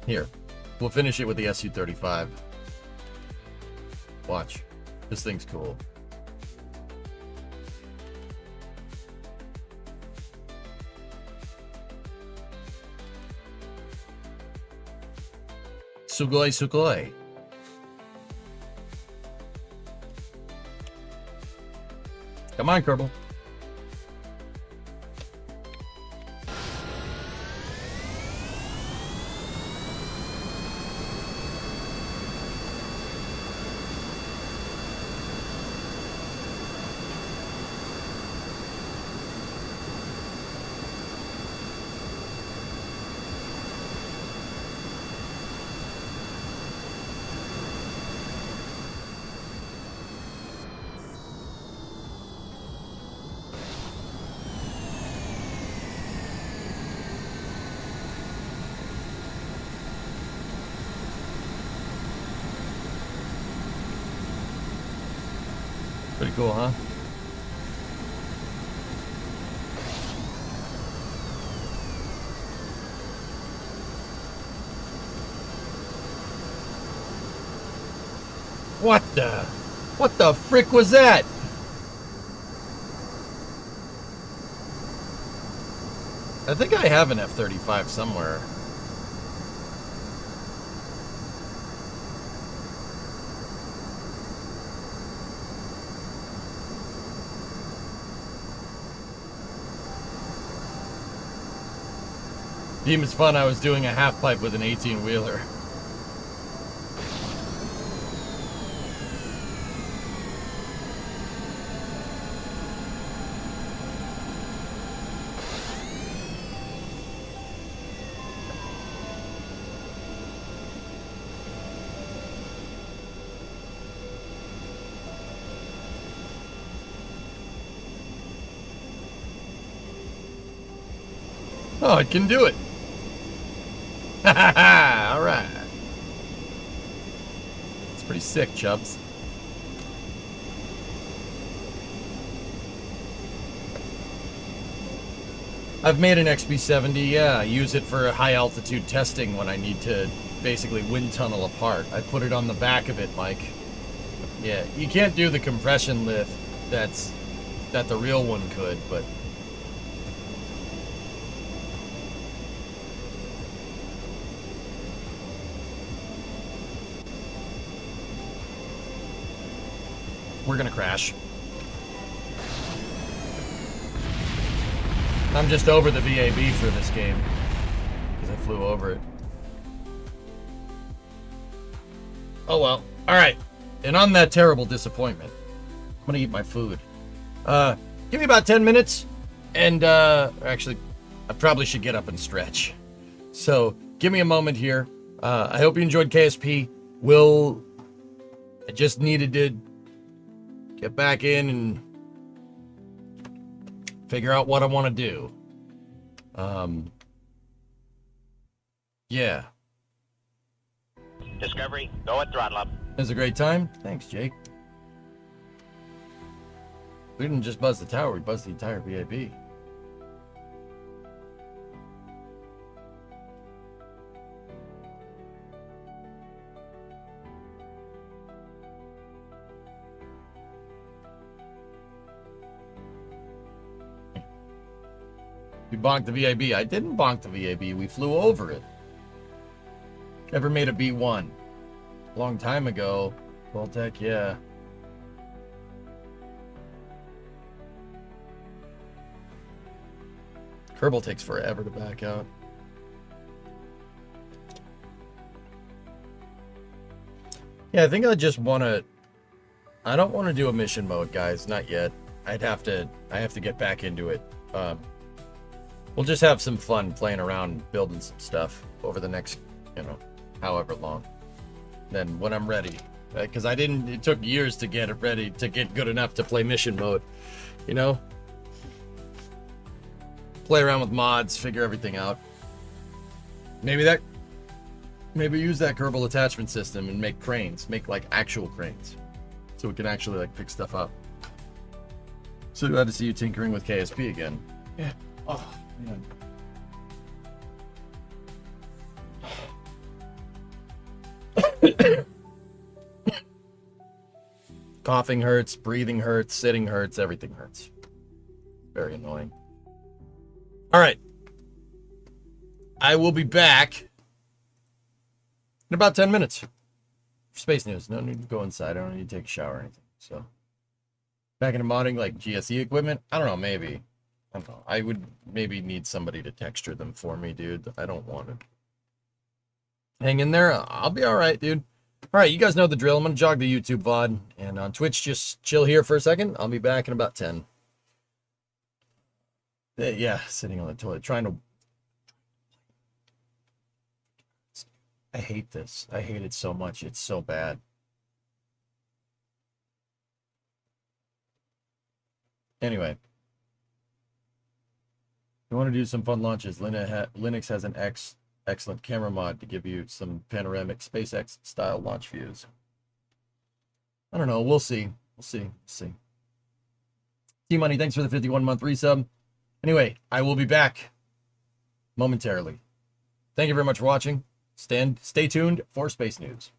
Here, we'll finish it with the SU-35. Watch. This thing's cool. Sugoi, sugoi. Come on, Kerbal. Pretty cool, huh? What the frick was that? I think I have an F-35 somewhere. Team is fun. I was doing a half pipe with an 18-wheeler. Oh, it can do it. Ha ha ha! Alright. It's pretty sick, Chubbs. I've made an XB70, yeah. I use it for high altitude testing when I need to basically wind tunnel apart. I put it on the back of it, Mike. Yeah, you can't do the compression lift that the real one could, but we're gonna crash. I'm just over the VAB for this game because I flew over it. Oh well. Alright. And on that terrible disappointment, I'm gonna eat my food. Give me about 10 minutes and actually I probably should get up and stretch. So give me a moment here. I hope you enjoyed KSP. I just needed to get back in and figure out what I want to do. Yeah.
Discovery, go at throttle up.
It was a great time. Thanks, Jake. We didn't just buzz the tower, we buzzed the entire VAB. We bonked the VAB. I didn't bonk the VAB. We flew over it. Never made a B1. A long time ago. Voltec, yeah. Kerbal takes forever to back out. Yeah, I think I just want to... I don't want to do a mission mode, guys. Not yet. I have to get back into it. We'll just have some fun playing around, building some stuff over the next, however long. Then when I'm ready, because it took years to get it ready, to get good enough to play mission mode, Play around with mods, figure everything out. Maybe use that Kerbal attachment system and make cranes, make like actual cranes. So we can actually like pick stuff up. So glad to see you tinkering with KSP again. Yeah. Oh, man. Coughing hurts, breathing hurts, sitting hurts, everything hurts. Very annoying. All right. I will be back in about 10 minutes for Space News. No need to go inside. I don't need to take a shower or anything. So, back into modding like GSE equipment? I don't know, maybe. I don't know. I would maybe need somebody to texture them for me, dude. I don't want to. Hang in there. I'll be all right, dude. All right, you guys know the drill. I'm going to jog the YouTube VOD. And on Twitch, just chill here for a second. I'll be back in about 10. Yeah, sitting on the toilet, trying to... I hate this. I hate it so much. It's so bad. Anyway. You want to do some fun launches? Linux has an excellent camera mod to give you some panoramic SpaceX style launch views. I don't know. We'll see. We'll see. We'll see. T-Money, thanks for the 51-month resub. Anyway, I will be back momentarily. Thank you very much for watching. Stay tuned for Space News.